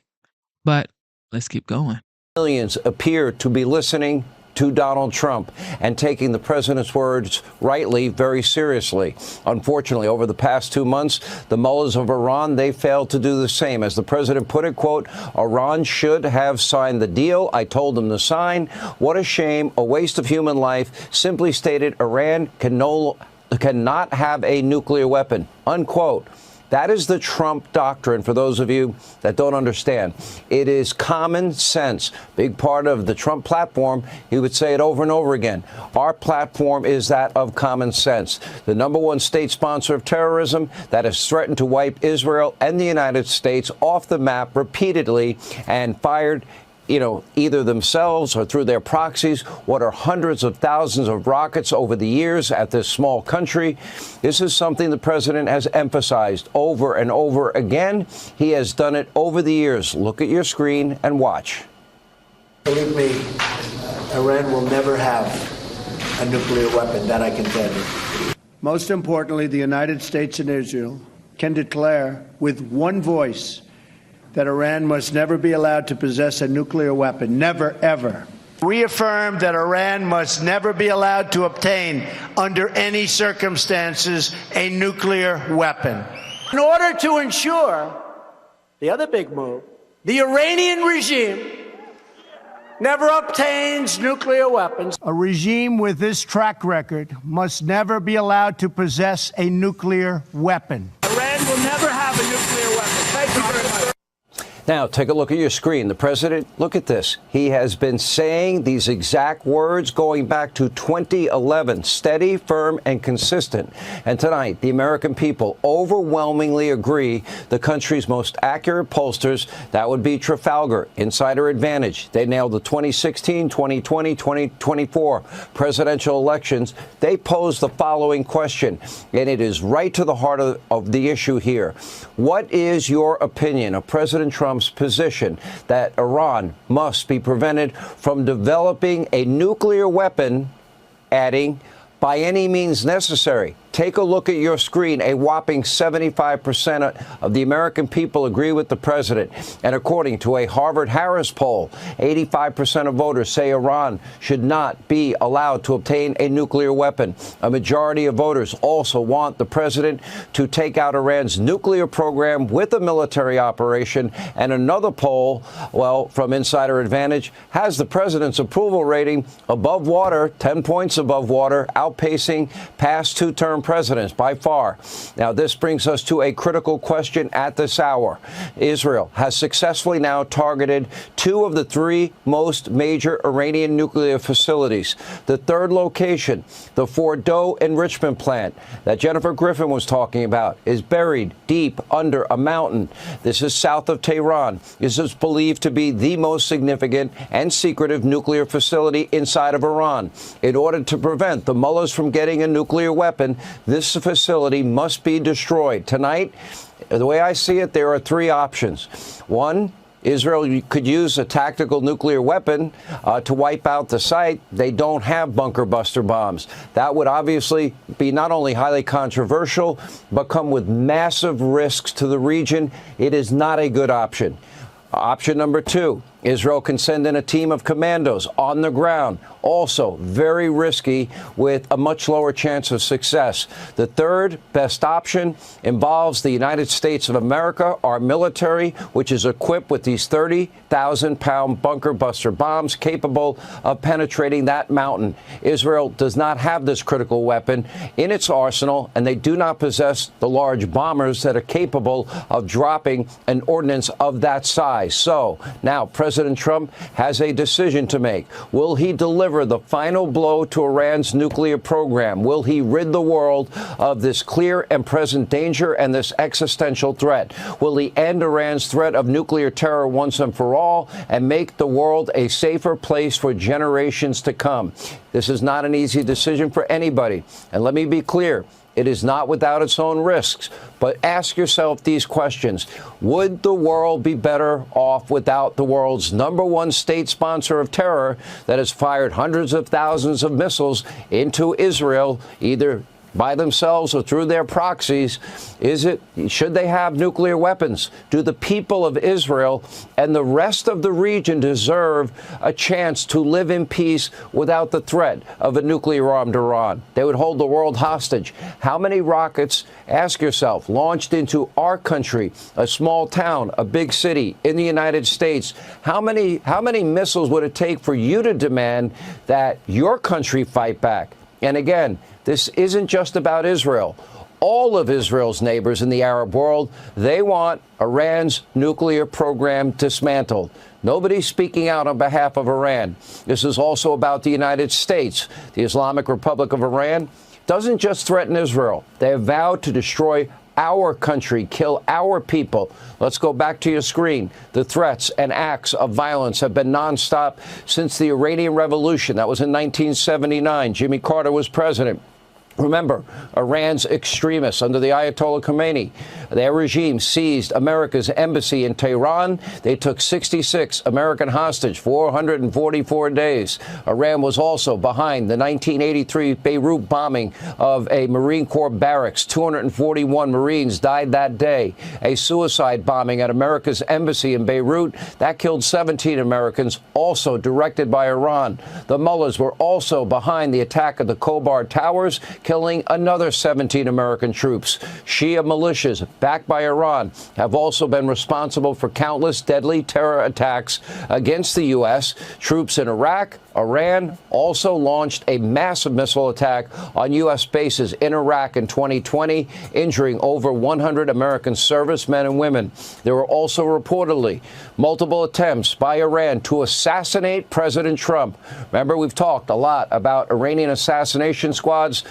But let's keep going. Millions appear to be listening to Donald Trump and taking the president's words rightly very seriously. Unfortunately, over the past 2 months, the mullahs of Iran, they failed to do the same. As the president put it, quote, Iran should have signed the deal. I told them to sign. What a shame, a waste of human life. Simply stated, Iran cannot have a nuclear weapon, unquote. That is the Trump doctrine, for those of you that don't understand. It is common sense. Big part of the Trump platform, he would say it over and over again. Our platform is that of common sense. The #1 state sponsor of terrorism that has threatened to wipe Israel and the United States off the map repeatedly and fired, either themselves or through their proxies, what are hundreds of thousands of rockets over the years at this small country. This is something the president has emphasized over and over again. He has done it over the years. Look at your screen and watch. Believe me, Iran will never have a nuclear weapon, that I can tell you. Most importantly, the United States and Israel can declare with one voice that Iran must never be allowed to possess a nuclear weapon. Never, ever. Reaffirm that Iran must never be allowed to obtain, under any circumstances, a nuclear weapon. In order to ensure, the other big move, the Iranian regime never obtains nuclear weapons. A regime with this track record must never be allowed to possess a nuclear weapon. Iran will never have a nuclear weapon. Thank you very much. Now, take a look at your screen. The president, look at this. He has been saying these exact words going back to 2011, steady, firm, and consistent. And tonight, the American people overwhelmingly agree the country's most accurate pollsters, that would be Trafalgar, Insider Advantage. They nailed the 2016, 2020, 2024 presidential elections. They posed the following question, and it is right to the heart of the issue here. What is your opinion of President Trump's position that Iran must be prevented from developing a nuclear weapon, adding, by any means necessary? Take a look at your screen. A whopping 75% of the American people agree with the president. And according to a Harvard-Harris poll, 85% of voters say Iran should not be allowed to obtain a nuclear weapon. A majority of voters also want the president to take out Iran's nuclear program with a military operation. And another poll, from Insider Advantage, has the president's approval rating above water, 10 points above water, outpacing past two-term term presidents by far. Now, this brings us to a critical question at this hour. Israel has successfully now targeted 2 of the 3 most major Iranian nuclear facilities. The third location, the Fordow enrichment plant that Jennifer Griffin was talking about, is buried deep under a mountain. This is south of Tehran. This is believed to be the most significant and secretive nuclear facility inside of Iran. In order to prevent the mullahs from getting a nuclear weapon, this facility must be destroyed. Tonight, the way I see it, there are 3 options. One, Israel could use a tactical nuclear weapon to wipe out the site. They don't have bunker buster bombs. That would obviously be not only highly controversial, but come with massive risks to the region. It is not a good option. Option number 2, Israel can send in a team of commandos on the ground, also very risky with a much lower chance of success. The third best option involves the United States of America, our military, which is equipped with these 30,000-pound bunker buster bombs capable of penetrating that mountain. Israel does not have this critical weapon in its arsenal, and they do not possess the large bombers that are capable of dropping an ordnance of that size. So now President Trump has a decision to make. Will he deliver the final blow to Iran's nuclear program? Will he rid the world of this clear and present danger and this existential threat? Will he end Iran's threat of nuclear terror once and for all and make the world a safer place for generations to come? This is not an easy decision for anybody. And let me be clear. It is not without its own risks. But ask yourself these questions. Would the world be better off without the world's #1 state sponsor of terror that has fired hundreds of thousands of missiles into Israel, either by themselves or through their proxies? Should they have nuclear weapons? Do the people of Israel and the rest of the region deserve a chance to live in peace without the threat of a nuclear-armed Iran? They would hold the world hostage. How many rockets, ask yourself, launched into our country, a small town, a big city in the United States? How many missiles would it take for you to demand that your country fight back? And again, this isn't just about Israel. All of Israel's neighbors in the Arab world, they want Iran's nuclear program dismantled. Nobody's speaking out on behalf of Iran. This is also about the United States. The Islamic Republic of Iran doesn't just threaten Israel. They have vowed to destroy our country, kill our people. Let's go back to your screen. The threats and acts of violence have been nonstop since the Iranian Revolution. That was in 1979. Jimmy Carter was president. Remember, Iran's extremists under the Ayatollah Khomeini, their regime seized America's embassy in Tehran. They took 66 American hostage, 444 days. Iran was also behind the 1983 Beirut bombing of a Marine Corps barracks. 241 Marines died that day. A suicide bombing at America's embassy in Beirut that killed 17 Americans, also directed by Iran. The mullahs were also behind the attack at the Khobar Towers, killing another 17 American troops. Shia militias, backed by Iran, have also been responsible for countless deadly terror attacks against the U.S. Troops in Iraq. Iran also launched a massive missile attack on U.S. bases in Iraq in 2020, injuring over 100 American servicemen and women. There were also reportedly multiple attempts by Iran to assassinate President Trump. Remember, we've talked a lot about Iranian assassination squads,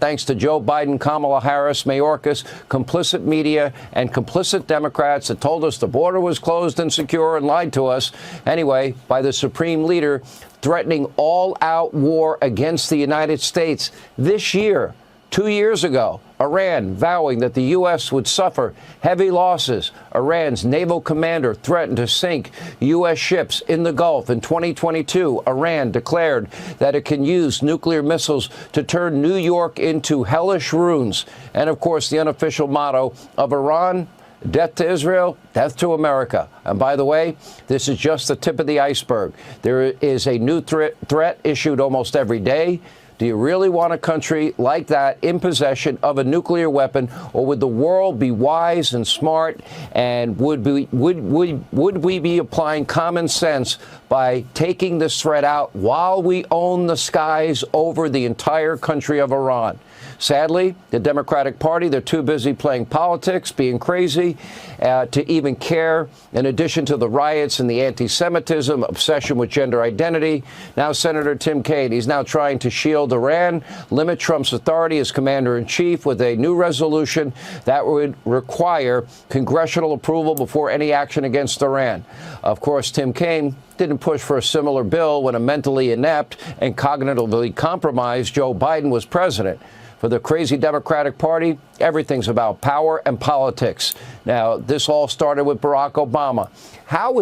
thanks to Joe Biden, Kamala Harris, Mayorkas, complicit media, and complicit Democrats that told us the border was closed and secure and lied to us. Anyway, by the supreme leader threatening all-out war against the United States this year. 2 years ago, Iran vowing that the U.S. would suffer heavy losses. Iran's naval commander threatened to sink U.S. ships in the Gulf. In 2022, Iran declared that it can use nuclear missiles to turn New York into hellish ruins. And, of course, the unofficial motto of Iran: death to Israel, death to America. And by the way, this is just the tip of the iceberg. There is a new threat issued almost every day. Do you really want a country like that in possession of a nuclear weapon, or would the world be wise and smart, and would we be applying common sense by taking this threat out while we own the skies over the entire country of Iran? Sadly, the Democratic Party, they're too busy playing politics, being crazy, to even care. In addition to the riots and the anti-Semitism, obsession with gender identity, now Senator Tim Kaine, he's now trying to shield Iran, limit Trump's authority as commander-in-chief with a new resolution that would require congressional approval before any action against Iran. Of course, Tim Kaine didn't push for a similar bill when a mentally inept and cognitively compromised Joe Biden was president. For the crazy Democratic Party, everything's about power and politics. Now, this all started with Barack Obama. How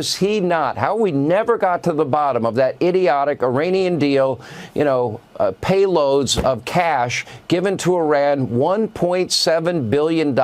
we never got to the bottom of that idiotic Iranian deal, payloads of cash given to Iran, $1.7 billion.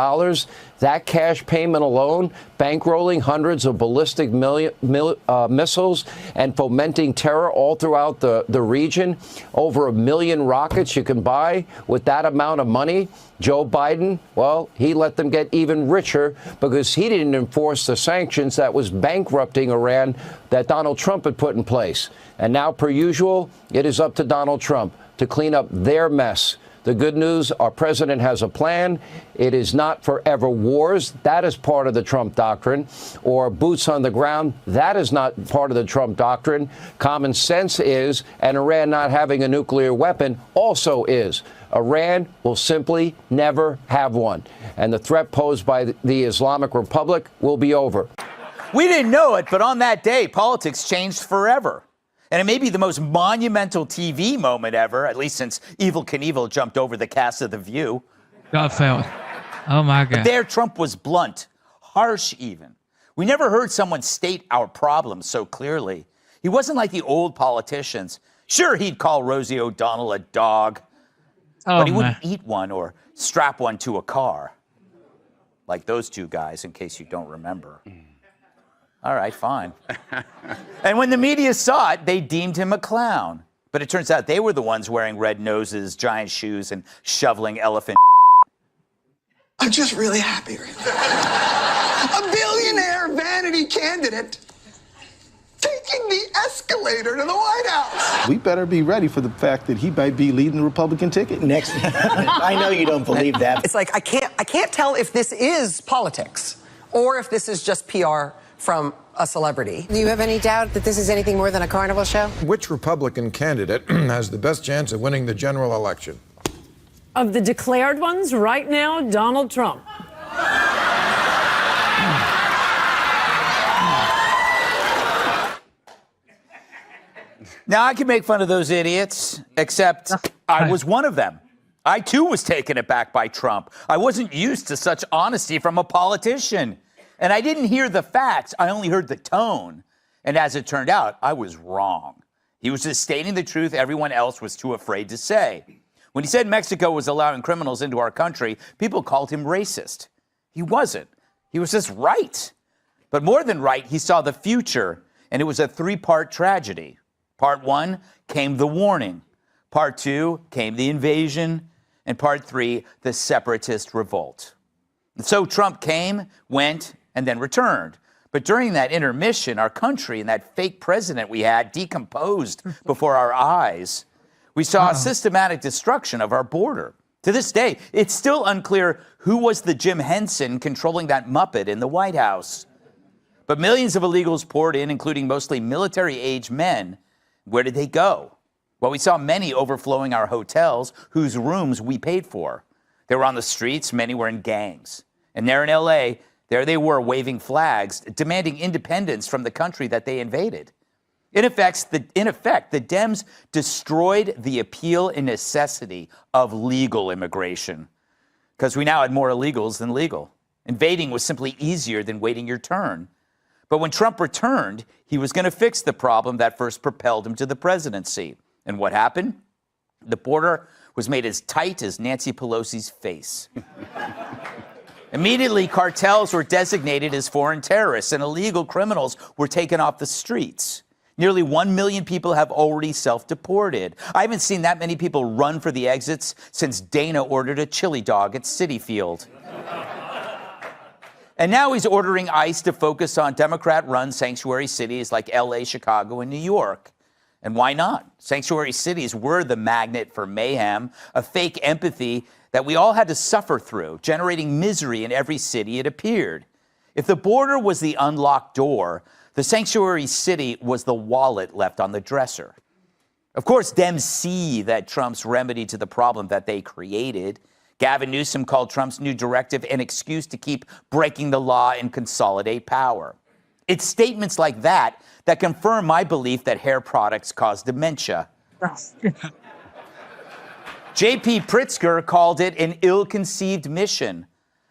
That cash payment alone, bankrolling hundreds of ballistic missiles and fomenting terror all throughout the region. Over 1 million rockets you can buy with that amount of money. Joe Biden, well, he let them get even richer because he didn't enforce the sanctions that was bankrupting Iran that Donald Trump had put in place. And now, per usual, it is up to Donald Trump to clean up their mess. The good news, our president has a plan. It is not forever wars. That is part of the Trump doctrine. Or boots on the ground. That is not part of the Trump doctrine. Common sense is, and Iran not having a nuclear weapon also is. Iran will simply never have one. And the threat posed by the Islamic Republic will be over. We didn't know it, but on that day, politics changed forever. And it may be the most monumental TV moment ever, at least since Evel Knievel jumped over the cast of The View. Gutfeld. Oh, my God. But there, Trump was blunt, harsh even. We never heard someone state our problems so clearly. He wasn't like the old politicians. Sure, he'd call Rosie O'Donnell a dog, but he wouldn't eat one or strap one to a car. Like those two guys, in case you don't remember. All right, fine. And when the media saw it, they deemed him a clown. But it turns out they were the ones wearing red noses, giant shoes, and shoveling elephant. I'm just really happy right now. A billionaire vanity candidate taking the escalator to the White House. We better be ready for the fact that he might be leading the Republican ticket next. I know you don't believe that. It's like I can't tell if this is politics or if this is just PR from a celebrity. Do you have any doubt that this is anything more than a carnival show? Which Republican candidate has the best chance of winning the general election? Of the declared ones right now, Donald Trump. Now, I can make fun of those idiots, except I was one of them. I, too, was taken aback by Trump. I wasn't used to such honesty from a politician. And I didn't hear the facts. I only heard the tone. And as it turned out, I was wrong. He was just stating the truth everyone else was too afraid to say. When he said Mexico was allowing criminals into our country, people called him racist. He wasn't. He was just right. But more than right, he saw the future, and it was a three-part tragedy. Part one came the warning. Part two came the invasion. And part three, the separatist revolt. And so Trump came, went, and then returned. But during that intermission, our country and that fake president we had decomposed before our eyes. We saw a systematic destruction of our border. To this day, it's still unclear who was the Jim Henson controlling that Muppet in the White House. But millions of illegals poured in, including mostly military-age men. Where did they go? Well, we saw many overflowing our hotels whose rooms we paid for. They were on the streets, many were in gangs. And there in L.A., there they were waving flags, demanding independence from the country that they invaded. In effect, the Dems destroyed the appeal and necessity of legal immigration because we now had more illegals than legal. Invading was simply easier than waiting your turn. But when Trump returned, he was going to fix the problem that first propelled him to the presidency. And what happened? The border was made as tight as Nancy Pelosi's face. Immediately, cartels were designated as foreign terrorists and illegal criminals were taken off the streets. Nearly 1 million people have already self-deported. I haven't seen that many people run for the exits since Dana ordered a chili dog at Citi Field. And now he's ordering ICE to focus on Democrat-run sanctuary cities like LA, Chicago, and New York. And why not? Sanctuary cities were the magnet for mayhem, a fake empathy that we all had to suffer through, generating misery in every city it appeared. If the border was the unlocked door, the sanctuary city was the wallet left on the dresser. Of course, Dems see that Trump's remedy to the problem that they created. Gavin Newsom called Trump's new directive an excuse to keep breaking the law and consolidate power. It's statements like that that confirm my belief that hair products cause dementia. J.P. Pritzker called it an ill-conceived mission,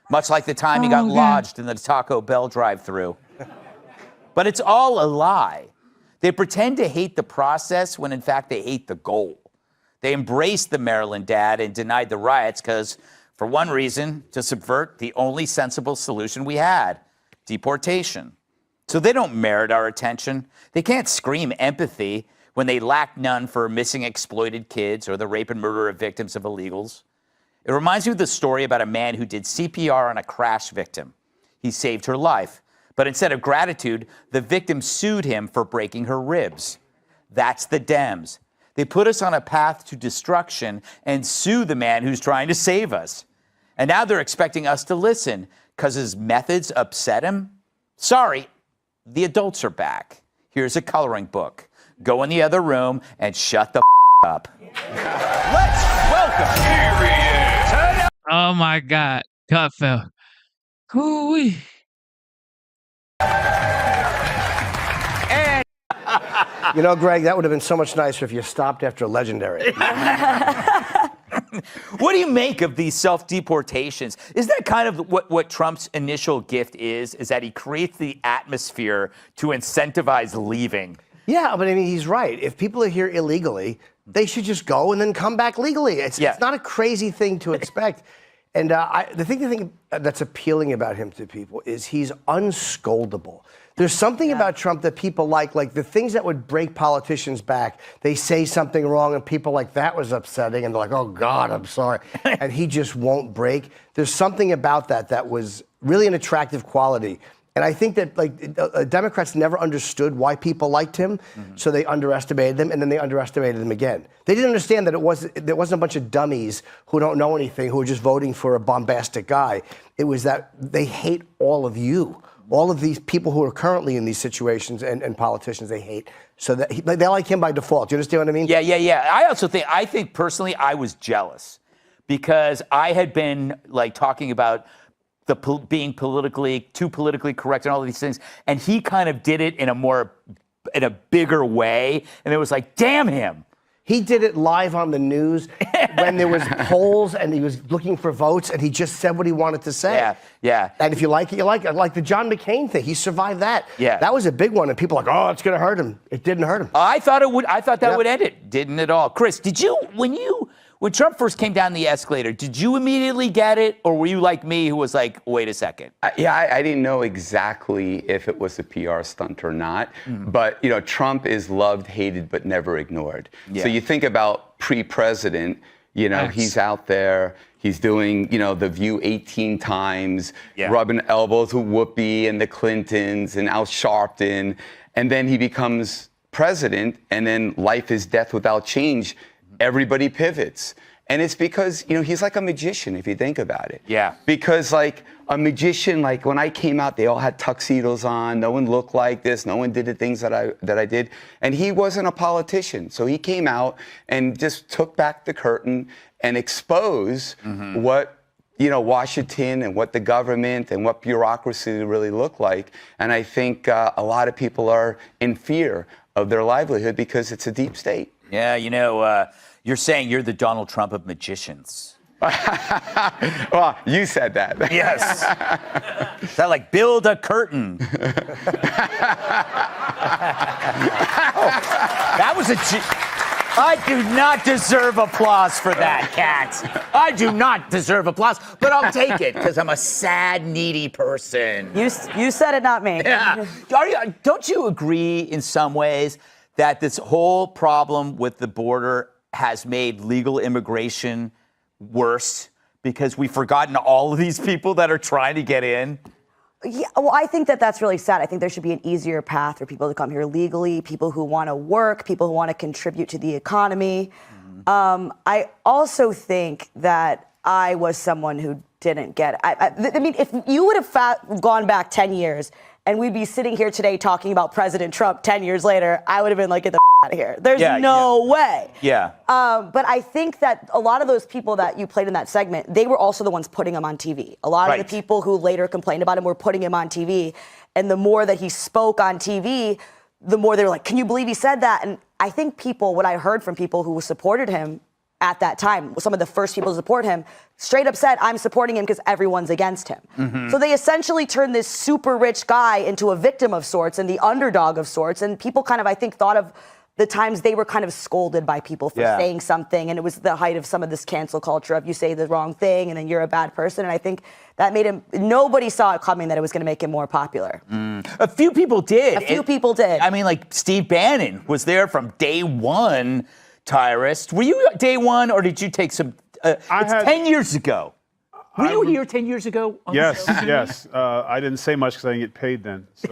much like the time he got lodged in the Taco Bell drive-thru. But it's all a lie. They pretend to hate the process when, in fact, they hate the goal. They embraced the Maryland dad and denied the riots because, for one reason, to subvert the only sensible solution we had, deportation. So they don't merit our attention. They can't scream empathy when they lack none for missing exploited kids or the rape and murder of victims of illegals. It reminds me of the story about a man who did CPR on a crash victim. He saved her life, but instead of gratitude, the victim sued him for breaking her ribs. That's the Dems. They put us on a path to destruction and sue the man who's trying to save us. And now they're expecting us to listen because his methods upset him? Sorry, the adults are back. Here's a coloring book. Go in the other room and shut the up. Let's welcome. Here he is. Oh my God. Gutfeld. Hoo-wee. And you know, Greg, that would have been so much nicer if you stopped after Legendary. What do you make of these self-deportations? Is that kind of what Trump's initial gift is that he creates the atmosphere to incentivize leaving? Yeah, but I mean, he's right. If people are here illegally, they should just go and then come back legally. It's not a crazy thing to expect. And the thing that's appealing about him to people is he's unscoldable. There's something about Trump that people like the things that would break politicians back. They say something wrong and people like, that was upsetting. And they're like, oh God, I'm sorry. And he just won't break. There's something about that was really an attractive quality. And I think that Democrats never understood why people liked him, so they underestimated them, and then they underestimated him again. They didn't understand that there wasn't a bunch of dummies who don't know anything who are just voting for a bombastic guy. It was that they hate all of you. All of these people who are currently in these situations and politicians they hate. So that they like him by default. Do you understand what I mean? Yeah. I think personally I was jealous because I had been talking about being too politically correct and all of these things. And he kind of did it in a bigger way. And it was like, damn him. He did it live on the news when there was polls and he was looking for votes and he just said what he wanted to say. Yeah. And if you like it, you like it. Like the John McCain thing, he survived that. Yeah. That was a big one and people are like, oh, it's going to hurt him. It didn't hurt him. I thought that would end it. Didn't at all. Chris, when Trump first came down the escalator, did you immediately get it? Or were you like me who was like, wait a second? I didn't know exactly if it was a PR stunt or not. But, Trump is loved, hated, but never ignored. Yeah. So you think about pre-president, he's out there. He's doing, The View 18 times, rubbing elbows with Whoopi and the Clintons and Al Sharpton. And then he becomes president, and then life is death without change. Everybody pivots. And it's because, he's like a magician, if you think about it. Yeah. Because, a magician, when I came out, they all had tuxedos on. No one looked like this. No one did the things that I did. And he wasn't a politician. So he came out and just took back the curtain and exposed what, Washington and what the government and what bureaucracy really look like. And I think a lot of people are in fear of their livelihood because it's a deep state. Yeah, you're saying you're the Donald Trump of magicians. Well, you said that. Yes. Is that like build a curtain? That was I do not deserve applause for that, Kat. I do not deserve applause, but I'll take it because I'm a sad, needy person. You said it, not me. Yeah. Don't you agree in some ways that this whole problem with the border has made legal immigration worse because we've forgotten all of these people that are trying to get in? Yeah, well, I think that that's really sad. I think there should be an easier path for people to come here legally, people who want to work, people who want to contribute to the economy. I also think that I was someone who didn't get it. I mean, if you would have gone back 10 years and we'd be sitting here today talking about President Trump 10 years later, I would have been like, get the out of here. There's no way. Yeah. But I think that a lot of those people that you played in that segment, they were also the ones putting him on TV. A lot of the people who later complained about him were putting him on TV. And the more that he spoke on TV, the more they were like, can you believe he said that? And I think what I heard from people who supported him at that time, some of the first people to support him, straight up said, I'm supporting him because everyone's against him. So they essentially turned this super rich guy into a victim of sorts and the underdog of sorts. And people kind of, I think, thought of the times they were kind of scolded by people for saying something. And it was the height of some of this cancel culture of you say the wrong thing and then you're a bad person. And I think that made him, nobody saw it coming that it was going to make him more popular. A few people did. A few people did. I mean, like Steve Bannon was there from day one, Tyrus. Were you day one or did you take some, it's 10 years ago. Were you here 10 years ago? Yes, yes. I didn't say much because I didn't get paid then. So,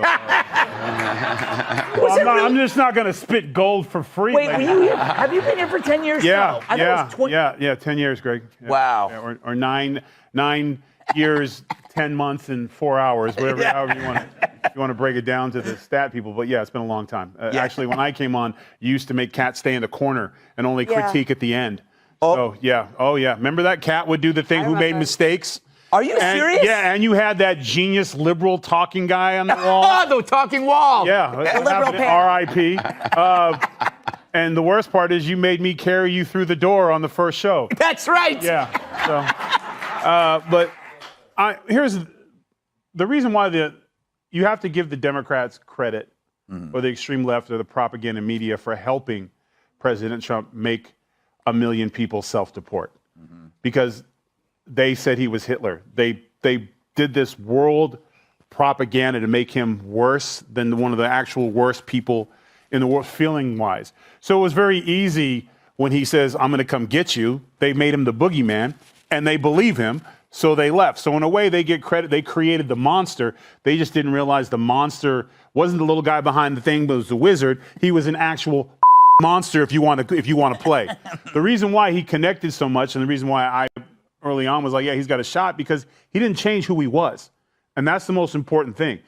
I'm just not going to spit gold for free. Wait, were you here? Have you been here for 10 years? Yeah, No, yeah, 10 years, Greg. Yeah. Wow. Yeah, or nine years, 10 months, and 4 hours, whatever, however you want to break it down to the stat people. But yeah, it's been a long time. Actually, when I came on, you used to make Kat stay in the corner and only critique at the end. Oh yeah. Remember that Kat would do the thing who made mistakes? Are you serious? Yeah, and you had that genius liberal talking guy on the wall. The talking wall. Yeah, R.I.P. And the worst part is you made me carry you through the door on the first show. That's right. Yeah. So, but here's the reason why you have to give the Democrats credit, or the extreme left or the propaganda media, for helping President Trump make 1 million people self-deport, because they said he was Hitler. They did this world propaganda to make him worse than one of the actual worst people in the world, feeling-wise. So it was very easy when he says, I'm going to come get you. They made him the boogeyman, and they believe him, so they left. So in a way, they get credit. They created the monster. They just didn't realize the monster wasn't the little guy behind the thing, but was the wizard. He was an actual monster if you want to play. The reason why he connected so much, and the reason why I early on was like, yeah, he's got a shot, because he didn't change who he was. And that's the most important thing.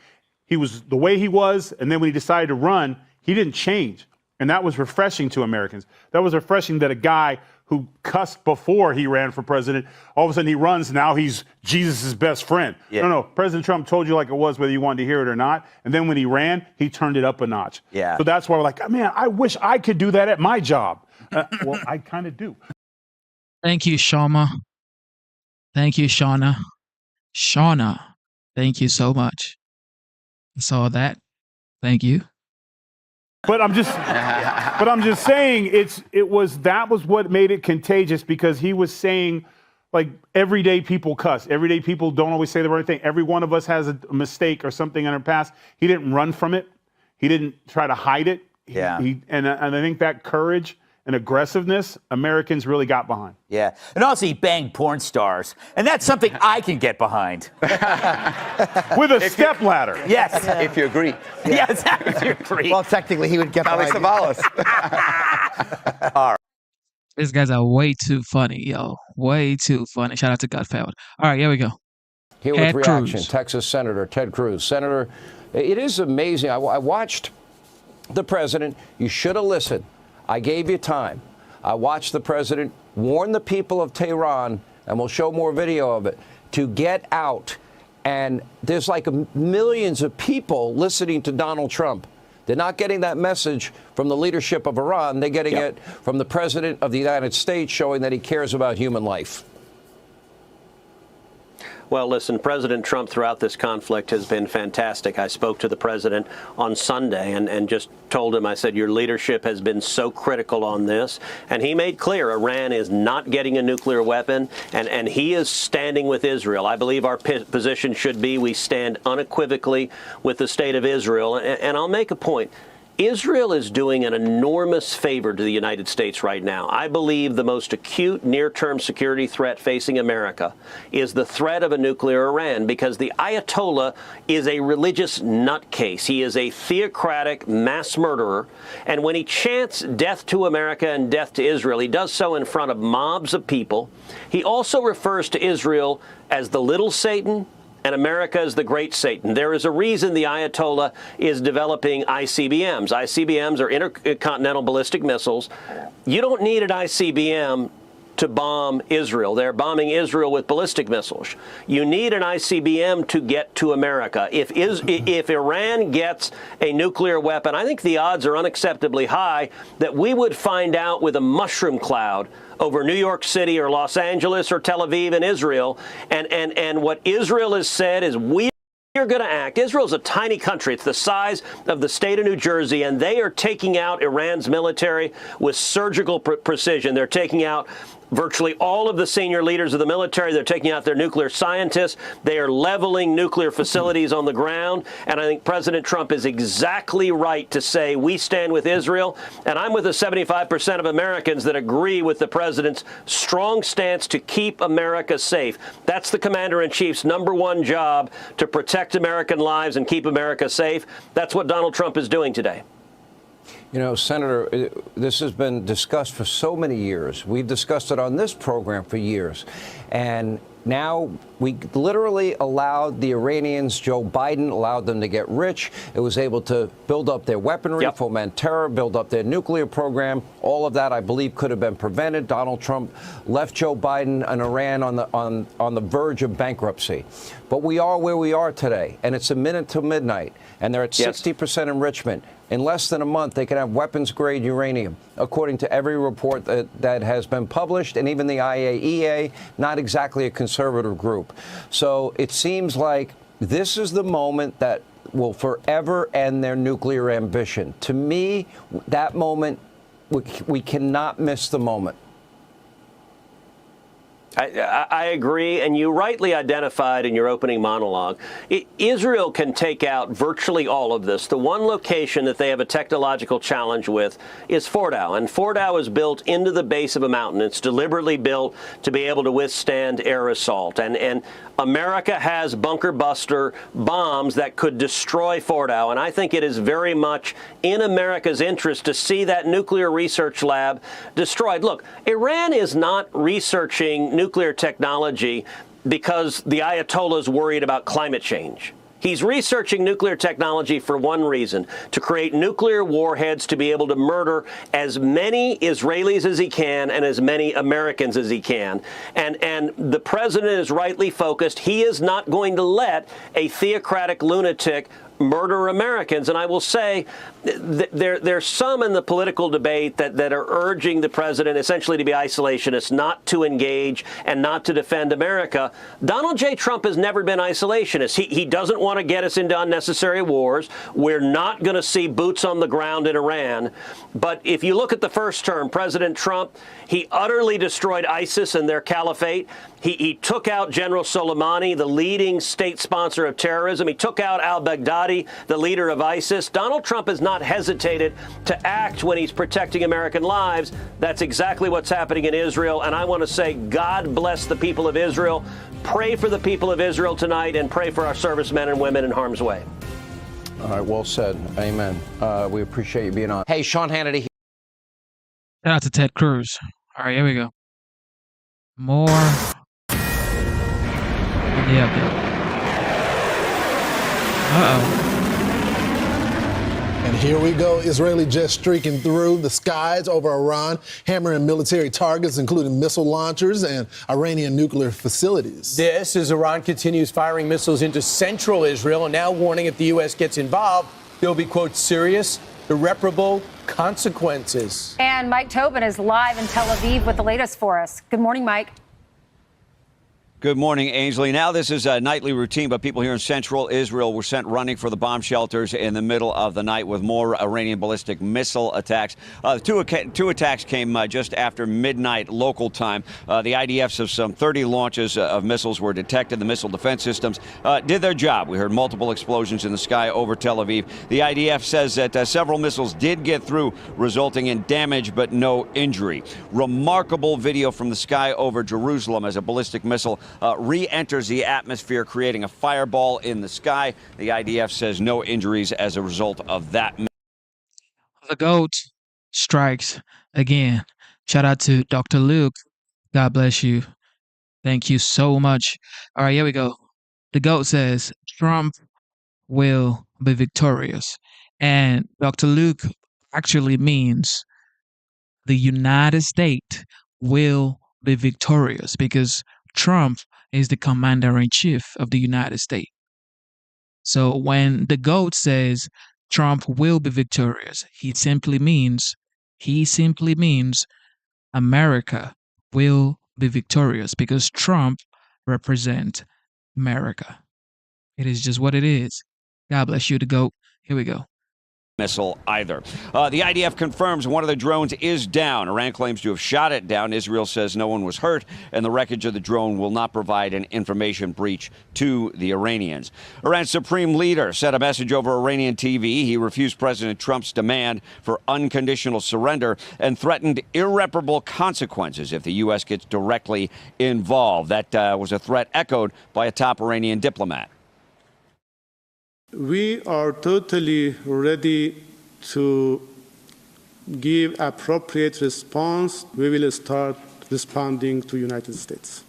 He was the way he was, and then when he decided to run, he didn't change. And that was refreshing to Americans. That was refreshing that a guy who cussed before he ran for president, all of a sudden he runs, now he's Jesus' best friend. No, President Trump told you like it was, whether you wanted to hear it or not. And then when he ran, he turned it up a notch. So that's why we're like, man, I wish I could do that at my job. Well, I kind of do. Thank you, Shama. Thank you, Shauna. Shauna, thank you so much. I saw that. Thank you. But I'm just saying that was what made it contagious, because he was saying, like, everyday people cuss. Everyday people don't always say the right thing. Every one of us has a mistake or something in our past. He didn't run from it. He didn't try to hide it. And I think that courage and aggressiveness, Americans really got behind. Yeah. And also he banged porn stars. And that's something I can get behind. With a stepladder. Yes. If you agree. Yes, if you agree. Well, technically he would get behind. Savalas. All right. These guys are way too funny, yo. Way too funny. Shout out to Gutfeld. All right, here we go. Here Ted with reaction, Cruz. Texas Senator Ted Cruz. Senator, it is amazing. I watched the president. You should have listened. I gave you time. I watched the president warn the people of Tehran, and we'll show more video of it, to get out. And there's like millions of people listening to Donald Trump. They're not getting that message from the leadership of Iran. They're getting it from the president of the United States, showing that he cares about human life. Well, listen, President Trump throughout this conflict has been fantastic. I spoke to the president on Sunday and just told him, I said, your leadership has been so critical on this. And he made clear Iran is not getting a nuclear weapon, and he is standing with Israel. I believe our position should be we stand unequivocally with the state of Israel. And I'll make a point. Israel is doing an enormous favor to the United States right now. I believe the most acute near-term security threat facing America is the threat of a nuclear Iran, because the Ayatollah is a religious nutcase. He is a theocratic mass murderer. And when he chants death to America and death to Israel, he does so in front of mobs of people. He also refers to Israel as the little Satan and America is the great Satan. There is a reason the Ayatollah is developing ICBMs. ICBMs are intercontinental ballistic missiles. You don't need an ICBM to bomb Israel. They're bombing Israel with ballistic missiles. You need an ICBM to get to America. If Iran gets a nuclear weapon, I think the odds are unacceptably high that we would find out with a mushroom cloud over New York City or Los Angeles or Tel Aviv and Israel. And what Israel has said is we are going to act. Israel's a tiny country. It's the size of the state of New Jersey, and they are taking out Iran's military with surgical precision. They're taking out virtually all of the senior leaders of the military. They're taking out their nuclear scientists. They are leveling nuclear facilities on the ground. And I think President Trump is exactly right to say we stand with Israel. And I'm with the 75% of Americans that agree with the president's strong stance to keep America safe. That's the commander-in-chief's #1 job, to protect American lives and keep America safe. That's what Donald Trump is doing today. You know, Senator, this has been discussed for so many years. We've discussed it on this program for years. And now we literally allowed the Iranians, Joe Biden allowed them to get rich. It was able to build up their weaponry, foment terror, build up their nuclear program. All of that, I believe, could have been prevented. Donald Trump left Joe Biden and Iran on the verge of bankruptcy. But we are where we are today, and it's a minute till midnight, and they're at 60% enrichment. In less than a month, they can have weapons-grade uranium, according to every report that has been published, and even the IAEA, not exactly a conservative group. So it seems like this is the moment that will forever end their nuclear ambition. To me, that moment, we cannot miss the moment. I agree, and you rightly identified in your opening monologue, Israel can take out virtually all of this. The one location that they have a technological challenge with is Fordow, and Fordow is built into the base of a mountain. It's deliberately built to be able to withstand air assault, and America has bunker buster bombs that could destroy Fordow, and I think it is very much in America's interest to see that nuclear research lab destroyed. Look, Iran is not researching nuclear technology because the Ayatollah is worried about climate change. He's researching nuclear technology for one reason, to create nuclear warheads to be able to murder as many Israelis as he can and as many Americans as he can. And the president is rightly focused. He is not going to let a theocratic lunatic murder Americans. And I will say there's some in the political debate that are urging the president essentially to be isolationist, not to engage and not to defend America. Donald J. Trump has never been isolationist. He doesn't want to get us into unnecessary wars. We're not going to see boots on the ground in Iran. But if you look at the first term, President Trump, he utterly destroyed ISIS and their caliphate. He took out General Soleimani, the leading state sponsor of terrorism. He took out al-Baghdadi, the leader of ISIS. Donald Trump has not hesitated to act when he's protecting American lives. That's exactly what's happening in Israel. And I want to say, God bless the people of Israel. Pray for the people of Israel tonight, and pray for our servicemen and women in harm's way. All right, well said. Amen. We appreciate you being on. Hey, Sean Hannity. Shout out to Ted Cruz. All right, here we go. More. Yeah. And here we go. Israeli jets streaking through the skies over Iran, hammering military targets, including missile launchers and Iranian nuclear facilities. This as Iran continues firing missiles into central Israel and now warning if the U.S. gets involved, there will be, quote, serious, irreparable consequences. And Mike Tobin is live in Tel Aviv with the latest for us. Good morning, Mike. Good morning, Ainsley. Now, this is a nightly routine, but people here in central Israel were sent running for the bomb shelters in the middle of the night with more Iranian ballistic missile attacks. Two attacks came just after midnight local time. The IDF says some 30 launches of missiles were detected. The missile defense systems did their job. We heard multiple explosions in the sky over Tel Aviv. The IDF says that several missiles did get through, resulting in damage but no injury. Remarkable video from the sky over Jerusalem as a ballistic missile re-enters the atmosphere, creating a fireball in the sky. The IDF says no injuries as a result of that. The GOAT strikes again. Shout out to Dr. Luke. God bless you. Thank you so much. All right, here we go. The GOAT says Trump will be victorious. And Dr. Luke actually means the United States will be victorious because Trump is the commander-in-chief of the United States. So when the GOAT says Trump will be victorious, he simply means America will be victorious because Trump represents America. It is just what it is. God bless you, the GOAT. Here we go. Missile either. The IDF confirms one of the drones is down. Iran claims to have shot it down. Israel says no one was hurt, and the wreckage of the drone will not provide an information breach to the Iranians. Iran's supreme leader sent a message over Iranian TV. He refused President Trump's demand for unconditional surrender and threatened irreparable consequences if the U.S. gets directly involved. That was a threat echoed by a top Iranian diplomat. We are totally ready to give appropriate response. We will start responding to United States.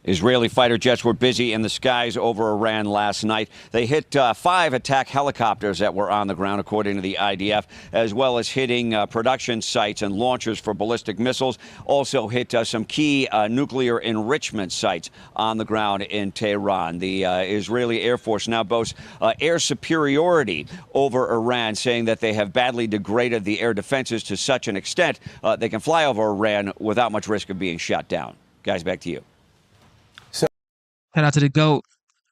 Israeli fighter jets were busy in the skies over Iran last night. They hit 5 attack helicopters that were on the ground, according to the IDF, as well as hitting production sites and launchers for ballistic missiles. Also hit some key nuclear enrichment sites on the ground in Tehran. The Israeli Air Force now boasts air superiority over Iran, saying that they have badly degraded the air defenses to such an extent they can fly over Iran without much risk of being shot down. Guys, back to you. Shout out to the GOAT.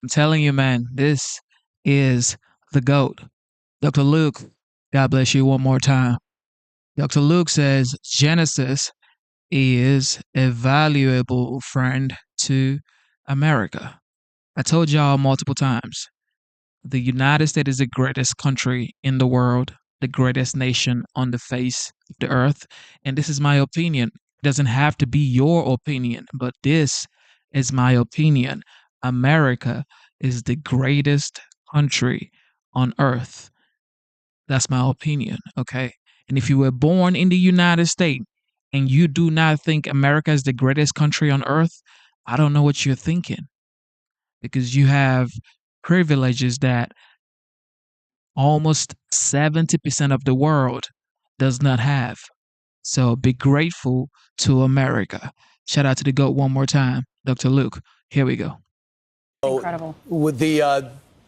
I'm telling you, man, this is the GOAT. Dr. Luke, God bless you one more time. Dr. Luke says Genesis is a valuable friend to America. I told y'all multiple times, the United States is the greatest country in the world, the greatest nation on the face of the earth. And this is my opinion. It doesn't have to be your opinion, but this is my opinion. America is the greatest country on earth. That's my opinion, okay? And if you were born in the United States and you do not think America is the greatest country on earth, I don't know what you're thinking. Because you have privileges that almost 70% of the world does not have. So be grateful to America. Shout out to the GOAT one more time. Dr. Luke, here we go. Incredible. With the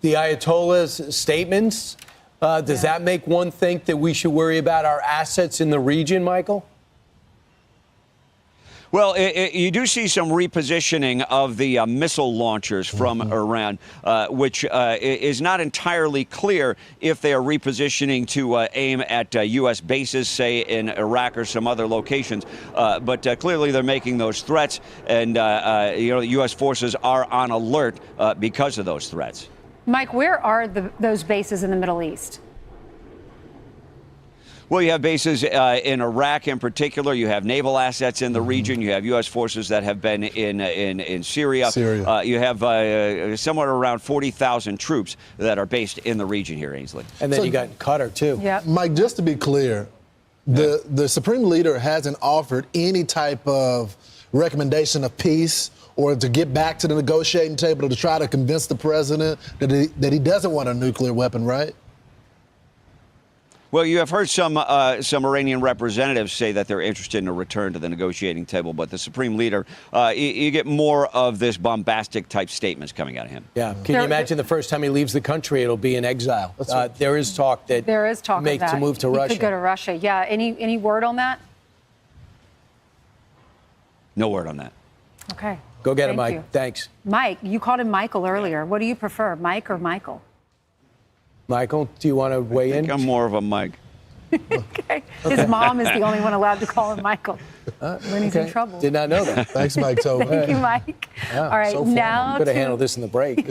Ayatollah's statements, does that make one think that we should worry about our assets in the region, Michael? Well, you do see some repositioning of the missile launchers from Iran, which is not entirely clear if they are repositioning to aim at U.S. bases, say, in Iraq or some other locations. But clearly they're making those threats, and the U.S. forces are on alert because of those threats. Mike, where are those bases in the Middle East? Well, you have bases in Iraq in particular. You have naval assets in the region. You have U.S. forces that have been in Syria. You have somewhere around 40,000 troops that are based in the region here, Ainsley. And then you got Qatar, too. Yep. Mike, just to be clear, the Supreme Leader hasn't offered any type of recommendation of peace or to get back to the negotiating table to try to convince the president that he doesn't want a nuclear weapon, right? Well, you have heard some Iranian representatives say that they're interested in a return to the negotiating table, but the Supreme Leader, you get more of this bombastic type statements coming out of him. Yeah. Can you imagine the first time he leaves the country, it'll be in exile? There is talk that there is talk make of that. to move to he Russia. Could go to Russia. Yeah. Any word on that? No word on that. Okay. Go get it, Thank Mike. you. Thanks. Mike, you called him Michael earlier. What do you prefer, Mike or Michael? Michael, do you want to weigh in? I'm more of a Mike. Okay. His mom is the only one allowed to call him Michael when he's in trouble. Did not know that. Thanks, Mike. Thank you, Mike. Yeah, All right, so now could have to- handled this in the break.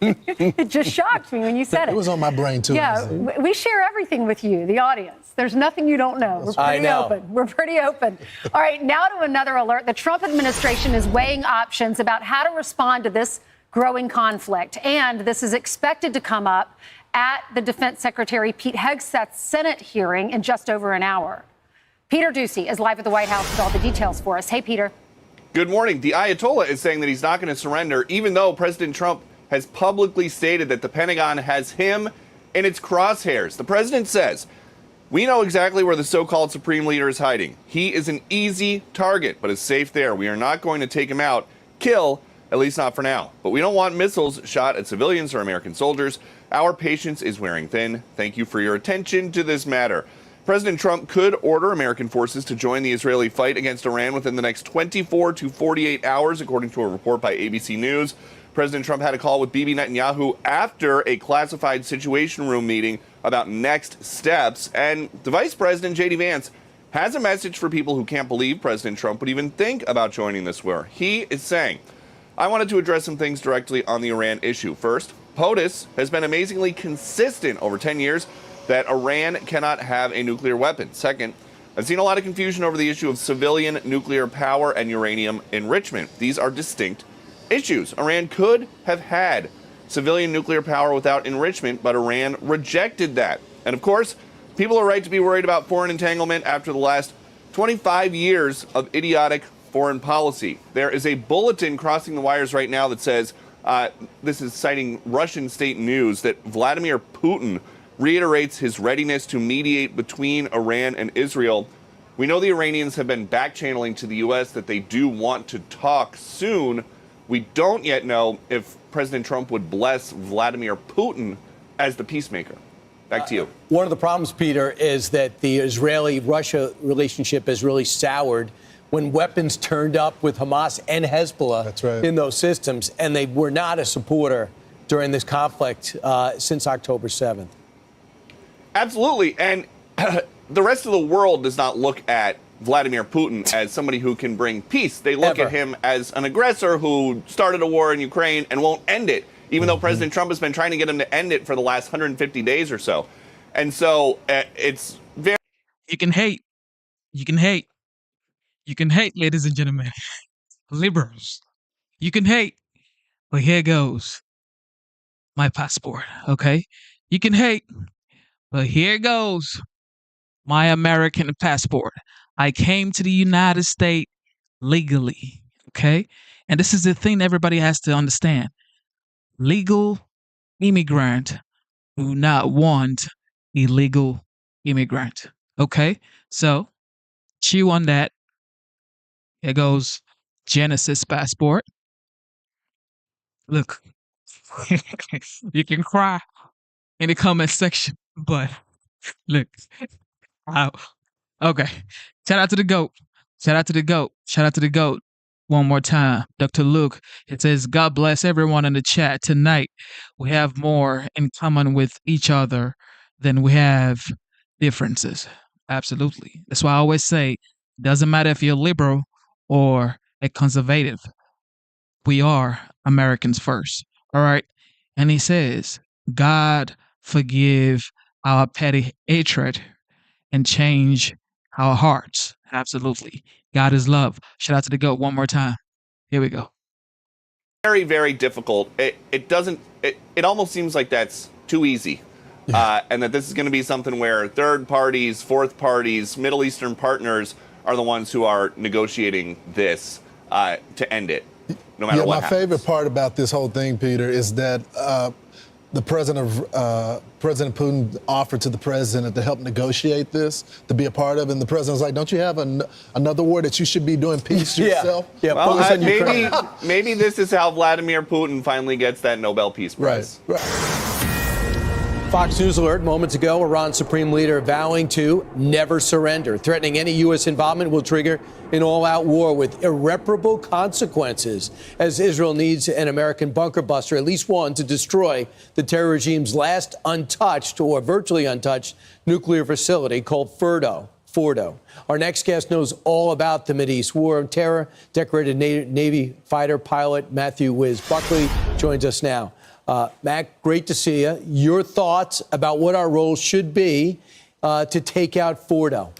It just shocked me when you said it. It was on my brain, too. Yeah, we share everything with you, the audience. There's nothing you don't know. We're I pretty know. open. We're pretty open. All right, now to another alert. The Trump administration is weighing options about how to respond to this growing conflict. And this is expected to come up at the Defense Secretary Pete Hegseth's Senate hearing in just over an hour. Peter Doocy is live at the White House with all the details for us. Hey, Peter. Good morning. The Ayatollah is saying that he's not going to surrender, even though President Trump has publicly stated that the Pentagon has him in its crosshairs. The president says, "We know exactly where the so-called Supreme Leader is hiding. He is an easy target, but is safe there. We are not going to take him out, kill, at least not for now. But we don't want missiles shot at civilians or American soldiers. Our patience is wearing thin. Thank you for your attention to this matter." President Trump could order American forces to join the Israeli fight against Iran within the next 24 to 48 hours, according to a report by ABC News. President Trump had a call with Bibi Netanyahu after a classified Situation Room meeting about next steps. And the Vice President, J.D. Vance, has a message for people who can't believe President Trump would even think about joining this war. He is saying, "I wanted to address some things directly on the Iran issue. First, POTUS has been amazingly consistent over 10 years that Iran cannot have a nuclear weapon. Second, I've seen a lot of confusion over the issue of civilian nuclear power and uranium enrichment. These are distinct issues. Iran could have had civilian nuclear power without enrichment, but Iran rejected that. And of course, people are right to be worried about foreign entanglement after the last 25 years of idiotic foreign policy. There is a bulletin crossing the wires right now that says, this is citing Russian state news, that Vladimir Putin reiterates his readiness to mediate between Iran and Israel. We know the Iranians have been back-channeling to the U.S. that they do want to talk soon. We don't yet know if President Trump would bless Vladimir Putin as the peacemaker. Back to you. One of the problems, Peter, is that the Israeli-Russia relationship has really soured when weapons turned up with Hamas and Hezbollah in those systems, and they were not a supporter during this conflict since October 7th. Absolutely. And the rest of the world does not look at Vladimir Putin as somebody who can bring peace. They look at him as an aggressor who started a war in Ukraine and won't end it, even though President Trump has been trying to get him to end it for the last 150 days or so. And so it's very... You can hate. You can hate. You can hate, ladies and gentlemen. Liberals. You can hate. But here goes my passport, okay? You can hate. But here goes my American passport. I came to the United States legally, okay? And this is the thing that everybody has to understand. Legal immigrant do not want illegal immigrant, okay? So, chew on that. Here goes Genesis passport. Look, you can cry in the comment section, but look, okay. Shout out to the GOAT. Shout out to the GOAT. Shout out to the GOAT. One more time, Dr. Luke. It says, God bless everyone in the chat tonight. We have more in common with each other than we have differences. Absolutely. That's why I always say, doesn't matter if you're liberal or a conservative. We are Americans first. All right. And he says, God forgive our petty hatred and change our hearts. Absolutely. God is love. Shout out to the GOAT one more time. Here we go. Very, very difficult. It almost seems like that's too easy. And that this is going to be something where third parties, fourth parties, Middle Eastern partners are the ones who are negotiating this to end it, no matter what my happens. favorite part about this whole thing, Peter, is that the President Putin offered to the president to help negotiate this, to be a part of it. And the president's like, don't you have another war that you should be doing peace yourself? Well, maybe this is how Vladimir Putin finally gets that Nobel Peace Prize. Right. Fox News alert moments ago, Iran's supreme leader vowing to never surrender, threatening any U.S. involvement will trigger an all-out war with irreparable consequences, as Israel needs an American bunker buster, at least one, to destroy the terror regime's last untouched or virtually untouched nuclear facility called Fordo. Our next guest knows all about the Mideast war on terror. Decorated Navy fighter pilot Matthew Wiz Buckley joins us now. Matt, great to see you. Your thoughts about what our role should be to take out Fordo?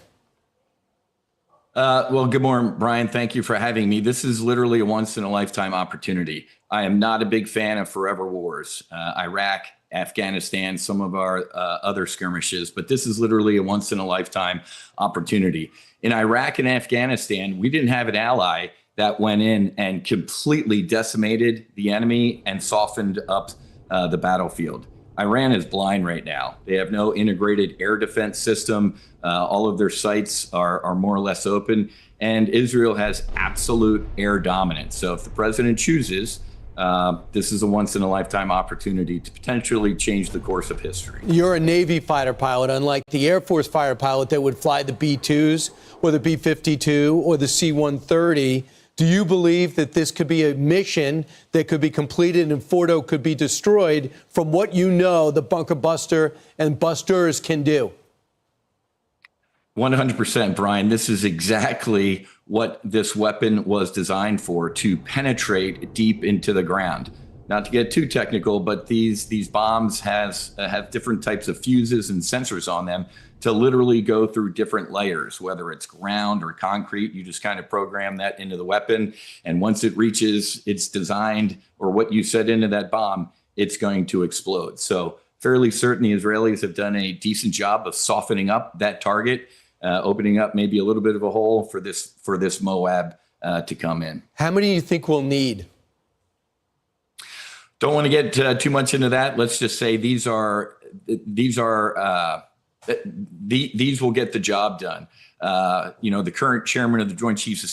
Well, good morning, Brian. Thank you for having me. This is literally a once-in-a-lifetime opportunity. I am not a big fan of forever wars. Iraq, Afghanistan, some of our other skirmishes, but this is literally a once-in-a-lifetime opportunity. In Iraq and Afghanistan, we didn't have an ally that went in and completely decimated the enemy and softened up the battlefield. Iran is blind right now. They have no integrated air defense system. All of their sites are more or less open, and Israel has absolute air dominance. So if the president chooses, this is a once-in-a-lifetime opportunity to potentially change the course of history. You're a Navy fighter pilot, unlike the Air Force fighter pilot that would fly the B-2s or the B-52 or the C-130. Do you believe that this could be a mission that could be completed and Fordo could be destroyed from what you know the bunker buster and busters can do? 100%, Brian. This is exactly what this weapon was designed for, to penetrate deep into the ground. Not to get too technical, but these bombs have different types of fuses and sensors on them to literally go through different layers, whether it's ground or concrete. You just kind of program that into the weapon. And once it reaches its designed or what you set into that bomb, it's going to explode. So fairly certain the Israelis have done a decent job of softening up that target, opening up maybe a little bit of a hole for this Moab to come in. How many do you think we'll need? Don't want to get too much into that. Let's just say these will get the job done. The current chairman of the Joint Chiefs of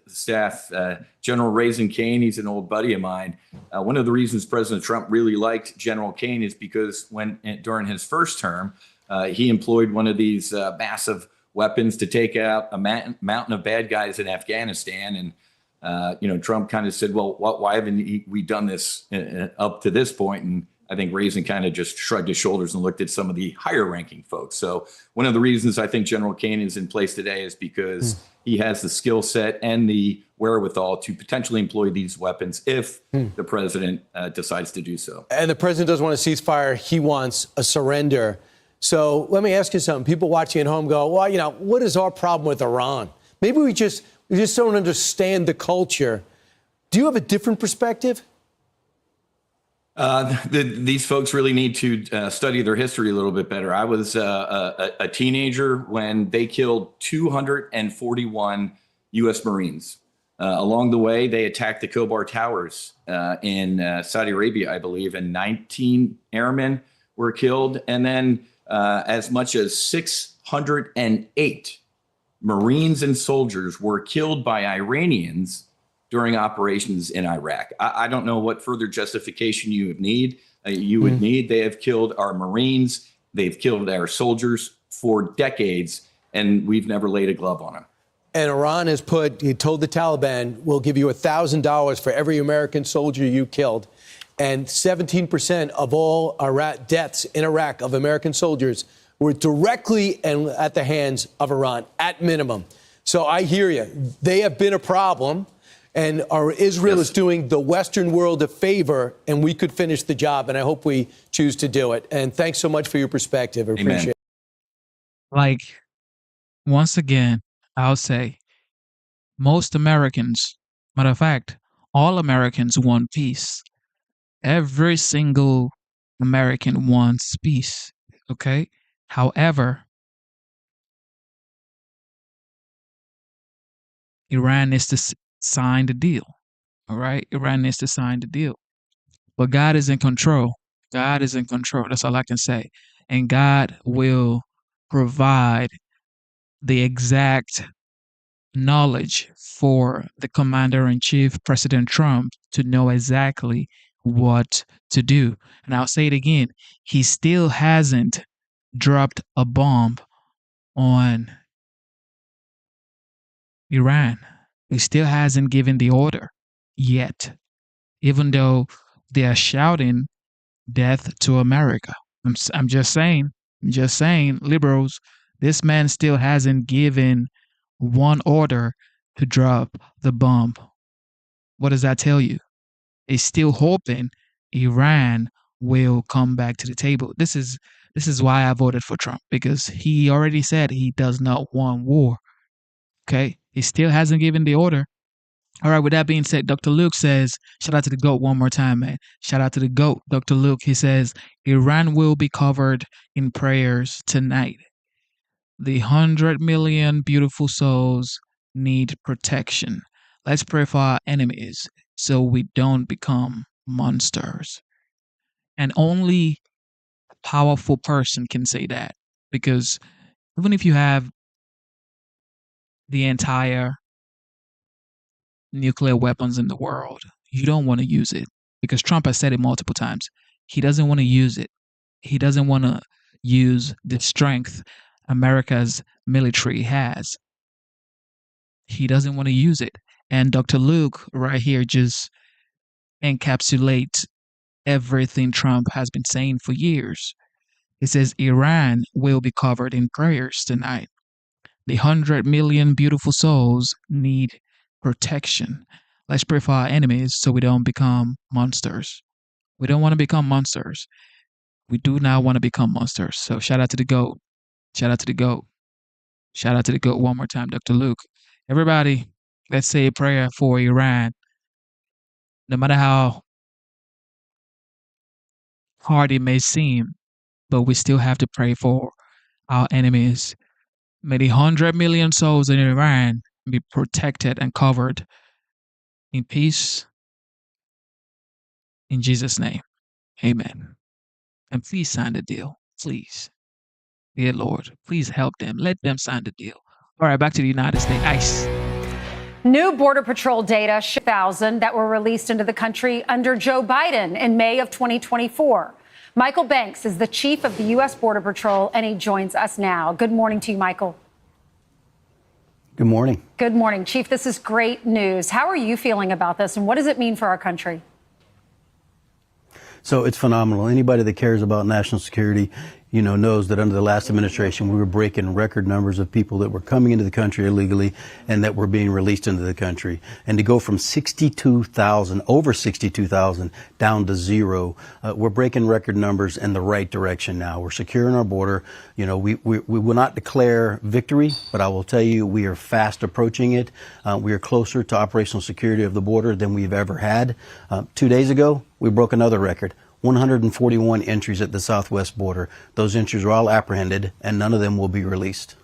Staff, General Raising Cain, he's an old buddy of mine. One of the reasons President Trump really liked General Cain is because during his first term, he employed one of these massive weapons to take out a mountain of bad guys in Afghanistan. And Trump kind of said, well, why haven't we done this up to this point? And I think Raising kind of just shrugged his shoulders and looked at some of the higher ranking folks. So one of the reasons I think General Cain is in place today is because he has the skill set and the wherewithal to potentially employ these weapons if the president decides to do so. And the president doesn't want a ceasefire. He wants a surrender. So let me ask you something. People watching at home go, well, what is our problem with Iran? Maybe we just don't understand the culture. Do you have a different perspective? These folks really need to study their history a little bit better. I was a teenager when they killed 241 U.S. Marines. Along the way, they attacked the Khobar Towers in Saudi Arabia, I believe, and 19 airmen were killed. And then as much as 608 Marines and soldiers were killed by Iranians during operations in Iraq. I don't know what further justification you would need. They have killed our Marines. They've killed our soldiers for decades, and we've never laid a glove on them. And Iran he told the Taliban, we'll give you $1,000 for every American soldier you killed. And 17% of all deaths in Iraq of American soldiers were directly and at the hands of Iran, at minimum. So I hear you. They have been a problem. And Israel is doing the Western world a favor, and we could finish the job, and I hope we choose to do it. And thanks so much for your perspective. I appreciate it. Once again, I'll say, most Americans, matter of fact, all Americans want peace. Every single American wants peace, okay? However, Iran needs to sign the deal. All right? Iran needs to sign the deal. But God is in control. God is in control. That's all I can say. And God will provide the exact knowledge for the commander-in-chief, President Trump, to know exactly what to do. And I'll say it again. He still hasn't dropped a bomb on Iran. He still hasn't given the order yet, even though they are shouting death to America. I'm just saying, liberals, this man still hasn't given one order to drop the bomb. What does that tell you? He's still hoping Iran will come back to the table. This is why I voted for Trump, because he already said he does not want war. Okay? He still hasn't given the order. All right, with that being said, Dr. Luke says, shout out to the GOAT one more time, man. Shout out to the GOAT, Dr. Luke. He says, Iran will be covered in prayers tonight. The 100 million beautiful souls need protection. Let's pray for our enemies so we don't become monsters. And only a powerful person can say that, because even if you have the entire nuclear weapons in the world, you don't want to use it, because Trump has said it multiple times. He doesn't want to use it. He doesn't want to use the strength America's military has. He doesn't want to use it. And Dr. Luke right here just encapsulates everything Trump has been saying for years. It says Iran will be covered in prayers tonight. The 100 million beautiful souls need protection. Let's pray for our enemies so we don't become monsters. We don't want to become monsters. We do not want to become monsters. So shout out to the GOAT. Shout out to the GOAT. Shout out to the GOAT one more time, Dr. Luke. Everybody, let's say a prayer for Iran. No matter how hard it may seem, but we still have to pray for our enemies. May the 100 million souls in Iran be protected and covered in peace. In Jesus' name, amen. And please sign the deal, please. Dear Lord, please help them. Let them sign the deal. All right, back to the United States. ICE. New Border Patrol data, 1,000 that were released into the country under Joe Biden in May of 2024. Michael Banks is the chief of the U.S. Border Patrol, and he joins us now. Good morning to you, Michael. Good morning. Good morning, Chief. This is great news. How are you feeling about this, and what does it mean for our country? So it's phenomenal. Anybody that cares about national security, knows that under the last administration, we were breaking record numbers of people that were coming into the country illegally and that were being released into the country. And to go from 62,000, over 62,000, down to zero, we're breaking record numbers in the right direction now. We're securing our border. We will not declare victory, but I will tell you we are fast approaching it. We are closer to operational security of the border than we've ever had. 2 days ago, we broke another record. 141 entries at the southwest border. Those entries are all apprehended, and none of them will be released.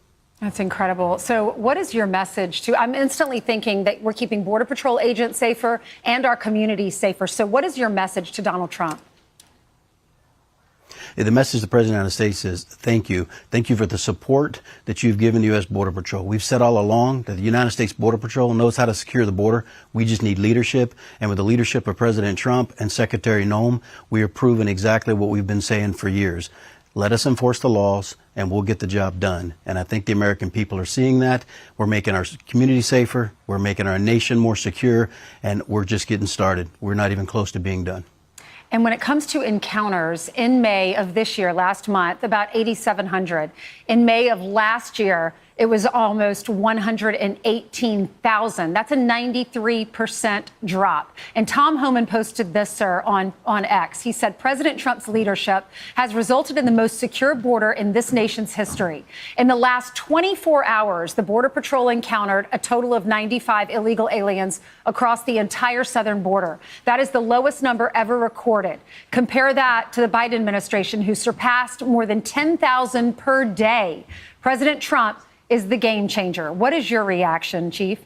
That's incredible. So what is your message to, I'm instantly thinking that we're keeping Border Patrol agents safer and our communities safer. So what is your message to Donald Trump? The message the President of the United States is thank you. Thank you for the support that you've given the U.S. Border Patrol. We've said all along that the United States Border Patrol knows how to secure the border. We just need leadership. And with the leadership of President Trump and Secretary Noem, we are proving exactly what we've been saying for years. Let us enforce the laws, and we'll get the job done. And I think the American people are seeing that. We're making our community safer. We're making our nation more secure. And we're just getting started. We're not even close to being done. And when it comes to encounters, in May of this year, last month, about 8,700. In May of last year, it was almost 118,000. That's a 93% drop. And Tom Homan posted this, sir, on X. He said, President Trump's leadership has resulted in the most secure border in this nation's history. In the last 24 hours, the Border Patrol encountered a total of 95 illegal aliens across the entire southern border. That is the lowest number ever recorded. Compare that to the Biden administration, who surpassed more than 10,000 per day. President Trump is the game changer. What is your reaction, Chief?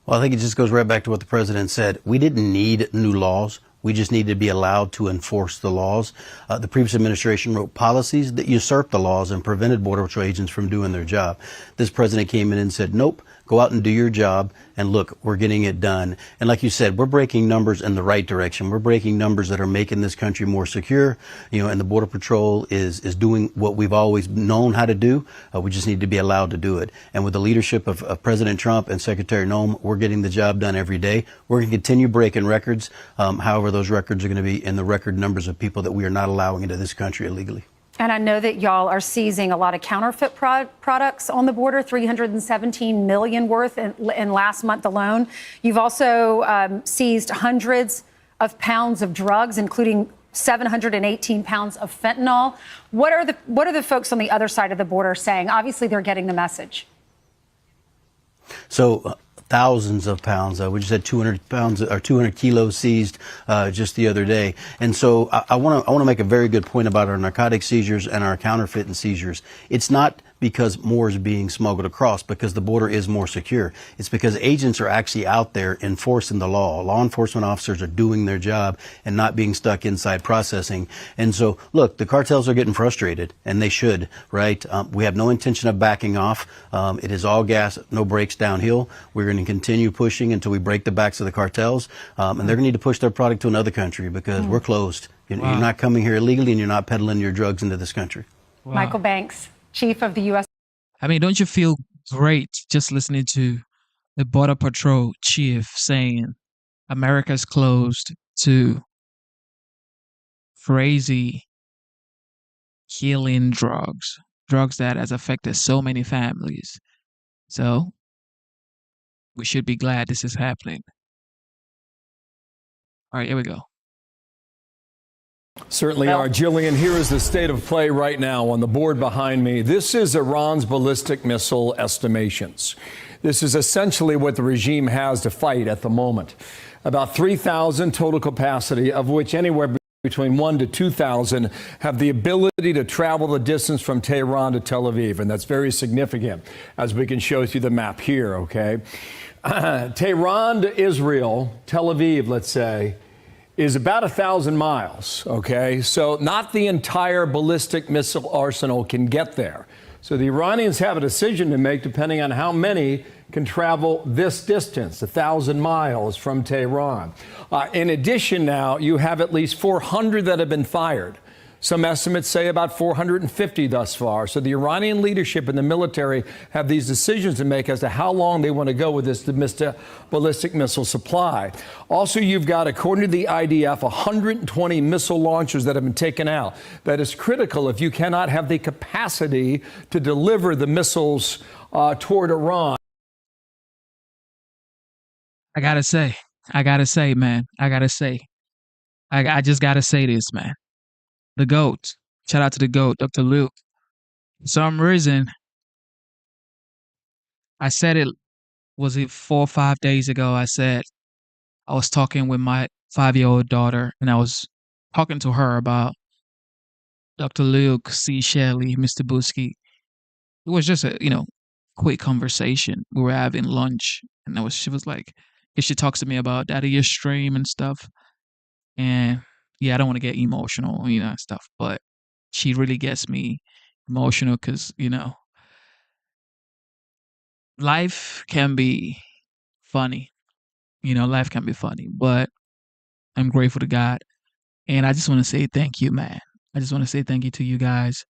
Well, I think it just goes right back to what the president said. We didn't need new laws. We just need to be allowed to enforce the laws. The previous administration wrote policies that usurped the laws and prevented Border Patrol agents from doing their job. This president came in and said, nope, go out and do your job. And look, we're getting it done. And like you said, we're breaking numbers in the right direction. We're breaking numbers that are making this country more secure. And the Border Patrol is doing what we've always known how to do. We just need to be allowed to do it. And with the leadership of President Trump and Secretary Noem, we're getting the job done every day. We're going to continue breaking records. However, those records are going to be in the record numbers of people that we are not allowing into this country illegally. And I know that y'all are seizing a lot of counterfeit products on the border, 317 million worth in last month alone. You've also seized hundreds of pounds of drugs, including 718 pounds of fentanyl. What are the folks on the other side of the border saying? Obviously, they're getting the message. So thousands of pounds. We just had 200 pounds or 200 kilos seized just the other day. And so I want to make a very good point about our narcotic seizures and our counterfeit and seizures. It's not because more is being smuggled across, because the border is more secure. It's because agents are actually out there enforcing the law. Law enforcement officers are doing their job and not being stuck inside processing. And so, look, the cartels are getting frustrated, and they should, right? We have no intention of backing off. It is all gas, no brakes downhill. We're going to continue pushing until we break the backs of the cartels, and they're going to need to push their product to another country because we're closed. You're not coming here illegally, and you're not peddling your drugs into this country. Wow. Michael Banks, Chief of the U.S. I mean, don't you feel great just listening to the Border Patrol chief saying America's closed to crazy killing drugs that has affected so many families. So we should be glad this is happening. All right, here we go. Certainly are. Jillian, here is the state of play right now on the board behind me. This is Iran's ballistic missile estimations. This is essentially what the regime has to fight at the moment. About 3,000 total capacity, of which anywhere between 1,000 to 2,000 have the ability to travel the distance from Tehran to Tel Aviv. And that's very significant, as we can show you the map here, okay? Tehran to Israel, Tel Aviv, let's say, is about 1,000 miles, okay? So not the entire ballistic missile arsenal can get there. So the Iranians have a decision to make depending on how many can travel this distance, 1,000 miles from Tehran. In addition now, you have at least 400 that have been fired. Some estimates say about 450 thus far. So the Iranian leadership and the military have these decisions to make as to how long they want to go with this ballistic missile supply. Also, you've got, according to the IDF, 120 missile launchers that have been taken out. That is critical if you cannot have the capacity to deliver the missiles toward Iran. I gotta say, man. I just gotta say this, man. The GOAT. Shout out to the GOAT, Dr. Luke. For some reason, I said it, was it 4 or 5 days ago? I said I was talking with my 5-year-old daughter, and I was talking to her about Dr. Luke, C. Shelley, Mr. Busky. It was just a, quick conversation. We were having lunch, and she was like, she talks to me about Daddy, your stream and stuff. And yeah, I don't want to get emotional, stuff, but she really gets me emotional because, life can be funny. Life can be funny, but I'm grateful to God. And I just want to say thank you, man. I just want to say thank you to you guys.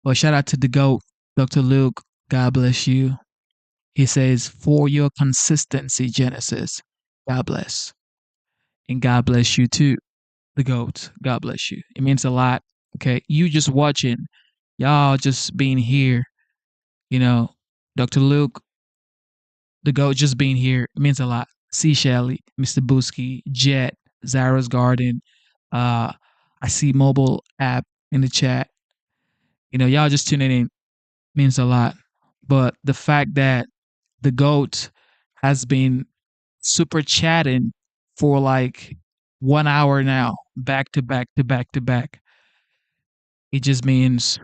Well, shout out to the GOAT, Dr. Luke. God bless you. He says, for your consistency, Genesis, God bless. And God bless you too. The GOAT, God bless you. It means a lot. Okay, you just watching, y'all just being here, Dr. Luke, the GOAT just being here, it means a lot. C. Shelley, Mr. Busky, Jet, Zara's Garden. I see mobile app in the chat. Y'all just tuning in means a lot. But the fact that the GOAT has been super chatting for like 1 hour now, back to back to back to back. It just means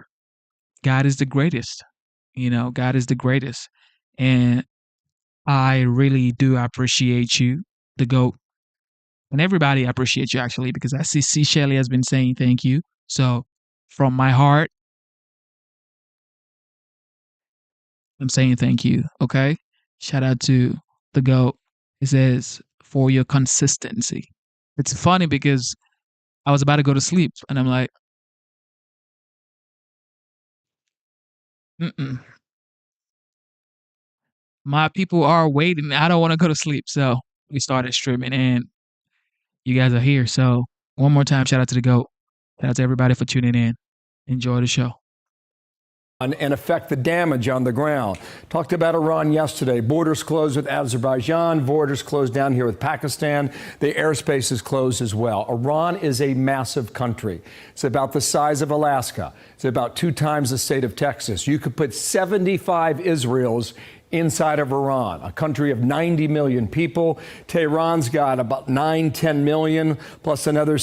God is the greatest. God is the greatest. And I really do appreciate you, the GOAT. And everybody, I appreciate you actually, because I see C. Shelley has been saying thank you. So from my heart, I'm saying thank you. Okay. Shout out to the GOAT. It says, for your consistency. It's funny because I was about to go to sleep and I'm like, my people are waiting. I don't want to go to sleep. So we started streaming and you guys are here. So one more time, shout out to the GOAT. Shout out to everybody for tuning in. Enjoy the show. And affect the damage on the ground. Talked about Iran yesterday. Borders closed with Azerbaijan. Borders closed down here with Pakistan. The airspace is closed as well. Iran is a massive country. It's about the size of Alaska. It's about 2 times the state of Texas. You could put 75 Israels inside of Iran, a country of 90 million people. Tehran's got about 9-10 million, plus another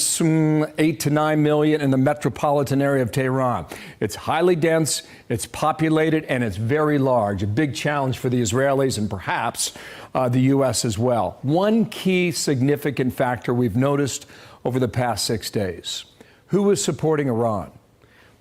8 to 9 million in the metropolitan area of Tehran. It's highly dense, it's populated, and it's very large. A big challenge for the Israelis and perhaps the U.S. as well. One key significant factor we've noticed over the past 6 days. Who is supporting Iran?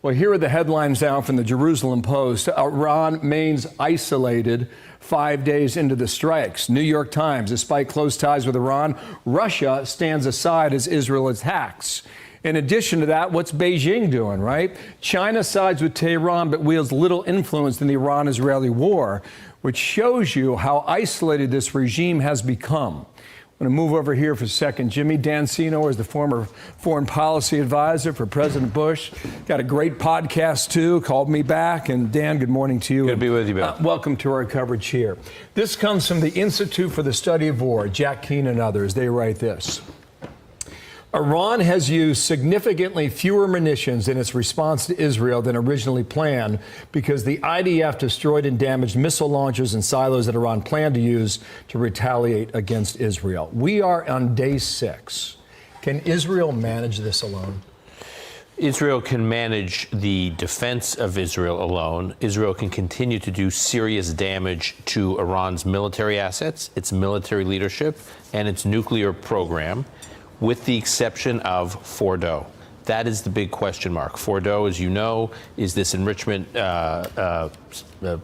Well, here are the headlines now from the Jerusalem Post. Iran remains isolated 5 days into the strikes. New York Times, despite close ties with Iran, Russia stands aside as Israel attacks. In addition to that, what's Beijing doing, right? China sides with Tehran but wields little influence in the Iran-Israeli war, which shows you how isolated this regime has become. I'm going to move over here for a second. Jimmy Dancino is the former foreign policy advisor for President Bush. Got a great podcast, too, Called Me Back. And Dan, good morning to you. Good to be with you, Bill. Welcome to our coverage here. This comes from the Institute for the Study of War, Jack Keane and others. They write this. Iran has used significantly fewer munitions in its response to Israel than originally planned because the IDF destroyed and damaged missile launchers and silos that Iran planned to use to retaliate against Israel. We are on day 6. Can Israel manage this alone? Israel can manage the defense of Israel alone. Israel can continue to do serious damage to Iran's military assets, its military leadership, and its nuclear program, with the exception of Fordo. That is the big question mark. Fordo, as you know, is this enrichment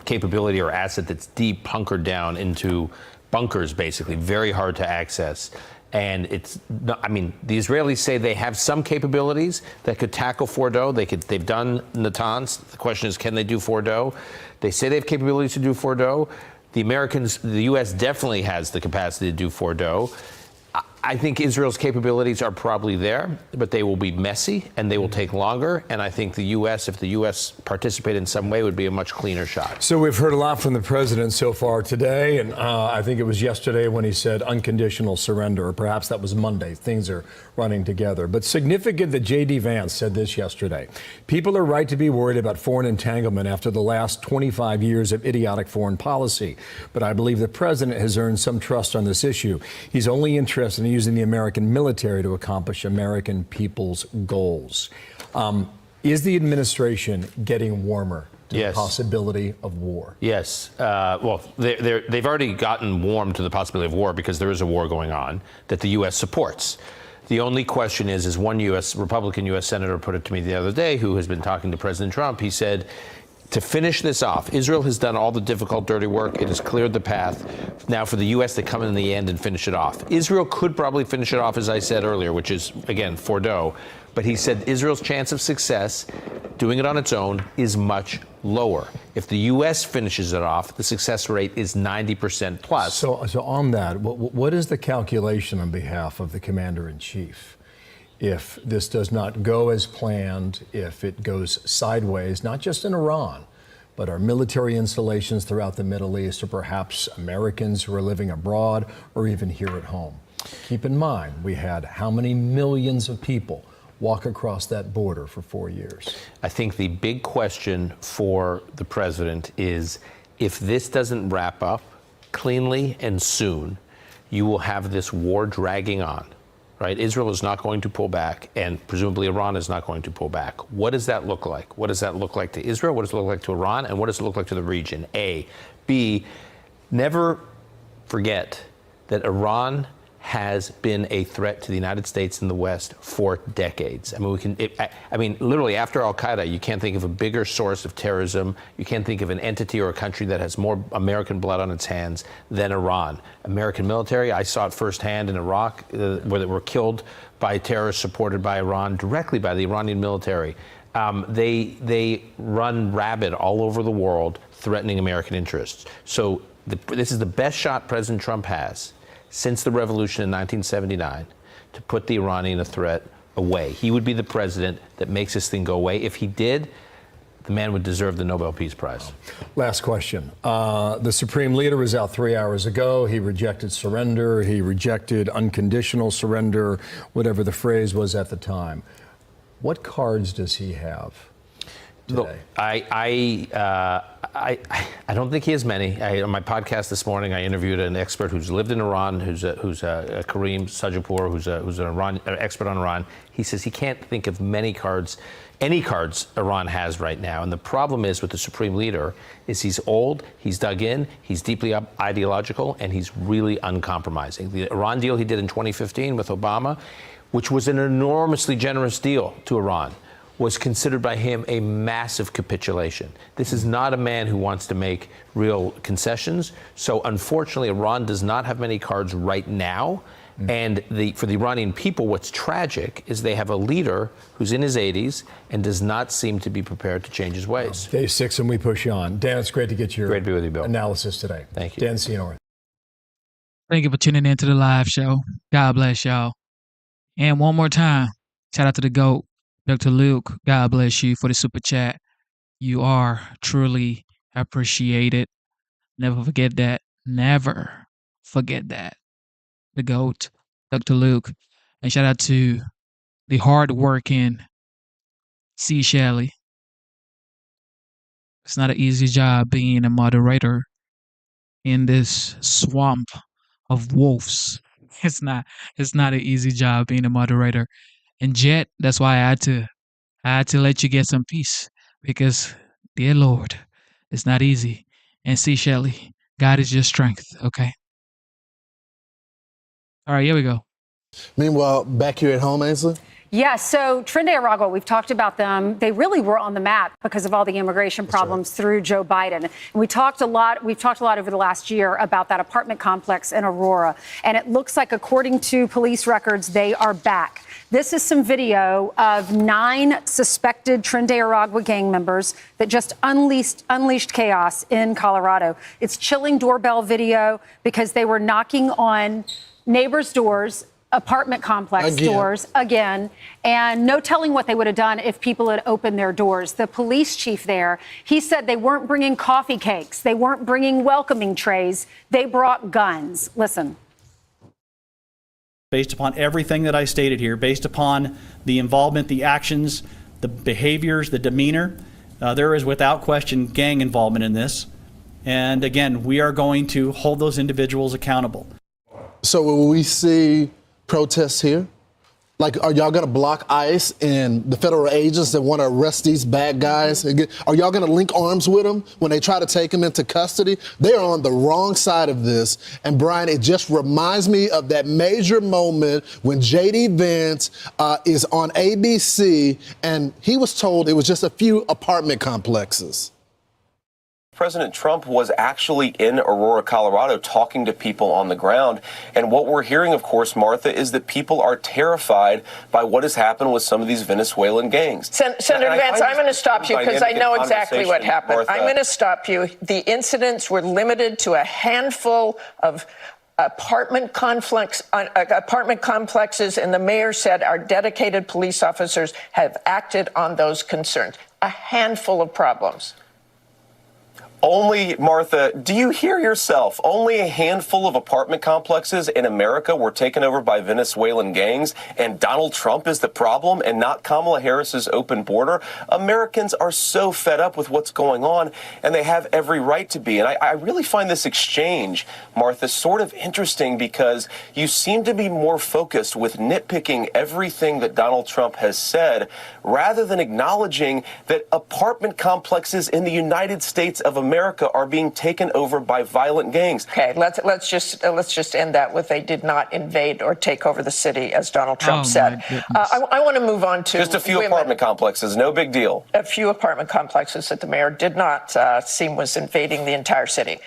capability or asset that's deep, hunkered down into bunkers, basically, very hard to access. And it's not, I mean, the Israelis say they have some capabilities that could tackle Fordo. They've done Natanz. The question is, can they do Fordo? They say they have capabilities to do Fordo. The Americans, the U.S. definitely has the capacity to do Fordo. I think Israel's capabilities are probably there, but they will be messy and they will take longer. And I think the U.S., if the U.S. participated in some way, would be a much cleaner shot. So we've heard a lot from the president so far today, and I think it was yesterday when he said unconditional surrender, or perhaps that was Monday. Things are running together. But significant that J.D. Vance said this yesterday. People are right to be worried about foreign entanglement after the last 25 years of idiotic foreign policy. But I believe the president has earned some trust on this issue. He's only interested in using the American military to accomplish American people's goals. Is the administration getting warmer to the possibility of war? Yes. Well, they've already gotten warm to the possibility of war because there is a war going on that the U.S. supports. The only question is one Republican U.S. Senator put it to me the other day who has been talking to President Trump. He said, to finish this off, Israel has done all the difficult, dirty work. It has cleared the path. Now for the U.S. to come in the end and finish it off. Israel could probably finish it off, as I said earlier, which is, again, Fordo. But he said Israel's chance of success doing it on its own is much lower. If the U.S. finishes it off, the success rate is 90% plus. So on that, what is the calculation on behalf of the commander-in-chief? If this does not go as planned, if it goes sideways, not just in Iran, but our military installations throughout the Middle East, or perhaps Americans who are living abroad, or even here at home. Keep in mind, we had how many millions of people walk across that border for 4 years? I think the big question for the president is, if this doesn't wrap up cleanly and soon, you will have this war dragging on. Right? Israel is not going to pull back, and presumably Iran is not going to pull back. What does that look like? What does that look like to Israel? What does it look like to Iran? And what does it look like to the region? A. B. Never forget that Iran has been a threat to the United States and the West for decades. I mean, literally after Al-Qaeda, you can't think of a bigger source of terrorism. You can't think of an entity or a country that has more American blood on its hands than Iran. American military, I saw it firsthand in Iraq, where they were killed by terrorists supported by Iran, directly by the Iranian military. They run rabid all over the world, threatening American interests. So this is the best shot President Trump has since the revolution in 1979 to put the Iranian threat away. He would be the president that makes this thing go away. If he did, the man would deserve the Nobel Peace Prize. Last question. The Supreme Leader was out 3 hours ago. He rejected surrender. He rejected unconditional surrender, whatever the phrase was at the time. What cards does he have today? Look, I don't think he has many. On my podcast this morning, I interviewed an expert who's lived in Iran, who's Kareem Sajapour, who's an expert on Iran. He says he can't think of any cards Iran has right now. And the problem is with the Supreme Leader is he's old, he's dug in, he's deeply ideological, and he's really uncompromising. The Iran deal he did in 2015 with Obama, which was an enormously generous deal to Iran, was considered by him a massive capitulation. This is not a man who wants to make real concessions. So unfortunately, Iran does not have many cards right now. And for the Iranian people, what's tragic is they have a leader who's in his 80s and does not seem to be prepared to change his ways. Day 6 and we push you on. Dan, it's great to get your Great to be with you, Bill. analysis today. Thank you. Dan Senor. Thank you for tuning in to the live show. God bless y'all. And one more time, shout out to the GOAT, Dr. Luke. God bless you for the super chat. You are truly appreciated. Never forget that. Never forget that. The GOAT, Dr. Luke. And shout out to the hardworking C. Shelley. It's not an easy job being a moderator in this swamp of wolves. It's not an easy job being a moderator. And Jet, that's why I had to let you get some peace, because dear Lord, it's not easy. And C. Shelley, God is your strength, okay? All right, here we go. Meanwhile, back here at home, Ainsley? Yeah, so Trinidad and Tobago, we've talked about them. They really were on the map because of all the immigration problems through Joe Biden. And we've talked a lot over the last year about that apartment complex in Aurora. And it looks like, according to police records, they are back. This is some video of 9 suspected Trinidad and Tobago gang members that just unleashed chaos in Colorado. It's chilling doorbell video because they were knocking on neighbors' doors, apartment complex doors again, and no telling what they would have done if people had opened their doors. The police chief there, he said they weren't bringing coffee cakes. They weren't bringing welcoming trays. They brought guns. Listen. Based upon everything that I stated here, based upon the involvement, the actions, the behaviors, the demeanor, there is without question gang involvement in this. And again, we are going to hold those individuals accountable. So will we see protests here? Like, are y'all going to block ICE and the federal agents that want to arrest these bad guys? Are y'all going to link arms with them when they try to take them into custody? They are on the wrong side of this. And Brian, it just reminds me of that major moment when J.D. Vance is on ABC and he was told it was just a few apartment complexes. President Trump was actually in Aurora, Colorado, talking to people on the ground. And what we're hearing, of course, Martha, is that people are terrified by what has happened with some of these Venezuelan gangs. Senator Vance, I'm going to stop you because I know exactly what happened. Martha. I'm going to stop you. The incidents were limited to a handful of apartment complexes, and the mayor said our dedicated police officers have acted on those concerns. A handful of problems. Only, Martha, do you hear yourself? Only a handful of apartment complexes in America were taken over by Venezuelan gangs, and Donald Trump is the problem and not Kamala Harris's open border. Americans are so fed up with what's going on, and they have every right to be. And I really find this exchange, Martha, sort of interesting because you seem to be more focused with nitpicking everything that Donald Trump has said rather than acknowledging that apartment complexes in the United States of America America are being taken over by violent gangs. Okay, let's just end that with they did not invade or take over the city, as Donald Trump said. I want to move on to just a few apartment complexes, no big deal. A few apartment complexes that the mayor did not seem was invading the entire city.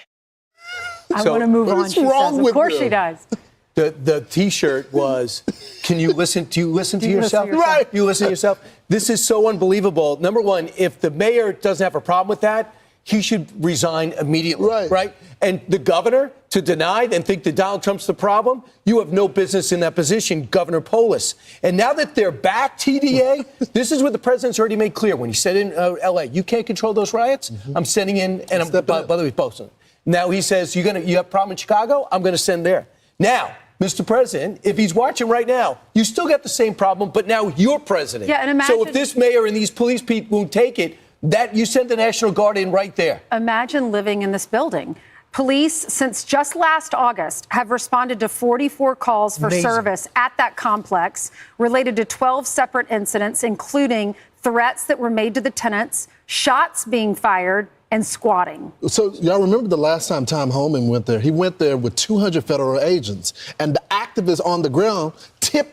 I want to move on. She says. Of course she does. The T-shirt was, "Can you listen? Do you listen to yourself? Right? You listen to yourself." This is so unbelievable. Number one, if the mayor doesn't have a problem with that, he should resign immediately. Right? And the governor to deny and think that Donald Trump's the problem, you have no business in that position, Governor Polis. And now that they're back, TDA, this is what the president's already made clear when he said in L.A., you can't control those riots. I'm sending in, and I'm by the way, posting. Now he says, you have a problem in Chicago? I'm going to send there. Now, Mr. President, if he's watching right now, you still got the same problem, but now you're president. Yeah, and imagine, so if this mayor and these police people won't take it, that you send the National Guard in right there. Imagine living in this building. Police, since just last August, have responded to 44 calls for service at that complex related to 12 separate incidents, including threats that were made to the tenants, shots being fired, and squatting. So y'all remember the last time Tom Homan went there? He went there with 200 federal agents, and the activists on the ground tipped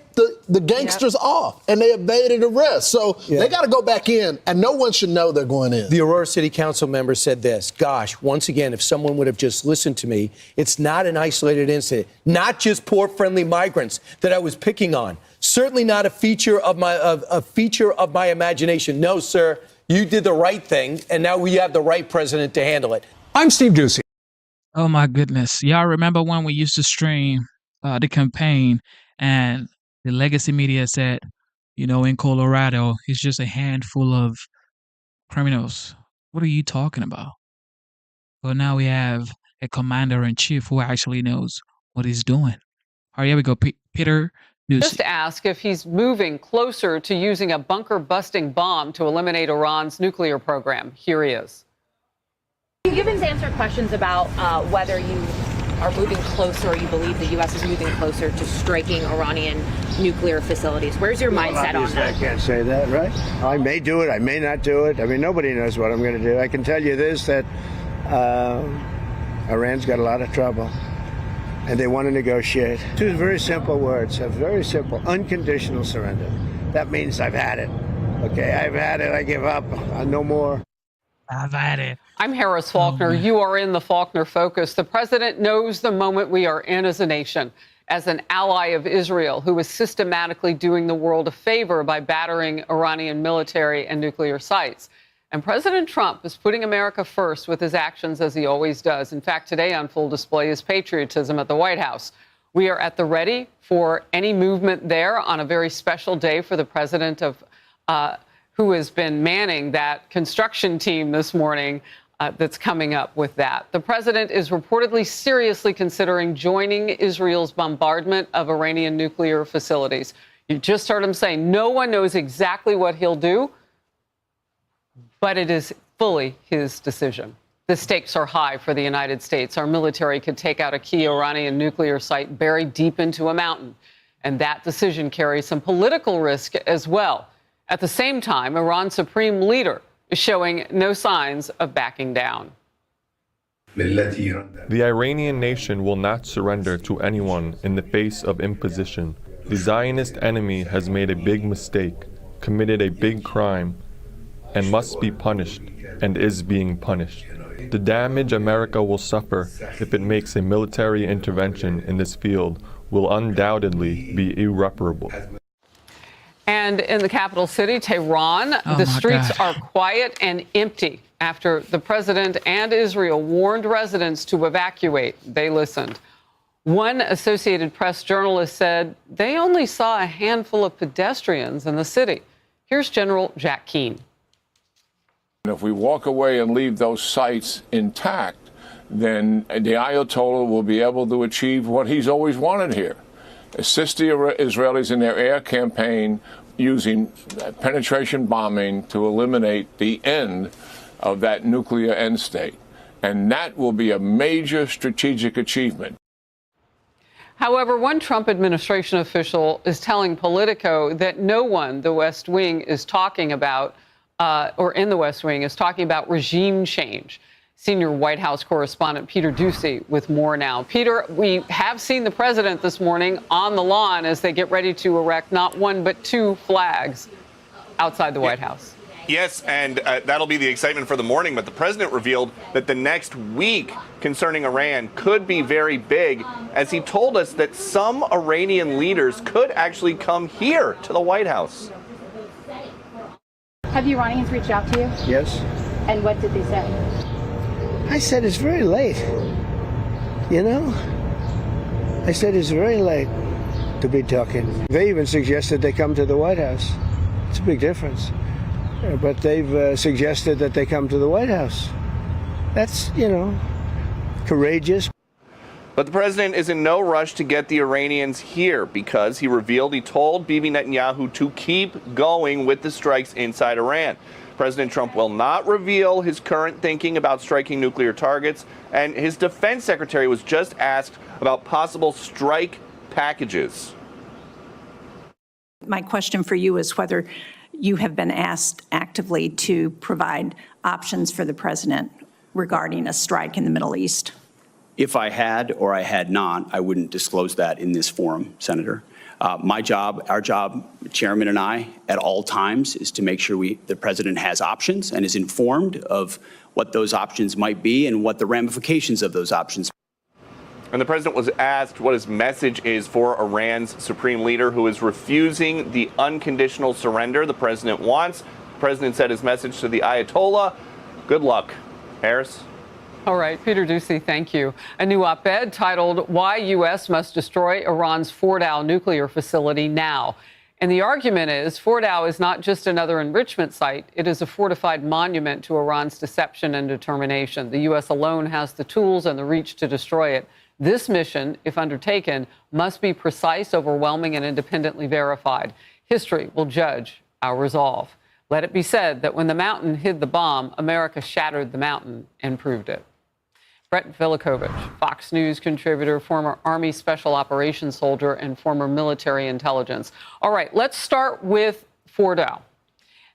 the gangsters off, and they evaded arrest. So they got to go back in, and no one should know they're going in. The Aurora City Council member said this, gosh, once again, if someone would have just listened to me, it's not an isolated incident, not just poor-friendly migrants that I was picking on, certainly not a feature of my imagination. No, sir. You did the right thing, and now we have the right president to handle it. I'm Steve Doocy. Oh my goodness. Y'all remember when we used to stream the campaign and the legacy media said, in Colorado, it's just a handful of criminals. What are you talking about? Well, now we have a commander-in-chief who actually knows what he's doing. All right, here we go. Peter Doocy. Just ask if he's moving closer to using a bunker-busting bomb to eliminate Iran's nuclear program. Here he is. Can you give us answer questions about whether you are moving closer or you believe the U.S. is moving closer to striking Iranian nuclear facilities? Where's your mindset on that? I can't say that, right? I may do it. I may not do it. I mean, nobody knows what I'm going to do. I can tell you this, that Iran's got a lot of trouble. And they want to negotiate. Two very simple words, a very simple, unconditional surrender. That means I've had it. Okay, I've had it, I give up, no more. I've had it. I'm Harris Faulkner. You are in the Faulkner Focus. The president knows the moment we are in as a nation, as an ally of Israel, who is systematically doing the world a favor by battering Iranian military and nuclear sites. And President Trump is putting America first with his actions, as he always does. In fact, today on full display is patriotism at the White House. We are at the ready for any movement there on a very special day for the president who has been manning that construction team this morning that's coming up with that. The president is reportedly seriously considering joining Israel's bombardment of Iranian nuclear facilities. You just heard him say no one knows exactly what he'll do, but it is fully his decision. The stakes are high for the United States. Our military could take out a key Iranian nuclear site buried deep into a mountain. And that decision carries some political risk as well. At the same time, Iran's supreme leader is showing no signs of backing down. The Iranian nation will not surrender to anyone in the face of imposition. The Zionist enemy has made a big mistake, committed a big crime, and must be punished, and is being punished. The damage America will suffer if it makes a military intervention in this field will undoubtedly be irreparable. And in the capital city, Tehran, the streets are quiet and empty after the president and Israel warned residents to evacuate. They listened. One Associated Press journalist said they only saw a handful of pedestrians in the city. Here's General Jack Keane. If we walk away and leave those sites intact, then the Ayatollah will be able to achieve what he's always wanted here. Assist the Israelis in their air campaign using penetration bombing to eliminate the end of that nuclear end state. And that will be a major strategic achievement. However, one Trump administration official is telling Politico that no one the West Wing is talking about or in the West Wing is talking about regime change, Senior White House correspondent Peter Doocy with more now. Peter, we have seen the president this morning on the lawn as they get ready to erect not one but two flags outside the White House. Yes, and that'll be the excitement for the morning. But the president revealed that the next week concerning Iran could be very big, as he told us that some Iranian leaders could actually come here to the White House. Have the Iranians reached out to you? Yes. And what did they say? I said it's very late. You know? I said it's very late to be talking. They even suggested they come to the White House. It's a big difference. But they've suggested that they come to the White House. That's, you know, courageous. But the president is in no rush to get the Iranians here because he revealed he told Bibi Netanyahu to keep going with the strikes inside Iran. President Trump will not reveal his current thinking about striking nuclear targets, and his defense secretary was just asked about possible strike packages. My question for you is whether you have been asked actively to provide options for the president regarding a strike in the Middle East. If I had or I had not, I wouldn't disclose that in this forum, Senator. My job, our job, Chairman and I, at all times, is to make sure the president has options and is informed of what those options might be and what the ramifications of those options. And the president was asked what his message is for Iran's supreme leader, who is refusing the unconditional surrender the president wants. The president said his message to the Ayatollah: good luck. Harris? All right, Peter Doocy, thank you. A new op-ed titled "Why U.S. Must Destroy Iran's Fordow Nuclear Facility Now." And the argument is Fordow is not just another enrichment site. It is a fortified monument to Iran's deception and determination. The U.S. alone has the tools and the reach to destroy it. This mission, if undertaken, must be precise, overwhelming, and independently verified. History will judge our resolve. Let it be said that when the mountain hid the bomb, America shattered the mountain and proved it. Brett Velikovich, Fox News contributor, former Army Special Operations soldier, and former military intelligence. All right, let's start with Fordow.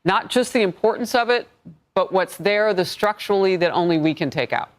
Not just the importance of it, but what's there, the structurally that only we can take out.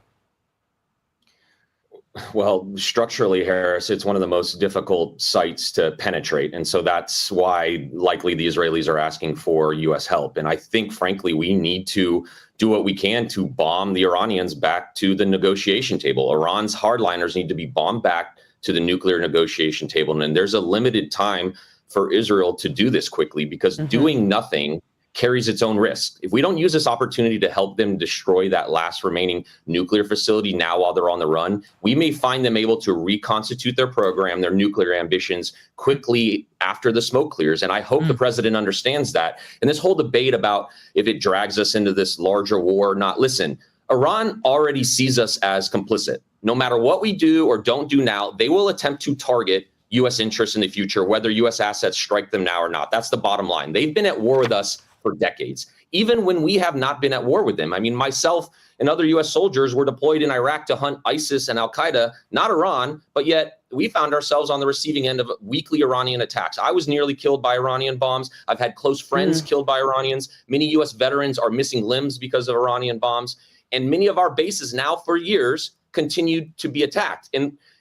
Well, structurally, Harris, it's one of the most difficult sites to penetrate. And so that's why likely the Israelis are asking for U.S. help. And I think, frankly, we need to do what we can to bomb the Iranians back to the negotiation table. Iran's hardliners need to be bombed back to the nuclear negotiation table. And there's a limited time for Israel to do this quickly, because doing nothing carries its own risk. If we don't use this opportunity to help them destroy that last remaining nuclear facility now while they're on the run, we may find them able to reconstitute their program, their nuclear ambitions quickly after the smoke clears. And I hope the president understands that. And this whole debate about if it drags us into this larger war or not, listen, Iran already sees us as complicit. No matter what we do or don't do now, they will attempt to target U.S. interests in the future, whether U.S. assets strike them now or not. That's the bottom line. They've been at war with us for decades, even when we have not been at war with them. I mean, myself and other U.S. soldiers were deployed in Iraq to hunt ISIS and al-Qaeda, not Iran, but yet we found ourselves on the receiving end of weekly Iranian attacks. I was nearly killed by Iranian bombs. I've had close friends killed by Iranians. Many U.S. veterans are missing limbs because of Iranian bombs. And many of our bases now for years continue to be attacked.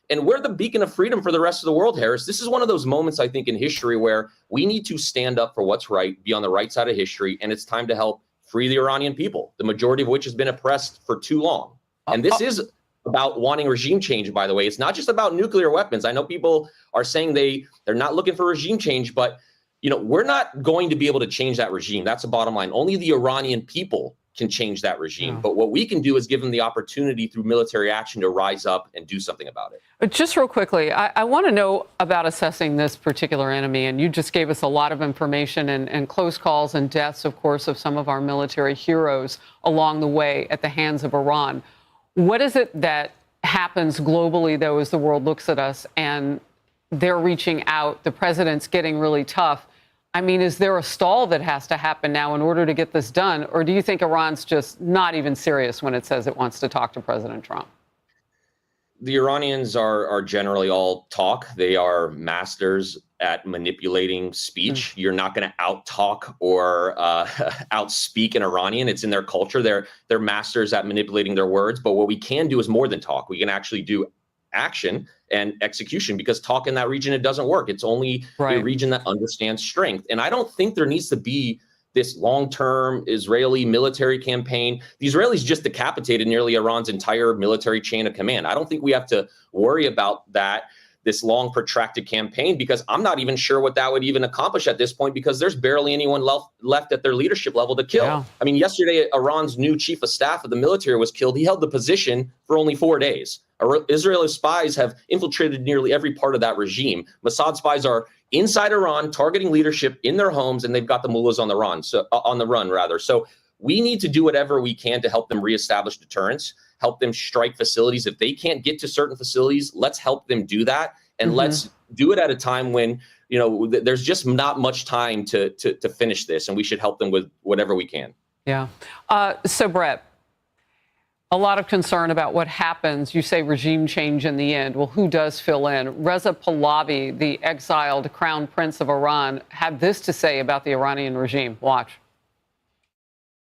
And we're the beacon of freedom for the rest of the world, Harris. This is one of those moments, I think, in history where we need to stand up for what's right, be on the right side of history, and it's time to help free the Iranian people, the majority of which has been oppressed for too long. And this is about wanting regime change, by the way. It's not just about nuclear weapons. I know people are saying they're not looking for regime change, but we're not going to be able to change that regime. That's the bottom line. Only the Iranian people can change that regime. But what we can do is give them the opportunity through military action to rise up and do something about it. But just real quickly, I want to know about assessing this particular enemy. And you just gave us a lot of information and close calls and deaths, of course, of some of our military heroes along the way at the hands of Iran. What is it that happens globally, though, as the world looks at us and they're reaching out, the president's getting really tough? I mean, is there a stall that has to happen now in order to get this done? Or do you think Iran's just not even serious when it says it wants to talk to President Trump? The Iranians are generally all talk. They are masters at manipulating speech. You're not going to out-talk or outspeak an Iranian. It's in their culture. They're masters at manipulating their words. But what we can do is more than talk. We can actually do action and execution, because talk in that region, it doesn't work. It's only a region that understands strength. And I don't think there needs to be this long-term Israeli military campaign. The Israelis just decapitated nearly Iran's entire military chain of command. I don't think we have to worry about this long protracted campaign, because I'm not even sure what that would even accomplish at this point, because there's barely anyone left at their leadership level to kill. Yeah. I mean, yesterday, Iran's new chief of staff of the military was killed. He held the position for only 4 days. Israeli spies have infiltrated nearly every part of that regime. Mossad spies are inside Iran, targeting leadership in their homes, and they've got the mullahs on the run. So we need to do whatever we can to help them reestablish deterrence, help them strike facilities. If they can't get to certain facilities, let's help them do that. And let's do it at a time when, there's just not much time to finish this. And we should help them with whatever we can. Yeah. So, Brett, a lot of concern about what happens. You say regime change in the end. Well, who does fill in? Reza Pahlavi, the exiled crown prince of Iran, had this to say about the Iranian regime. Watch.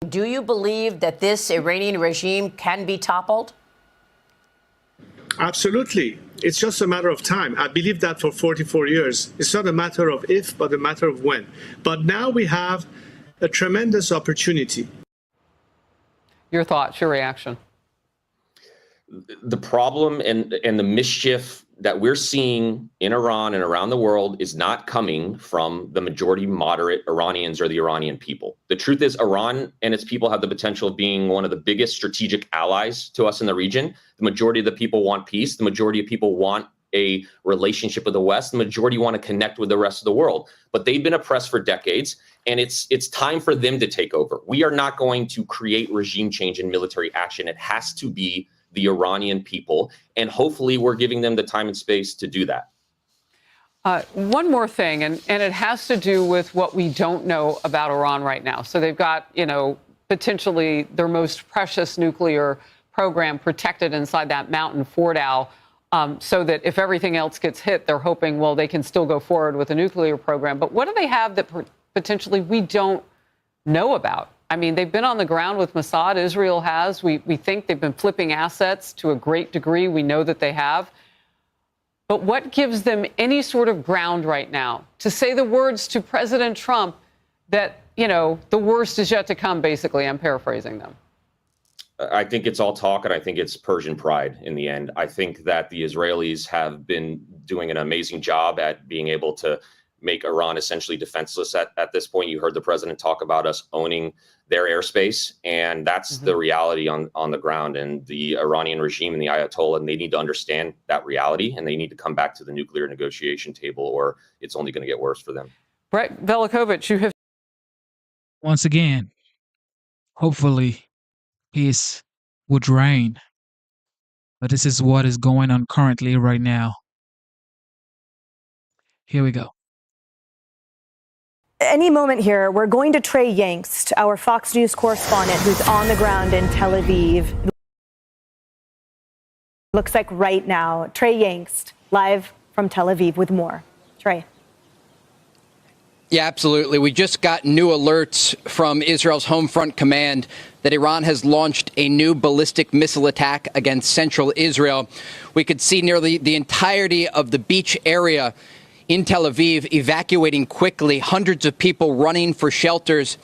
Do you believe that this Iranian regime can be toppled? Absolutely. It's just a matter of time. I believe that for 44 years. It's not a matter of if, but a matter of when. But now we have a tremendous opportunity. Your thoughts, your reaction? The problem and the mischief that we're seeing in Iran and around the world is not coming from the majority moderate Iranians or the Iranian people. The truth is, Iran and its people have the potential of being one of the biggest strategic allies to us in the region. The majority of the people want peace. The majority of people want a relationship with the West. The majority want to connect with the rest of the world. But they've been oppressed for decades, and it's time for them to take over. We are not going to create regime change and military action. It has to be the Iranian people, and hopefully we're giving them the time and space to do that. One more thing, and it has to do with what we don't know about Iran right now. So they've got, potentially their most precious nuclear program protected inside that mountain, Fordow, so that if everything else gets hit, they're hoping, well, they can still go forward with a nuclear program. But what do they have that potentially we don't know about? I mean, they've been on the ground with Mossad. Israel has. We think they've been flipping assets to a great degree. We know that they have. But what gives them any sort of ground right now to say the words to President Trump that, the worst is yet to come, basically? I'm paraphrasing them. I think it's all talk, and I think it's Persian pride in the end. I think that the Israelis have been doing an amazing job at being able to make Iran essentially defenseless at this point. You heard the president talk about us owning their airspace, and that's the reality on the ground. And the Iranian regime and the Ayatollah, and they need to understand that reality, and they need to come back to the nuclear negotiation table, or it's only going to get worse for them. Brett Velikovich, you have... Once again, hopefully peace would reign. But this is what is going on currently right now. Here we go. Any moment here, we're going to Trey Yangst, our Fox News correspondent who's on the ground in Tel Aviv. Looks like right now, Trey Yangst, live from Tel Aviv with more. Trey. Yeah, absolutely. We just got new alerts from Israel's Home Front Command that Iran has launched a new ballistic missile attack against central Israel. We could see nearly the entirety of the beach area in Tel Aviv evacuating quickly, hundreds of people running for shelters.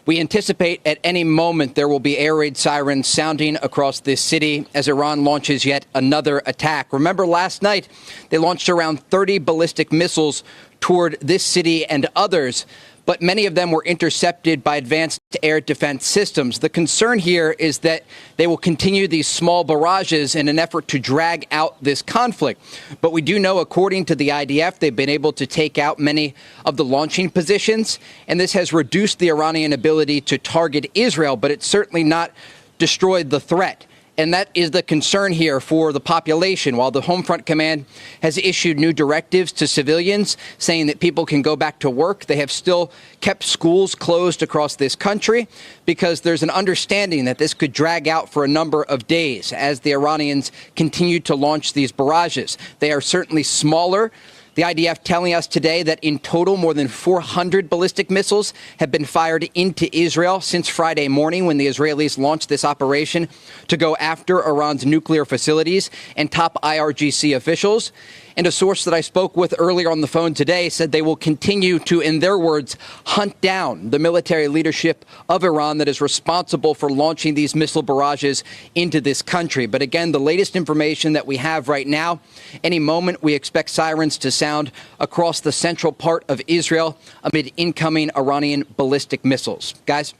We anticipate at any moment there will be air raid sirens sounding across this city as Iran launches yet another attack. Remember, last night they launched around 30 ballistic missiles toward this city and others, but many of them were intercepted by advanced air defense systems. The concern here is that they will continue these small barrages in an effort to drag out this conflict. But we do know, according to the IDF, they've been able to take out many of the launching positions, and this has reduced the Iranian ability to target Israel, but it's certainly not destroyed the threat. And that is the concern here for the population. While the Homefront Command has issued new directives to civilians saying that people can go back to work, they have still kept schools closed across this country because there's an understanding that this could drag out for a number of days as the Iranians continue to launch these barrages. They are certainly smaller. The IDF telling us today that in total, more than 400 ballistic missiles have been fired into Israel since Friday morning when the Israelis launched this operation to go after Iran's nuclear facilities and top IRGC officials. And a source that I spoke with earlier on the phone today said they will continue to, in their words, hunt down the military leadership of Iran that is responsible for launching these missile barrages into this country. But again, the latest information that we have right now, any moment we expect sirens to sound across the central part of Israel amid incoming Iranian ballistic missiles. Guys?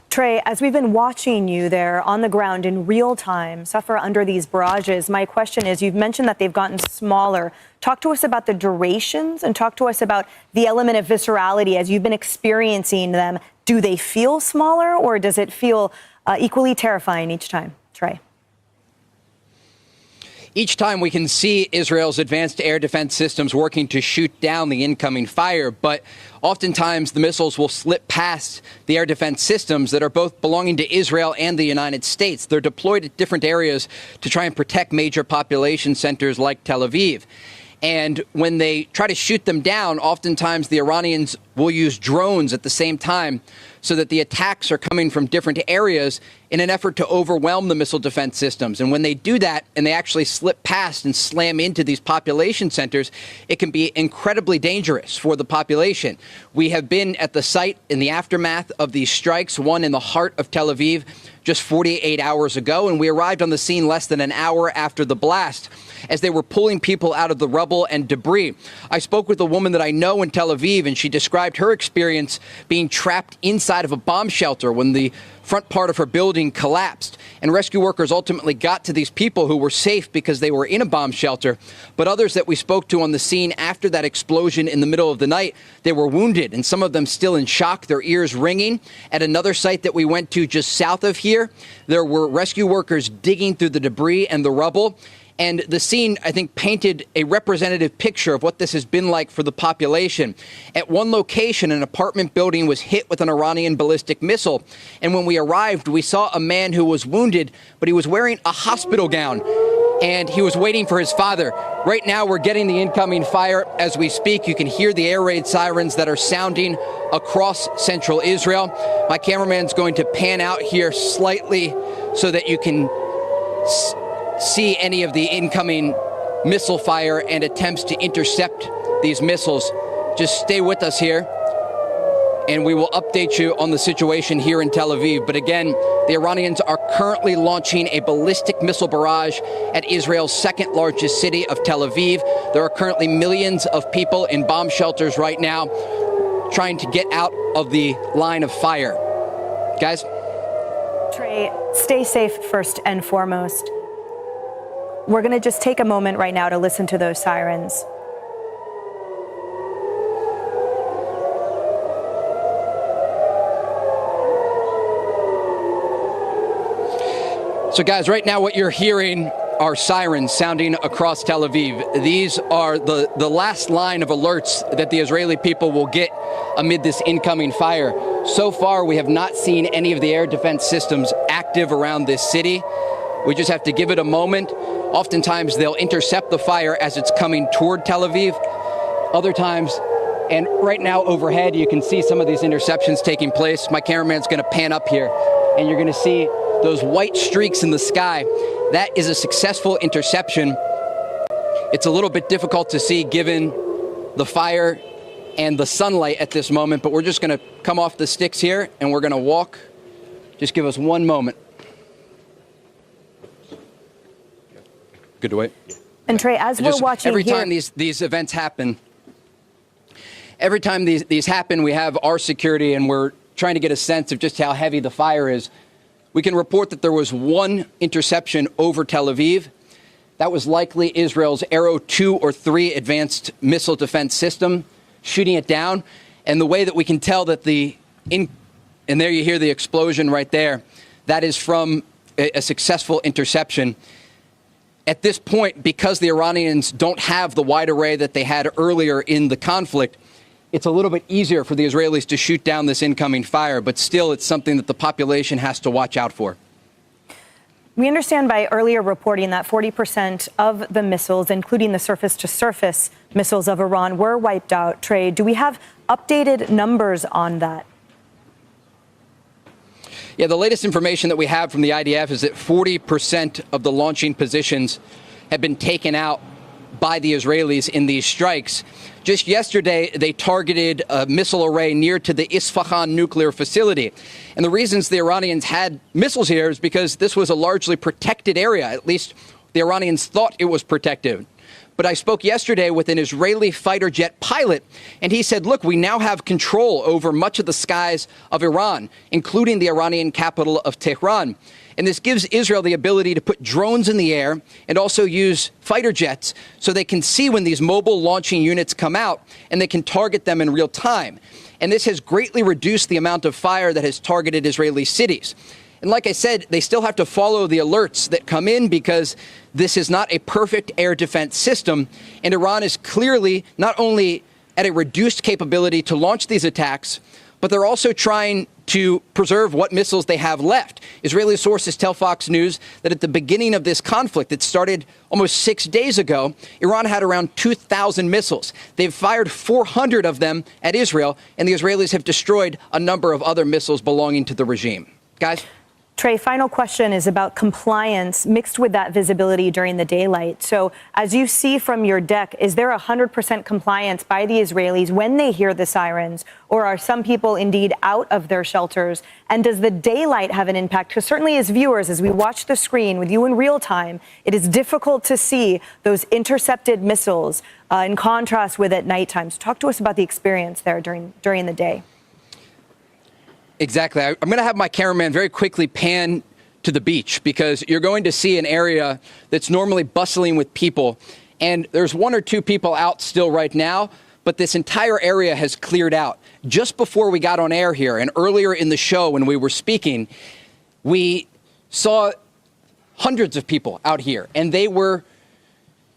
Trey, as we've been watching you there on the ground in real time suffer under these barrages, my question is, you've mentioned that they've gotten smaller. Talk to us about the durations and talk to us about the element of viscerality as you've been experiencing them. Do they feel smaller or does it feel equally terrifying each time? Trey. Each time we can see Israel's advanced air defense systems working to shoot down the incoming fire, but oftentimes the missiles will slip past the air defense systems that are both belonging to Israel and the United States. They're deployed at different areas to try and protect major population centers like Tel Aviv. And when they try to shoot them down, oftentimes the Iranians will use drones at the same time so that the attacks are coming from different areas in an effort to overwhelm the missile defense systems. And when they do that and they actually slip past and slam into these population centers, it can be incredibly dangerous for the population. We have been at the site in the aftermath of these strikes, one in the heart of Tel Aviv, just 48 hours ago, and we arrived on the scene less than an hour after the blast as they were pulling people out of the rubble and debris. I spoke with a woman that I know in Tel Aviv, and she described her experience being trapped inside of a bomb shelter when the front part of her building collapsed. And rescue workers ultimately got to these people who were safe because they were in a bomb shelter. But others that we spoke to on the scene after that explosion in the middle of the night, they were wounded, and some of them still in shock, their ears ringing. At another site that we went to just south of here, there were rescue workers digging through the debris and the rubble. And the scene, I think, painted a representative picture of what this has been like for the population. At one location, an apartment building was hit with an Iranian ballistic missile. And when we arrived, we saw a man who was wounded, but he was wearing a hospital gown. And he was waiting for his father. Right now, we're getting the incoming fire as we speak. You can hear the air raid sirens that are sounding across central Israel. My cameraman's going to pan out here slightly so that you can see any of the incoming missile fire and attempts to intercept these missiles. Just stay with us here, and we will update you on the situation here in Tel Aviv. But again, the Iranians are currently launching a ballistic missile barrage at Israel's second largest city of Tel Aviv. There are currently millions of people in bomb shelters right now trying to get out of the line of fire. Guys? Trey, stay safe first and foremost. We're going to just take a moment right now to listen to those sirens. So guys, right now what you're hearing are sirens sounding across Tel Aviv. These are the last line of alerts that the Israeli people will get amid this incoming fire. So far, we have not seen any of the air defense systems active around this city. We just have to give it a moment. Oftentimes, they'll intercept the fire as it's coming toward Tel Aviv. Other times, and right now overhead, you can see some of these interceptions taking place. My cameraman's going to pan up here, and you're going to see those white streaks in the sky. That is a successful interception. It's a little bit difficult to see given the fire and the sunlight at this moment, but we're just going to come off the sticks here, and we're going to walk. Just give us one moment. Good to wait. And Trey, as we're watching every here, time these events happen, every time these happen, we have our security, and we're trying to get a sense of just how heavy the fire is. We can report that there was one interception over Tel Aviv. That was likely Israel's Arrow 2 or 3 advanced missile defense system shooting it down. And the way that we can tell that and there you hear the explosion right there, that is from a successful interception. At this point, because the Iranians don't have the wide array that they had earlier in the conflict, it's a little bit easier for the Israelis to shoot down this incoming fire, but still it's something that the population has to watch out for. We understand by earlier reporting that 40% of the missiles, including the surface-to-surface missiles of Iran, were wiped out. Trey, do we have updated numbers on that? Yeah, the latest information that we have from the IDF is that 40% of the launching positions have been taken out by the Israelis in these strikes. Just yesterday, they targeted a missile array near to the Isfahan nuclear facility. And the reasons the Iranians had missiles here is because this was a largely protected area. At least the Iranians thought it was protected. But I spoke yesterday with an Israeli fighter jet pilot, and he said, look, we now have control over much of the skies of Iran, including the Iranian capital of Tehran. And this gives Israel the ability to put drones in the air and also use fighter jets so they can see when these mobile launching units come out and they can target them in real time. And this has greatly reduced the amount of fire that has targeted Israeli cities. And like I said, they still have to follow the alerts that come in because this is not a perfect air defense system. And Iran is clearly not only at a reduced capability to launch these attacks, but they're also trying to preserve what missiles they have left. Israeli sources tell Fox News that at the beginning of this conflict that started almost 6 days ago, Iran had around 2,000 missiles. They've fired 400 of them at Israel, and the Israelis have destroyed a number of other missiles belonging to the regime. Guys? Trey, final question is about compliance mixed with that visibility during the daylight. So as you see from your deck, is there 100% compliance by the Israelis when they hear the sirens? Or are some people indeed out of their shelters? And does the daylight have an impact? Because certainly as viewers, as we watch the screen with you in real time, it is difficult to see those intercepted missiles in contrast with at nighttime. So talk to us about the experience there during the day. Exactly. I'm going to have my cameraman very quickly pan to the beach because you're going to see an area that's normally bustling with people. And there's one or two people out still right now, but this entire area has cleared out. Just before we got on air here and earlier in the show when we were speaking, we saw hundreds of people out here and they were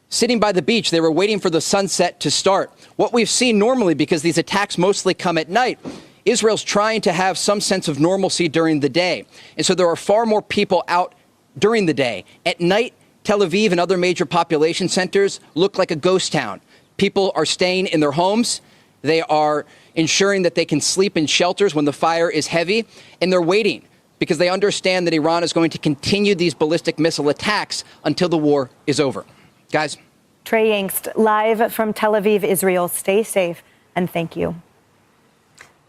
sitting by the beach. They were waiting for the sunset to start. What we've seen normally, because these attacks mostly come at night, Israel's trying to have some sense of normalcy during the day. And so there are far more people out during the day. At night, Tel Aviv and other major population centers look like a ghost town. People are staying in their homes. They are ensuring that they can sleep in shelters when the fire is heavy. And they're waiting because they understand that Iran is going to continue these ballistic missile attacks until the war is over. Guys. Trey Yingst, live from Tel Aviv, Israel. Stay safe and thank you.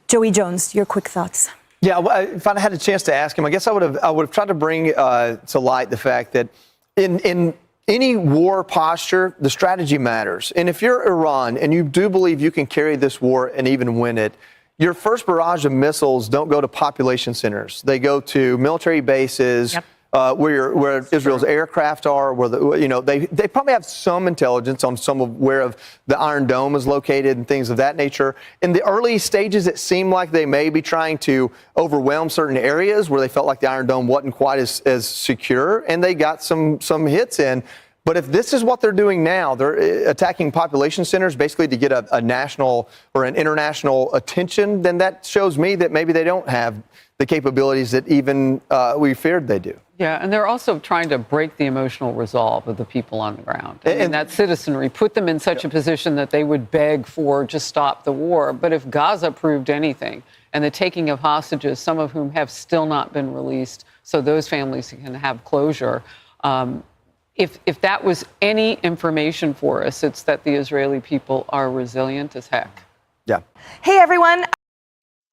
Joey Jones, your quick thoughts. Yeah, if I had a chance to ask him, I guess I would have tried to bring to light the fact that in any war posture, the strategy matters. And if you're Iran and you do believe you can carry this war and even win it, your first barrage of missiles don't go to population centers. They go to military bases. Yep. Where Israel's aircraft are, where they probably have some intelligence on some of where the Iron Dome is located and things of that nature. In the early stages, it seemed like they may be trying to overwhelm certain areas where they felt like the Iron Dome wasn't quite as secure, and they got some hits in. But if this is what they're doing now, they're attacking population centers basically to get a national or an international attention, then that shows me that maybe they don't have the capabilities that even we feared they do. Yeah, and they're also trying to break the emotional resolve of the people on the ground. And that citizenry, put them in such a position that they would beg for just stop the war. But if Gaza proved anything, and the taking of hostages, some of whom have still not been released, so those families can have closure, if that was any information for us, it's that the Israeli people are resilient as heck. Yeah. Hey, everyone.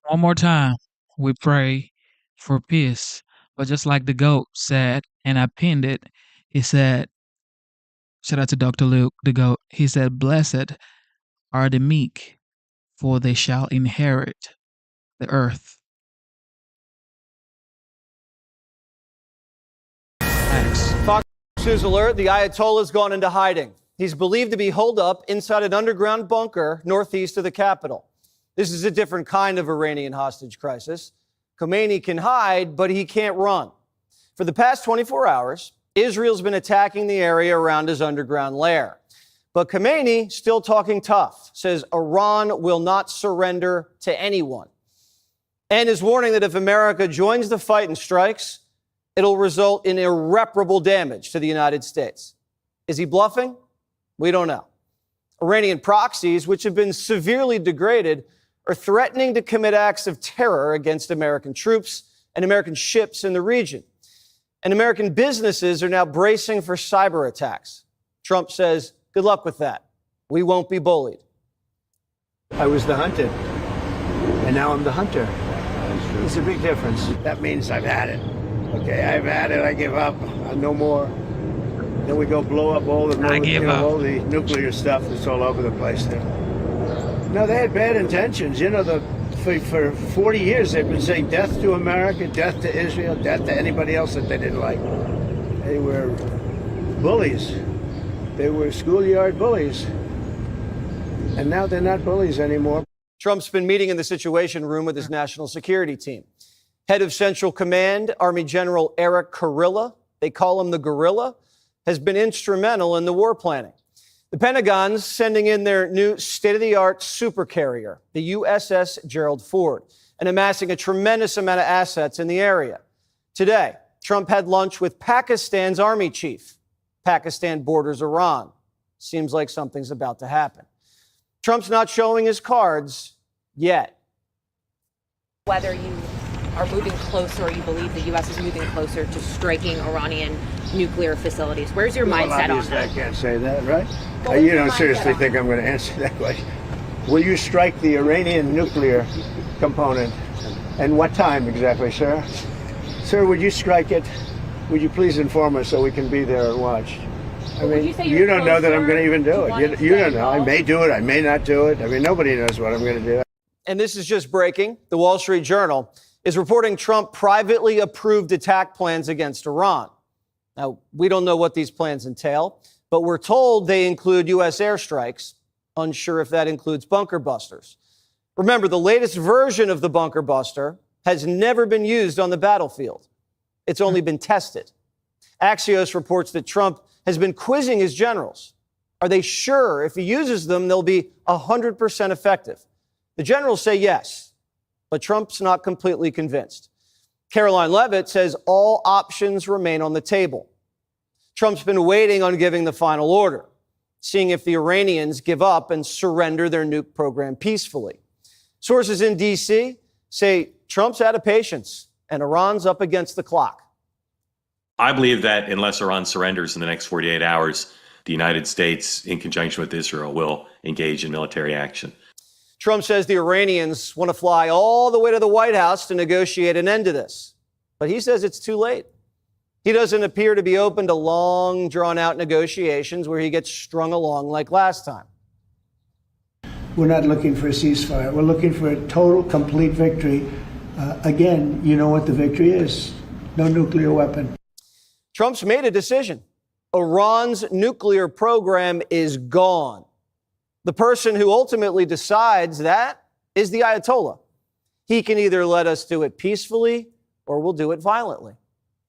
One more time, we pray for peace. But just like the GOAT said, and I pinned it, he said, shout out to Dr. Luke, the GOAT, he said, blessed are the meek, for they shall inherit the earth. Thanks. Fox News alert, the Ayatollah's gone into hiding. He's believed to be holed up inside an underground bunker northeast of the capital. This is a different kind of Iranian hostage crisis. Khomeini can hide, but he can't run. For the past 24 hours, Israel's been attacking the area around his underground lair. But Khamenei, still talking tough, says Iran will not surrender to anyone, and is warning that if America joins the fight and strikes, it'll result in irreparable damage to the United States. Is he bluffing? We don't know. Iranian proxies, which have been severely degraded, are threatening to commit acts of terror against American troops and American ships in the region. And American businesses are now bracing for cyber attacks. Trump says, good luck with that. We won't be bullied. I was the hunted, and now I'm the hunter. It's a big difference. That means I've had it. Okay, I've had it. I give up. No more. Then we go blow up all the all the nuclear stuff that's all over the place there. No, they had bad intentions. You know, for 40 years they've been saying death to America, death to Israel, death to anybody else that they didn't like. They were bullies. They were schoolyard bullies. And now they're not bullies anymore. Trump's been meeting in the Situation Room with his national security team. Head of Central Command, Army General Eric Kurilla, they call him the Gorilla, has been instrumental in the war planning. The Pentagon's sending in their new state-of-the-art supercarrier, the USS Gerald Ford, and amassing a tremendous amount of assets in the area. Today, Trump had lunch with Pakistan's army chief. Pakistan borders Iran. Seems like something's about to happen. Trump's not showing his cards yet. Whether you are moving closer or you believe the U.S. is moving closer to striking Iranian nuclear facilities. Where's your mindset on that? I can't say that, right? You don't seriously think I'm going to answer that question. Will you strike the Iranian nuclear component? And what time exactly, sir? Sir, would you strike it? Would you please inform us so we can be there and watch? I mean, you don't know that I'm going to even do it. You don't know. I may do it. I may not do it. I mean, nobody knows what I'm going to do. And this is just breaking. The Wall Street Journal is reporting Trump privately approved attack plans against Iran. Now, we don't know what these plans entail, but we're told they include U.S. airstrikes. Unsure if that includes bunker busters. Remember, the latest version of the bunker buster has never been used on the battlefield. It's only been tested. Axios reports that Trump has been quizzing his generals. Are they sure if he uses them, they'll be 100% effective? The generals say yes, but Trump's not completely convinced. Caroline Leavitt says all options remain on the table. Trump's been waiting on giving the final order, seeing if the Iranians give up and surrender their nuke program peacefully. Sources in D.C. say Trump's out of patience and Iran's up against the clock. I believe that unless Iran surrenders in the next 48 hours, the United States, in conjunction with Israel, will engage in military action. Trump says the Iranians want to fly all the way to the White House to negotiate an end to this. But he says it's too late. He doesn't appear to be open to long, drawn-out negotiations where he gets strung along like last time. We're not looking for a ceasefire. We're looking for a total, complete victory. Again, you know what the victory is. No nuclear weapon. Trump's made a decision. Iran's nuclear program is gone. The person who ultimately decides that is the Ayatollah. He can either let us do it peacefully or we'll do it violently.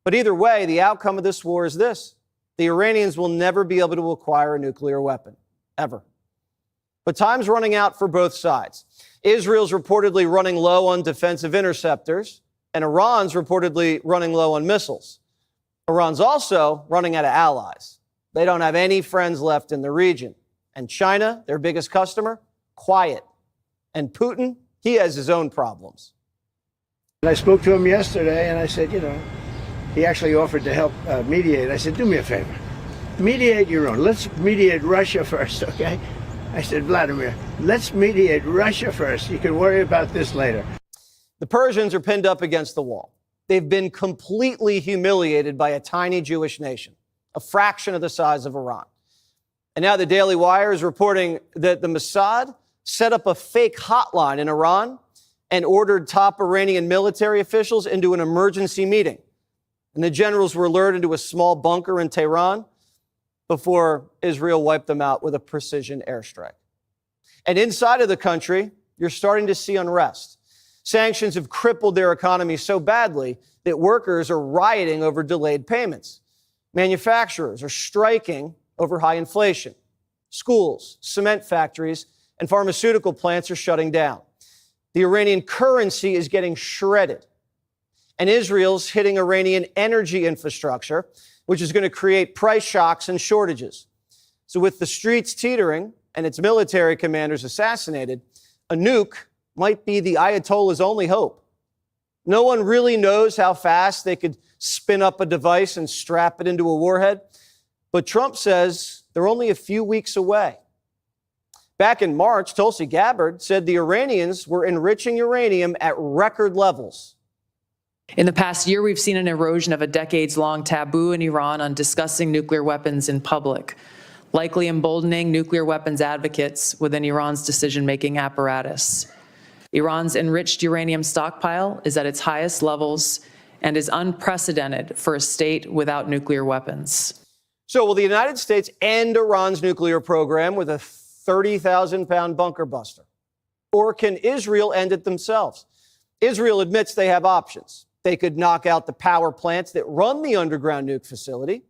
But either way, the outcome of this war is this. The Iranians will never be able to acquire a nuclear weapon, ever. But time's running out for both sides. Israel's reportedly running low on defensive interceptors, and Iran's reportedly running low on missiles. Iran's also running out of allies. They don't have any friends left in the region. And China, their biggest customer, quiet. And Putin, he has his own problems. I spoke to him yesterday, and I said, he actually offered to help mediate. I said, do me a favor. Mediate your own. Let's mediate Russia first, okay? I said, Vladimir, let's mediate Russia first. You can worry about this later. The Persians are pinned up against the wall. They've been completely humiliated by a tiny Jewish nation, a fraction of the size of Iran. And now the Daily Wire is reporting that the Mossad set up a fake hotline in Iran and ordered top Iranian military officials into an emergency meeting. And the generals were lured into a small bunker in Tehran before Israel wiped them out with a precision airstrike. And inside of the country, you're starting to see unrest. Sanctions have crippled their economy so badly that workers are rioting over delayed payments. Manufacturers are striking over high inflation. Schools, cement factories, and pharmaceutical plants are shutting down. The Iranian currency is getting shredded. And Israel's hitting Iranian energy infrastructure, which is going to create price shocks and shortages. So with the streets teetering and its military commanders assassinated, a nuke might be the Ayatollah's only hope. No one really knows how fast they could spin up a device and strap it into a warhead, but Trump says they're only a few weeks away. Back in March, Tulsi Gabbard said the Iranians were enriching uranium at record levels. In the past year, we've seen an erosion of a decades-long taboo in Iran on discussing nuclear weapons in public, likely emboldening nuclear weapons advocates within Iran's decision-making apparatus. Iran's enriched uranium stockpile is at its highest levels and is unprecedented for a state without nuclear weapons. So will the United States end Iran's nuclear program with a 30,000-pound bunker buster? Or can Israel end it themselves? Israel admits they have options. They could knock out the power plants that run the underground nuke facility.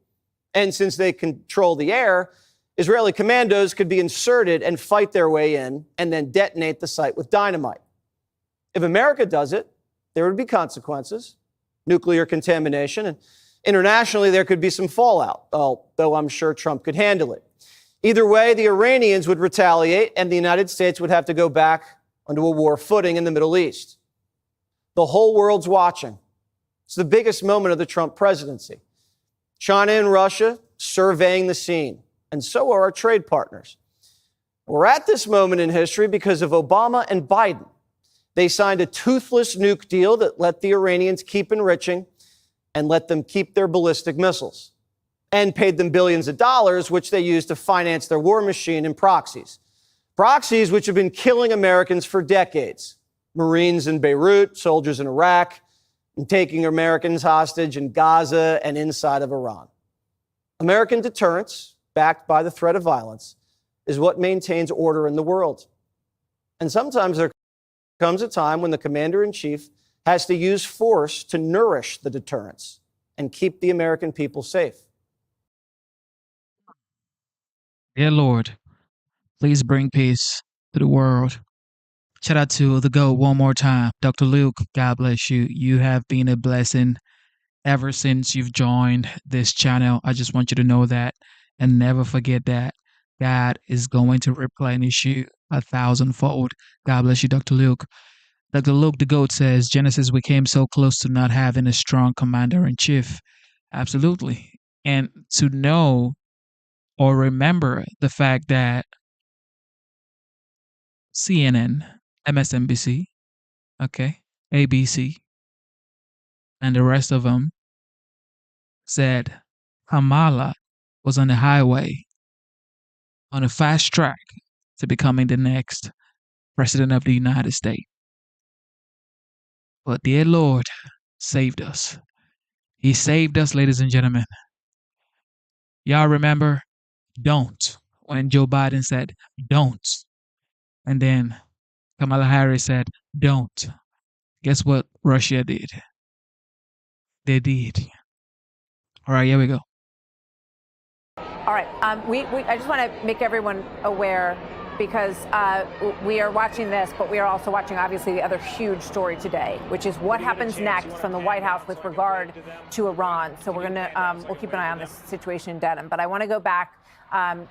And since they control the air, Israeli commandos could be inserted and fight their way in and then detonate the site with dynamite. If America does it, there would be consequences, nuclear contamination, and internationally there could be some fallout, although I'm sure Trump could handle it. Either way, the Iranians would retaliate and the United States would have to go back onto a war footing in the Middle East. The whole world's watching. It's the biggest moment of the Trump presidency. China and Russia surveying the scene, and so are our trade partners. We're at this moment in history because of Obama and Biden. They signed a toothless nuke deal that let the Iranians keep enriching and let them keep their ballistic missiles, and paid them billions of dollars, which they used to finance their war machine and proxies. Proxies which have been killing Americans for decades. Marines in Beirut, soldiers in Iraq, and taking Americans hostage in Gaza and inside of Iran. American deterrence, backed by the threat of violence, is what maintains order in the world. And sometimes there comes a time when the commander-in-chief has to use force to nourish the deterrence and keep the American people safe. Dear Lord, please bring peace to the world. Shout out to the GOAT one more time. Dr. Luke, God bless you. You have been a blessing ever since you've joined this channel. I just want you to know that and never forget that God is going to replenish you 1,000-fold. God bless you, Dr. Luke. Dr. Luke, the GOAT, says, Genesis, we came so close to not having a strong commander-in-chief. Absolutely. And to know or remember the fact that CNN, MSNBC, ABC, and the rest of them said Kamala was on the highway, on a fast track to becoming the next president of the United States. But dear Lord saved us. He saved us, ladies and gentlemen. Y'all remember, don't, when Joe Biden said, don't. And then Kamala Harris said, don't. Guess what Russia did? They did. All right, here we go. All right. I just want to make everyone aware, because we are watching this, but we are also watching, obviously, the other huge story today, which is what happens next from the White House with regard to Iran. So we're going to we'll keep an eye on this situation in Dedham. But I want to go back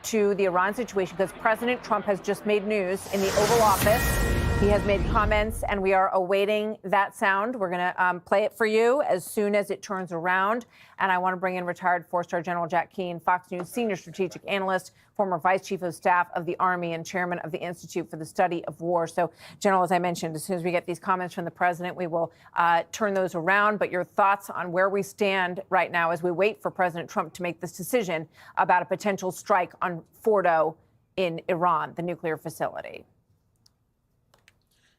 to the Iran situation, because President Trump has just made news in the Oval Office. He has made comments, and we are awaiting that sound. We're going to play it for you as soon as it turns around. And I want to bring in retired four-star General Jack Keane, Fox News senior strategic analyst, former vice chief of staff of the Army, and chairman of the Institute for the Study of War. So, General, as I mentioned, as soon as we get these comments from the president, we will turn those around. But your thoughts on where we stand right now as we wait for President Trump to make this decision about a potential strike on Fordo in Iran, the nuclear facility?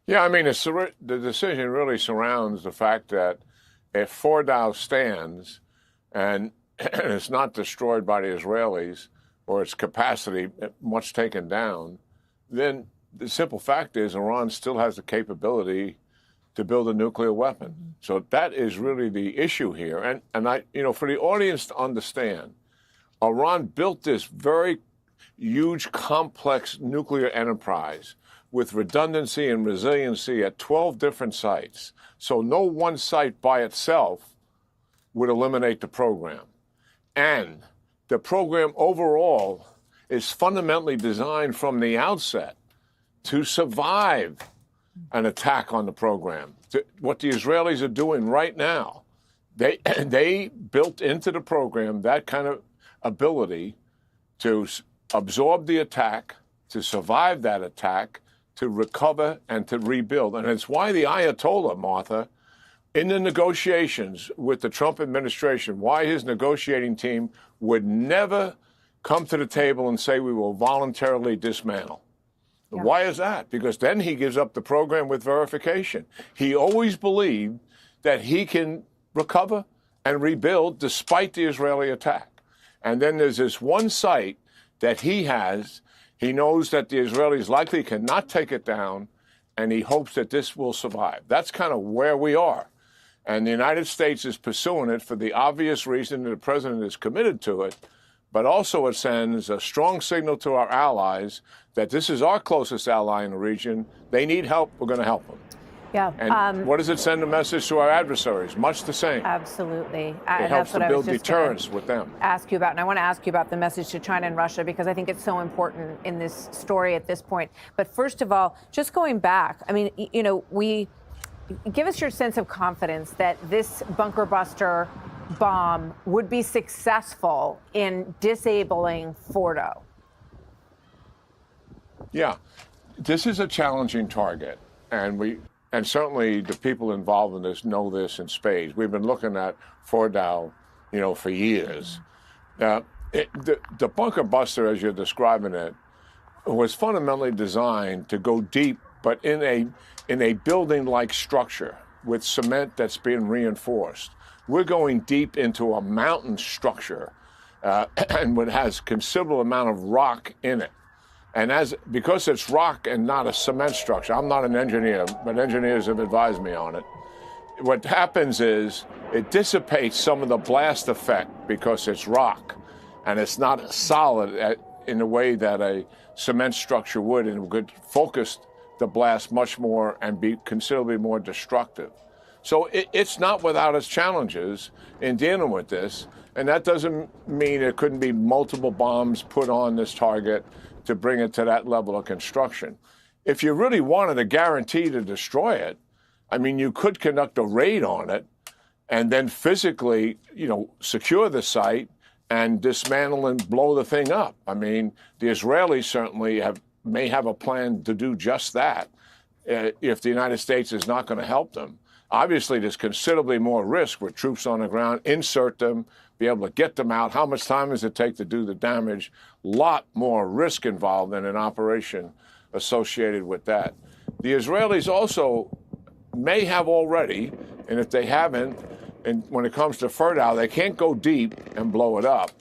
Yeah, I mean, the decision really surrounds the fact that if Fordow stands and it's not destroyed by the Israelis or its capacity much taken down, then the simple fact is Iran still has the capability to build a nuclear weapon. So that is really the issue here. And I, for the audience to understand, Iran built this very huge, complex nuclear enterprise with redundancy and resiliency at 12 different sites. So no one site by itself would eliminate the program. And the program overall is fundamentally designed from the outset to survive an attack on the program. What the Israelis are doing right now, they built into the program that kind of ability to absorb the attack, to survive that attack, to recover and to rebuild. And it's why the Ayatollah, Martha, in the negotiations with the Trump administration, why his negotiating team would never come to the table and say we will voluntarily dismantle. Yeah. Why is that? Because then he gives up the program with verification. He always believed that he can recover and rebuild despite the Israeli attack. And then there's this one site that he has. He knows that the Israelis likely cannot take it down, and he hopes that this will survive. That's kind of where we are. And the United States is pursuing it for the obvious reason that the president is committed to it, but also it sends a strong signal to our allies that this is our closest ally in the region. They need help. We're going to help them. Yeah. And what does it send a message to our adversaries? Much the same. Absolutely. It helps to build deterrence with them. Ask you about, and I want to ask you about the message to China and Russia, because I think it's so important in this story at this point. But first of all, just going back, I mean, give us your sense of confidence that this bunker buster bomb would be successful in disabling Fordo. Yeah, this is a challenging target, and certainly the people involved in this know this in spades. We've been looking at Fordo, for years. The bunker buster, as you're describing it, was fundamentally designed to go deep, but in a building-like structure with cement that's being reinforced. We're going deep into a mountain structure, and it has considerable amount of rock in it. And because it's rock and not a cement structure, I'm not an engineer, but engineers have advised me on it. What happens is it dissipates some of the blast effect because it's rock, and it's not solid in the way that a cement structure would, and would focus the blast much more and be considerably more destructive. So it's not without its challenges in dealing with this, and that doesn't mean there couldn't be multiple bombs put on this target to bring it to that level of construction. If you really wanted a guarantee to destroy it, I mean, you could conduct a raid on it and then physically, secure the site and dismantle and blow the thing up. I mean, the Israelis certainly may have a plan to do just that if the United States is not going to help them. Obviously, there's considerably more risk with troops on the ground, insert them, be able to get them out. How much time does it take to do the damage? A lot more risk involved in an operation associated with that. The Israelis also may have already, and if they haven't, and when it comes to Fordo, they can't go deep and blow it up,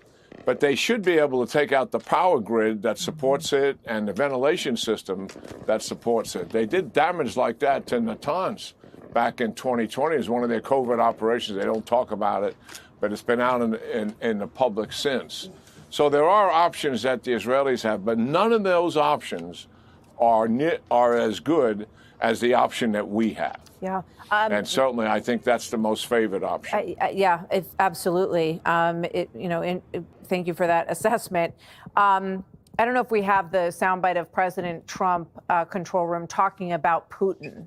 but they should be able to take out the power grid that supports it and the ventilation system that supports it. They did damage like that to Natanz back in 2020 as one of their covert operations. They don't talk about it, but it's been out in the public since. So there are options that the Israelis have, but none of those options are as good as the option that we have. Yeah. And certainly, I think that's the most favored option. Yeah, absolutely. Thank you for that assessment. I don't know if we have the soundbite of President Trump control room talking about Putin.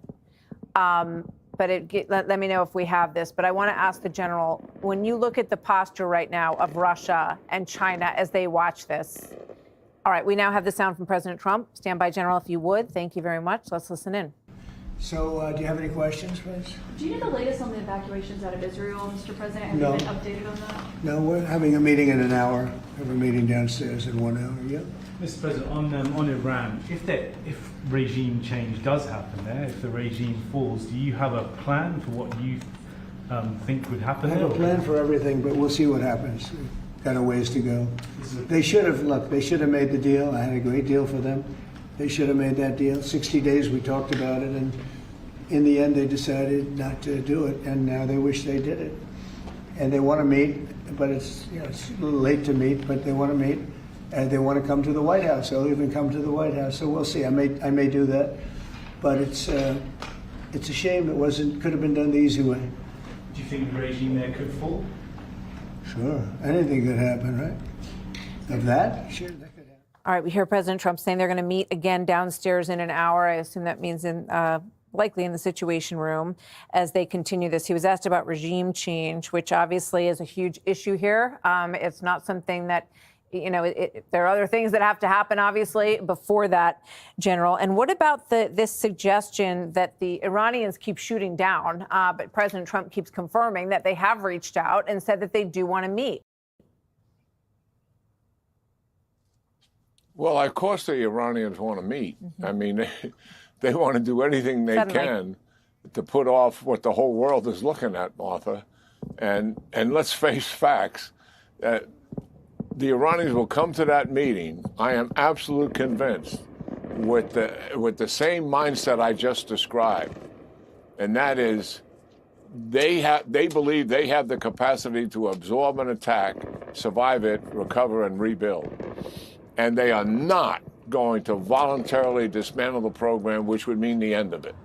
But let me know if we have this. But I want to ask the general, when you look at the posture right now of Russia and China as they watch this. All right, we now have the sound from President Trump. Stand by, General, if you would. Thank you very much. Let's listen in. So do you have any questions, please? Do you know the latest on the evacuations out of Israel, Mr. President? Have No. you been updated on that? No, we're having a meeting in an hour. Have a meeting downstairs in 1 hour. Yeah. Mr. President, on Iran, if regime change does happen there, if the regime falls, do you have a plan for what you think would happen? I have a plan for everything, but we'll see what happens. Got a ways to go. They should have made the deal. I had a great deal for them. They should have made that deal. 60 days we talked about it, and in the end, they decided not to do it, and now they wish they did it. And they want to meet, but it's it's a little late to meet, but they want to meet, and they want to come to the White House. They'll even come to the White House. So we'll see. I may do that, but it's a shame it wasn't. Could have been done the easy way. Do you think the regime there could fall? Sure, anything could happen, right? Of that, sure. All right, we hear President Trump saying they're going to meet again downstairs in an hour. I assume that means likely in the Situation Room as they continue this. He was asked about regime change, which obviously is a huge issue here. It's not something that, there are other things that have to happen, obviously, before that, General. And what about this suggestion that the Iranians keep shooting down, but President Trump keeps confirming that they have reached out and said that they do want to meet? Well, of course the Iranians want to meet. Mm-hmm. I mean, they want to do anything they can to put off what the whole world is looking at, Martha. And let's face facts. The Iranians will come to that meeting, I am absolutely convinced, with the same mindset I just described. And that is, they believe they have the capacity to absorb an attack, survive it, recover, and rebuild. And they are not going to voluntarily dismantle the program, which would mean the end of it,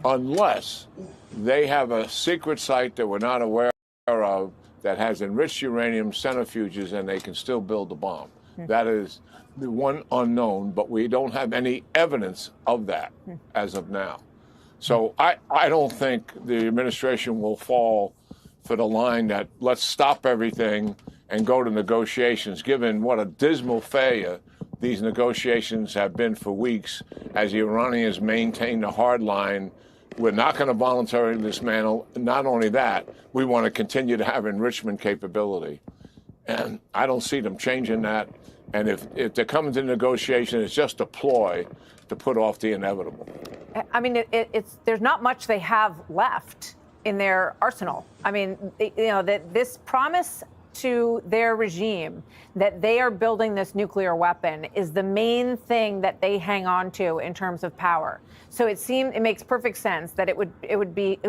unless they have a secret site that we're not aware of that has enriched uranium centrifuges and they can still build the bomb. That is the one unknown, but we don't have any evidence of that as of now. So I don't think the administration will fall for the line that let's stop everything and go to negotiations, given what a dismal failure these negotiations have been for weeks as the Iranians maintain the hard line. We're not going to voluntarily dismantle. Not only that, we want to continue to have enrichment capability. And I don't see them changing that. And if they're coming to negotiation, it's just a ploy to put off the inevitable. I mean, there's not much they have left in their arsenal. I mean, that this promise to their regime that they are building this nuclear weapon is the main thing that they hang on to in terms of power. So it makes perfect sense that it would be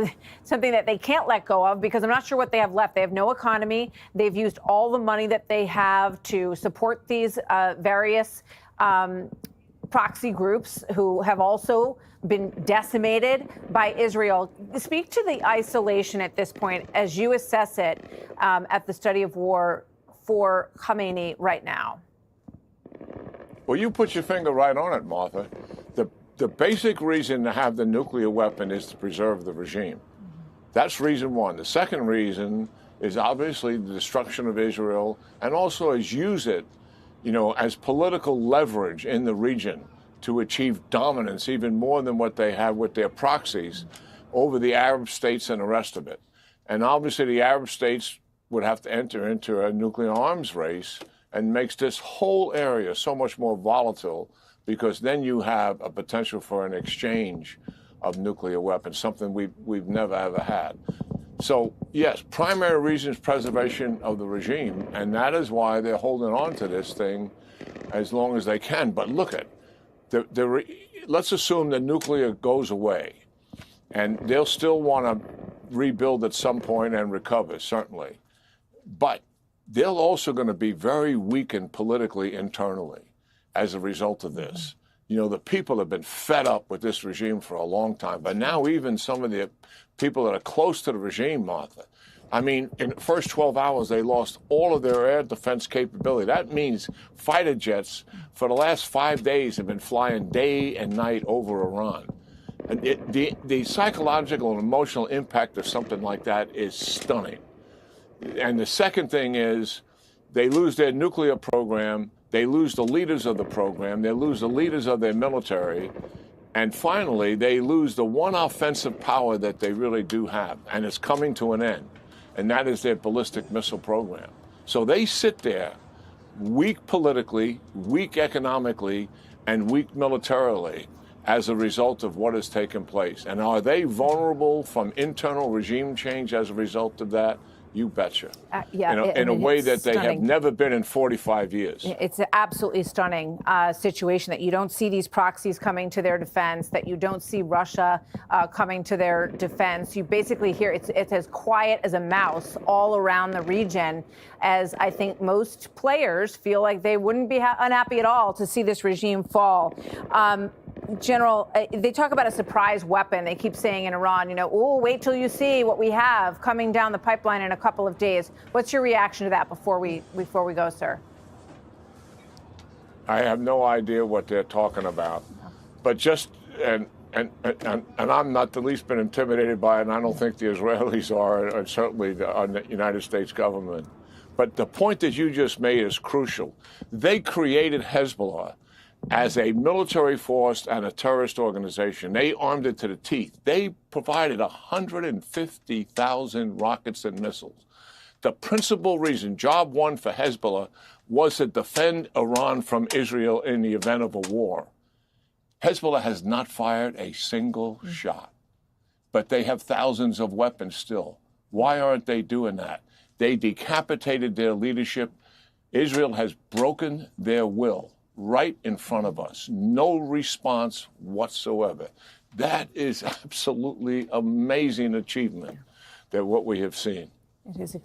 something that they can't let go of, because I'm not sure what they have left. They have no economy. They've used all the money that they have to support these various proxy groups who have also been decimated by Israel. Speak to the isolation at this point as you assess it at the study of war for Khamenei right now. Well, you put your finger right on it, Martha. The basic reason to have the nuclear weapon is to preserve the regime. That's reason one. The second reason is obviously the destruction of Israel, and also is use it, as political leverage in the region to achieve dominance even more than what they have with their proxies over the Arab states and the rest of it. And obviously the Arab states would have to enter into a nuclear arms race, and makes this whole area so much more volatile, because then you have a potential for an exchange of nuclear weapons, something we've never ever had. So yes, primary reason is preservation of the regime, and that is why they're holding on to this thing as long as they can. But look at let's assume that nuclear goes away, and they'll still want to rebuild at some point and recover, certainly. But they're also going to be very weakened politically internally as a result of this. The people have been fed up with this regime for a long time, but now even some of the people that are close to the regime, Martha, I mean, in the first 12 hours, they lost all of their air defense capability. That means fighter jets for the last 5 days have been flying day and night over Iran. And the psychological and emotional impact of something like that is stunning. And the second thing is they lose their nuclear program, they lose the leaders of the program, they lose the leaders of their military, and finally, they lose the one offensive power that they really do have, and it's coming to an end, and that is their ballistic missile program. So they sit there, weak politically, weak economically, and weak militarily as a result of what has taken place. And are they vulnerable from internal regime change as a result of that? You betcha. Yeah, in a way that it's they have stunning. never been in 45 years. It's an absolutely stunning situation that you don't see these proxies coming to their defense, that you don't see Russia coming to their defense. You basically hear it's as quiet as a mouse all around the region, as I think most players feel like they wouldn't be unhappy at all to see this regime fall. General, they talk about a surprise weapon. They keep saying in Iran, oh, wait till you see what we have coming down the pipeline in a couple of days. What's your reaction to that before we go, sir? I have no idea what they're talking about, but just and I'm not the least bit intimidated by it, and I don't think the Israelis are, and certainly the United States government. But the point that you just made is crucial. They created Hezbollah as a military force and a terrorist organization. They armed it to the teeth. They provided 150,000 rockets and missiles. The principal reason, job one for Hezbollah, was to defend Iran from Israel in the event of a war. Hezbollah has not fired a single shot, but they have thousands of weapons still. Why aren't they doing that? They decapitated their leadership. Israel has broken their will right in front of us. No response whatsoever. That is absolutely amazing achievement that what we have seen.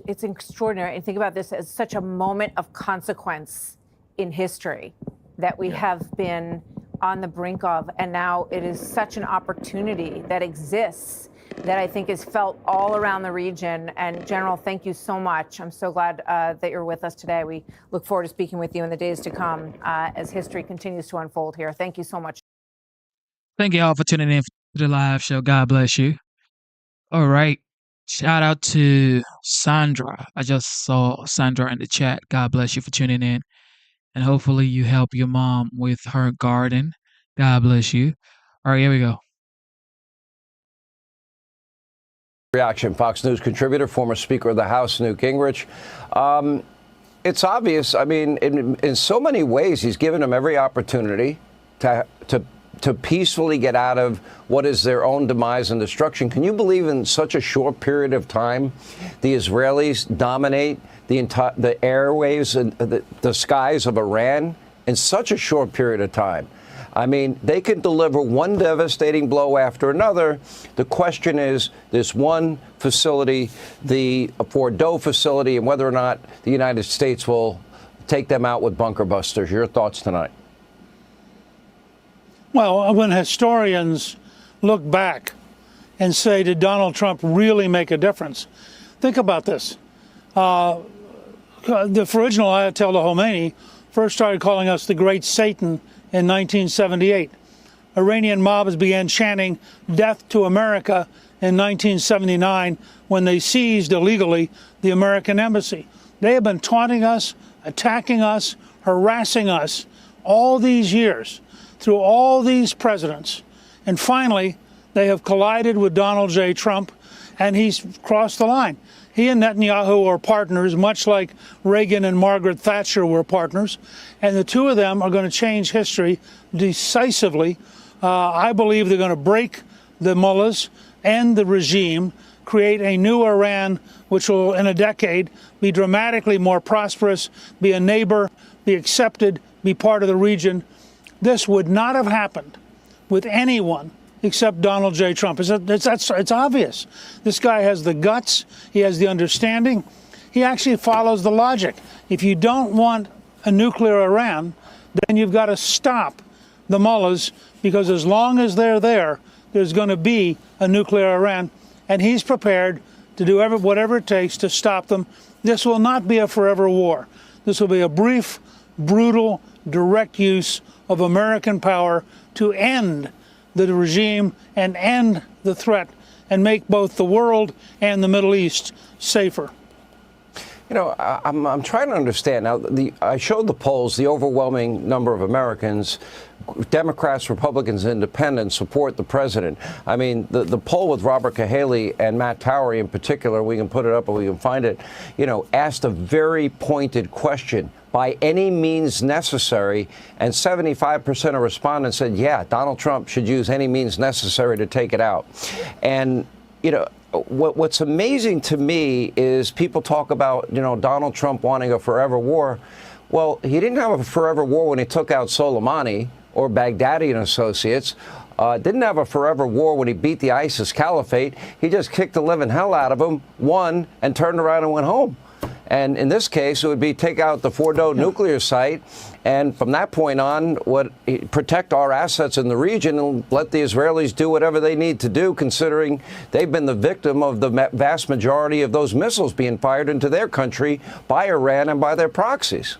It's extraordinary. And think about this as such a moment of consequence in history that we have been on the brink of. And now it is such an opportunity that exists that I think is felt all around the region. And General, thank you so much. I'm so glad that you're with us today. We look forward to speaking with you in the days to come as history continues to unfold here. Thank you so much. Thank you all for tuning in to the live show. God bless you. All right. Shout out to Sandra. I just saw Sandra in the chat. God bless you for tuning in. And hopefully you help your mom with her garden. God bless you. All right, here we go. Reaction. Fox News contributor, former Speaker of the House, Newt Gingrich. It's obvious. I mean, in so many ways, he's given them every opportunity to peacefully get out of what is their own demise and destruction. Can you believe in such a short period of time, the Israelis dominate the airwaves and the skies of Iran in such a short period of time? I mean, they can deliver one devastating blow after another. The question is this one facility, the Fordo facility, and whether or not the United States will take them out with bunker busters. Your thoughts tonight? Well, when historians look back and say, did Donald Trump really make a difference? Think about this. The original Ayatollah Khomeini first started calling us the Great Satan in 1978. Iranian mobs began chanting death to America in 1979 when they seized illegally the American embassy. They have been taunting us, attacking us, harassing us all these years through all these presidents. And finally, they have collided with Donald J. Trump, and he's crossed the line. He and Netanyahu are partners, much like Reagan and Margaret Thatcher were partners. And the two of them are going to change history decisively. I believe they're going to break the mullahs and the regime, create a new Iran, which will, in a decade, be dramatically more prosperous, be a neighbor, be accepted, be part of the region. This would not have happened with anyone except Donald J. Trump. It's obvious. This guy has the guts. He has the understanding. He actually follows the logic. If you don't want a nuclear Iran, then you've got to stop the mullahs, because as long as they're there, there's going to be a nuclear Iran. And he's prepared to do whatever it takes to stop them. This will not be a forever war. This will be a brief, brutal, direct use of American power to end the regime and end the threat and make both the world and the Middle East safer. You know, I'm trying to understand. Now, I showed the polls. The overwhelming number of Americans, Democrats, Republicans, Independents, support the president. I mean, the poll with Robert Cahaly and Matt Towery in particular, we can put it up or we can find it, asked a very pointed question. By any means necessary, and 75% of respondents said, yeah, Donald Trump should use any means necessary to take it out. And, what's amazing to me is people talk about, Donald Trump wanting a forever war. Well, he didn't have a forever war when he took out Soleimani or Baghdadi and Associates. Didn't have a forever war when he beat the ISIS caliphate. He just kicked the living hell out of them, won, and turned around and went home. And in this case, it would be take out the Fordo nuclear site, and from that point on, protect our assets in the region and let the Israelis do whatever they need to do, considering they've been the victim of the vast majority of those missiles being fired into their country by Iran and by their proxies.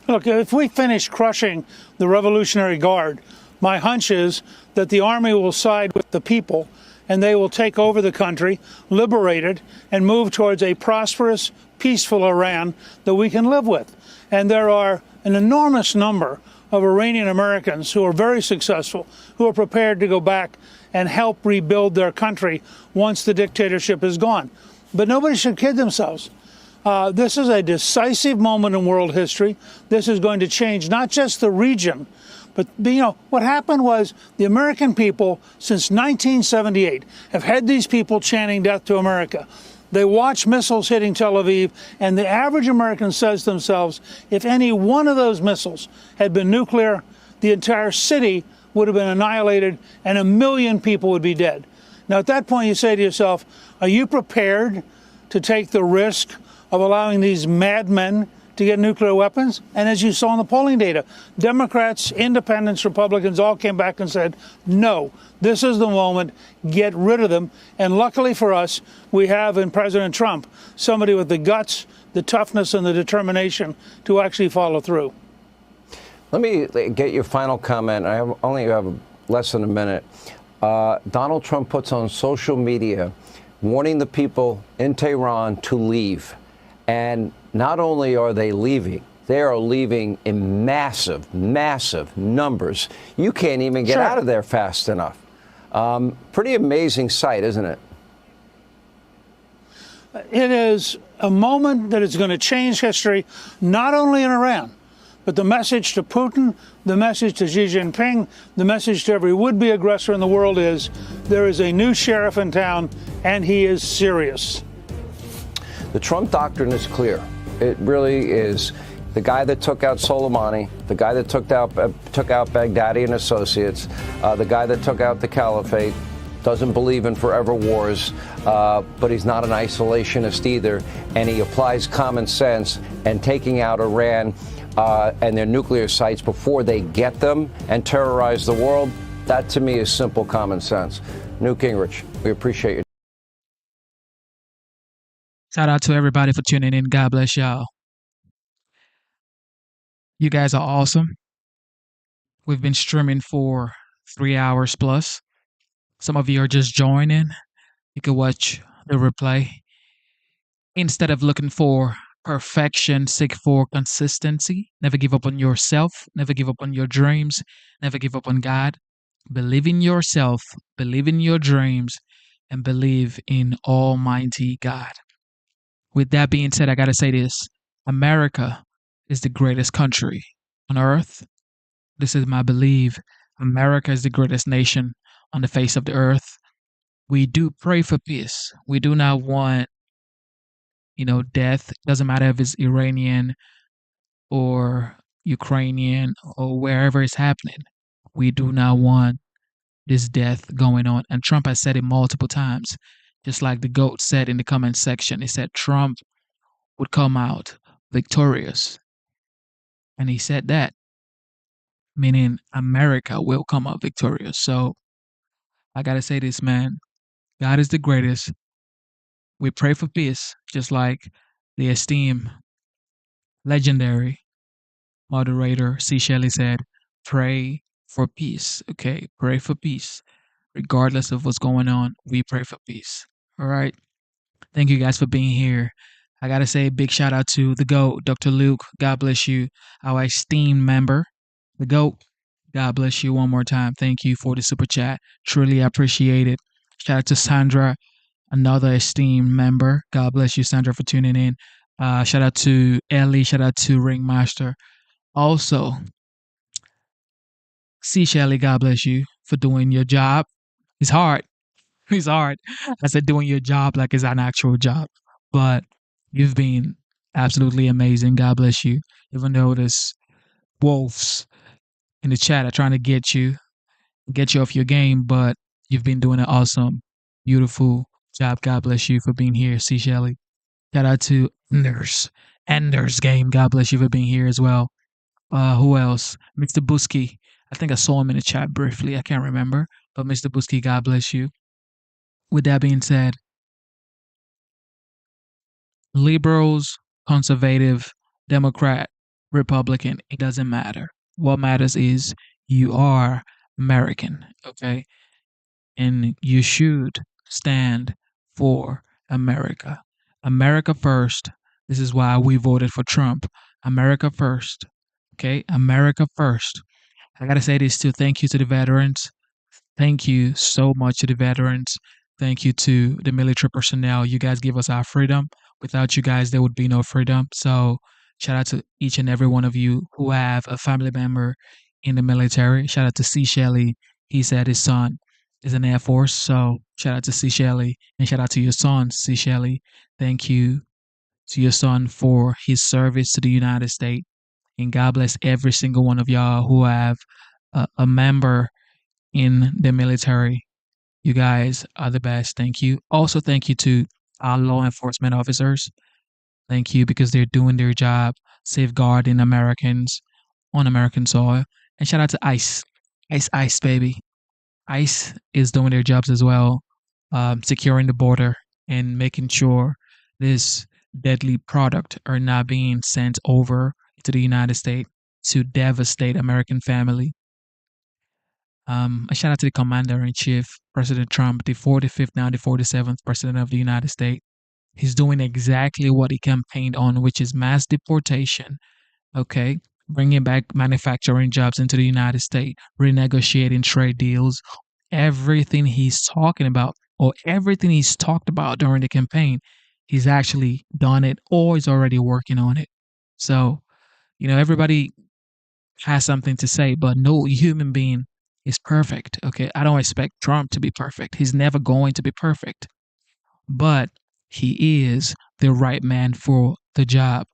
Look, if we finish crushing the Revolutionary Guard, my hunch is that the army will side with the people and they will take over the country, liberate it, and move towards a prosperous, peaceful Iran that we can live with. And there are an enormous number of Iranian Americans who are very successful, who are prepared to go back and help rebuild their country once the dictatorship is gone. But nobody should kid themselves. This is a decisive moment in world history. This is going to change not just the region, but, what happened was the American people since 1978 have had these people chanting death to America. They watch missiles hitting Tel Aviv, and the average American says to themselves, if any one of those missiles had been nuclear, the entire city would have been annihilated and 1 million people would be dead. Now, at that point, you say to yourself, are you prepared to take the risk of allowing these madmen to get nuclear weapons? And as you saw in the polling data, Democrats, independents, Republicans all came back and said, no, this is the moment, get rid of them. And luckily for us, we have in President Trump somebody with the guts, the toughness, and the determination to actually follow through. Let me get your final comment. I only have less than a minute. Donald Trump puts on social media warning the people in Tehran to leave. And not only are they leaving, they are leaving in massive, massive numbers. You can't even get out of there fast enough. Pretty amazing sight, isn't it? It is a moment that is going to change history, not only in Iran, but the message to Putin, the message to Xi Jinping, the message to every would-be aggressor in the world is there is a new sheriff in town, and he is serious. The Trump doctrine is clear. It really is. The guy that took out Soleimani, the guy that took out Baghdadi and Associates, the guy that took out the caliphate, doesn't believe in forever wars, but he's not an isolationist either, and he applies common sense and taking out Iran and their nuclear sites before they get them and terrorize the world. That, to me, is simple common sense. Newt Gingrich, we appreciate you. Shout out to everybody for tuning in. God bless y'all. You guys are awesome. We've been streaming for 3 hours plus. Some of you are just joining. You can watch the replay. Instead of looking for perfection, seek for consistency. Never give up on yourself. Never give up on your dreams. Never give up on God. Believe in yourself. Believe in your dreams. And believe in Almighty God. With that being said, I got to say this. America is the greatest country on earth. This is my belief. America is the greatest nation on the face of the earth. We do pray for peace. We do not want, death. Doesn't matter if it's Iranian or Ukrainian or wherever it's happening. We do not want this death going on. And Trump has said it multiple times. Just like the GOAT said in the comment section, he said Trump would come out victorious. And he said that, meaning America will come out victorious. So I got to say this, man. God is the greatest. We pray for peace, just like the esteemed, legendary moderator C. Shelley said, pray for peace. Okay, pray for peace. Regardless of what's going on, we pray for peace. All right. Thank you guys for being here. I got to say a big shout out to the GOAT, Dr. Luke. God bless you. Our esteemed member, the GOAT. God bless you one more time. Thank you for the super chat. Truly appreciate it. Shout out to Sandra, another esteemed member. God bless you, Sandra, for tuning in. Shout out to Ellie. Shout out to Ringmaster. Also, C. Shelley, God bless you for doing your job. It's hard. It's hard. I said doing your job like it's an actual job. But you've been absolutely amazing. God bless you. Even though there's wolves in the chat are trying to get you off your game, but you've been doing an awesome, beautiful job. God bless you for being here, C. Shelley. Shout out to Anders Game. God bless you for being here as well. Who else? Mr. Busky. I think I saw him in the chat briefly. I can't remember. But Mr. Busky, God bless you. With that being said, liberals, conservative, Democrat, Republican, it doesn't matter. What matters is you are American, okay? And you should stand for America. America first. This is why we voted for Trump. America first. Okay? America first. I got to say this too. Thank you to the veterans. Thank you so much to the veterans. Thank you to the military personnel. You guys give us our freedom. Without you guys, there would be no freedom. So shout out to each and every one of you who have a family member in the military. Shout out to C. Shelley. He said his son is in the Air Force. So shout out to C. Shelley. And shout out to your son, C. Shelley. Thank you to your son for his service to the United States. And God bless every single one of y'all who have a member in the military. You guys are the best. Thank you. Also, thank you to our law enforcement officers. Thank you because they're doing their job, safeguarding Americans on American soil. And shout out to ICE. ICE, baby. ICE is doing their jobs as well, securing the border and making sure this deadly product are not being sent over to the United States to devastate American family. A shout out to the Commander-in-Chief, President Trump, the 45th, now the 47th President of the United States. He's doing exactly what he campaigned on, which is mass deportation, okay? Bringing back manufacturing jobs into the United States, renegotiating trade deals, everything he's talking about, or everything he's talked about during the campaign, he's actually done it or he's already working on it. So, everybody has something to say, but no human being is perfect, okay? I don't expect Trump to be perfect. He's never going to be perfect. But he is the right man for the job.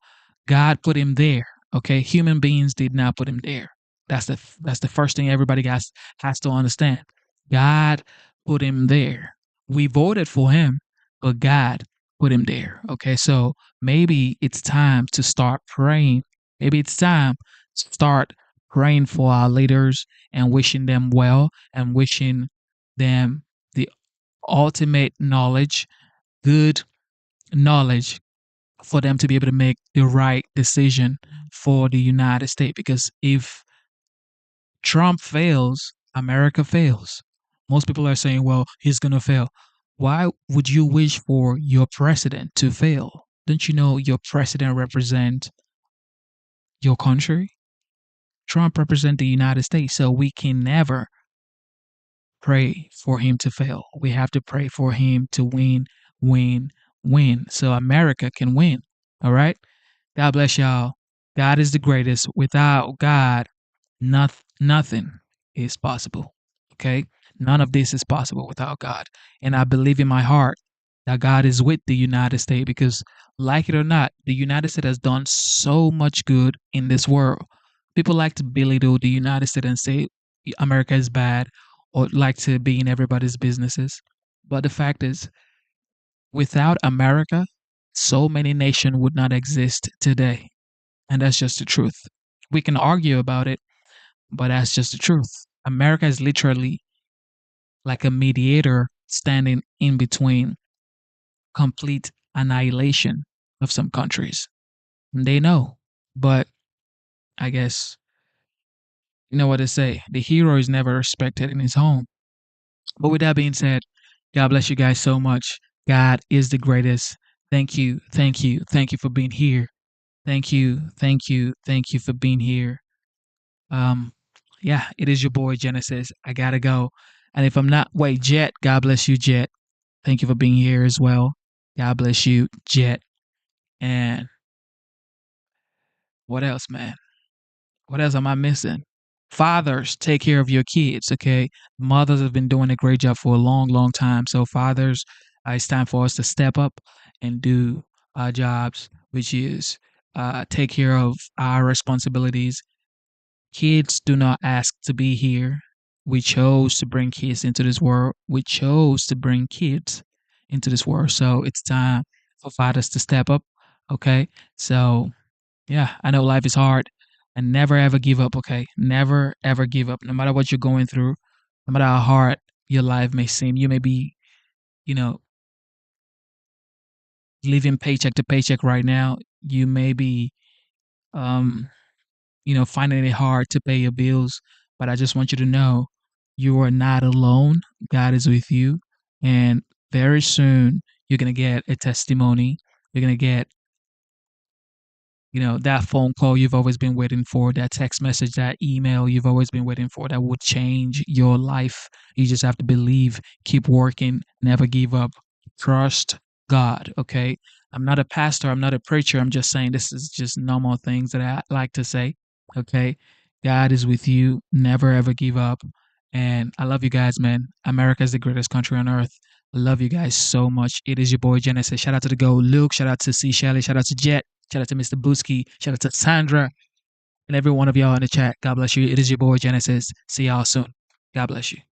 God put him there, okay? Human beings did not put him there. That's the first thing everybody has to understand. God put him there. We voted for him, but God put him there, okay? So maybe it's time to start praying. Maybe it's time to start praying for our leaders and wishing them well and wishing them the ultimate knowledge, good knowledge for them to be able to make the right decision for the United States. Because if Trump fails, America fails. Most people are saying, well, he's going to fail. Why would you wish for your president to fail? Don't you know your president represents your country? Trump represents the United States, so we can never pray for him to fail. We have to pray for him to win, so America can win. All right? God bless y'all. God is the greatest. Without God, nothing is possible. Okay? None of this is possible without God. And I believe in my heart that God is with the United States because, like it or not, the United States has done so much good in this world. People like to belittle the United States and say America is bad or like to be in everybody's businesses. But the fact is, without America, so many nations would not exist today. And that's just the truth. We can argue about it, but that's just the truth. America is literally like a mediator standing in between complete annihilation of some countries. And they know. But I guess, you know what they say, the hero is never respected in his home. But with that being said, God bless you guys so much. God is the greatest. Thank you for being here. Thank you for being here. Yeah, it is your boy Genesis. I gotta go. And if I'm not, wait, Jet, God bless you, Jet. Thank you for being here as well. God bless you, Jet. And what else, man? What else am I missing? fathers, take care of your kids, okay? Mothers have been doing a great job for a long, long time. So fathers, it's time for us to step up and do our jobs, which is take care of our responsibilities. Kids do not ask to be here. We chose to bring kids into this world. We chose to bring kids into this world. So it's time for fathers to step up, okay? So, yeah, I know life is hard. And never ever give up, okay? Never ever give up. No matter what you're going through, no matter how hard your life may seem, you may be, living paycheck to paycheck right now. You may be, finding it hard to pay your bills. But I just want you to know you are not alone. God is with you. And very soon, you're going to get a testimony. You're going to get that phone call you've always been waiting for, that text message, that email you've always been waiting for, that would change your life. You just have to believe, keep working, never give up, trust God, okay? I'm not a pastor, I'm not a preacher, I'm just saying this is just normal things that I like to say, okay? God is with you, never ever give up. And I love you guys, man. America is the greatest country on earth. I love you guys so much. It is your boy Genesis. Shout out to the Go Luke, shout out to C. Shelley, shout out to Jet. Shout out to Mr. Booski. Shout out to Sandra and every one of y'all in the chat. God bless you. It is your boy Genesis. See y'all soon. God bless you.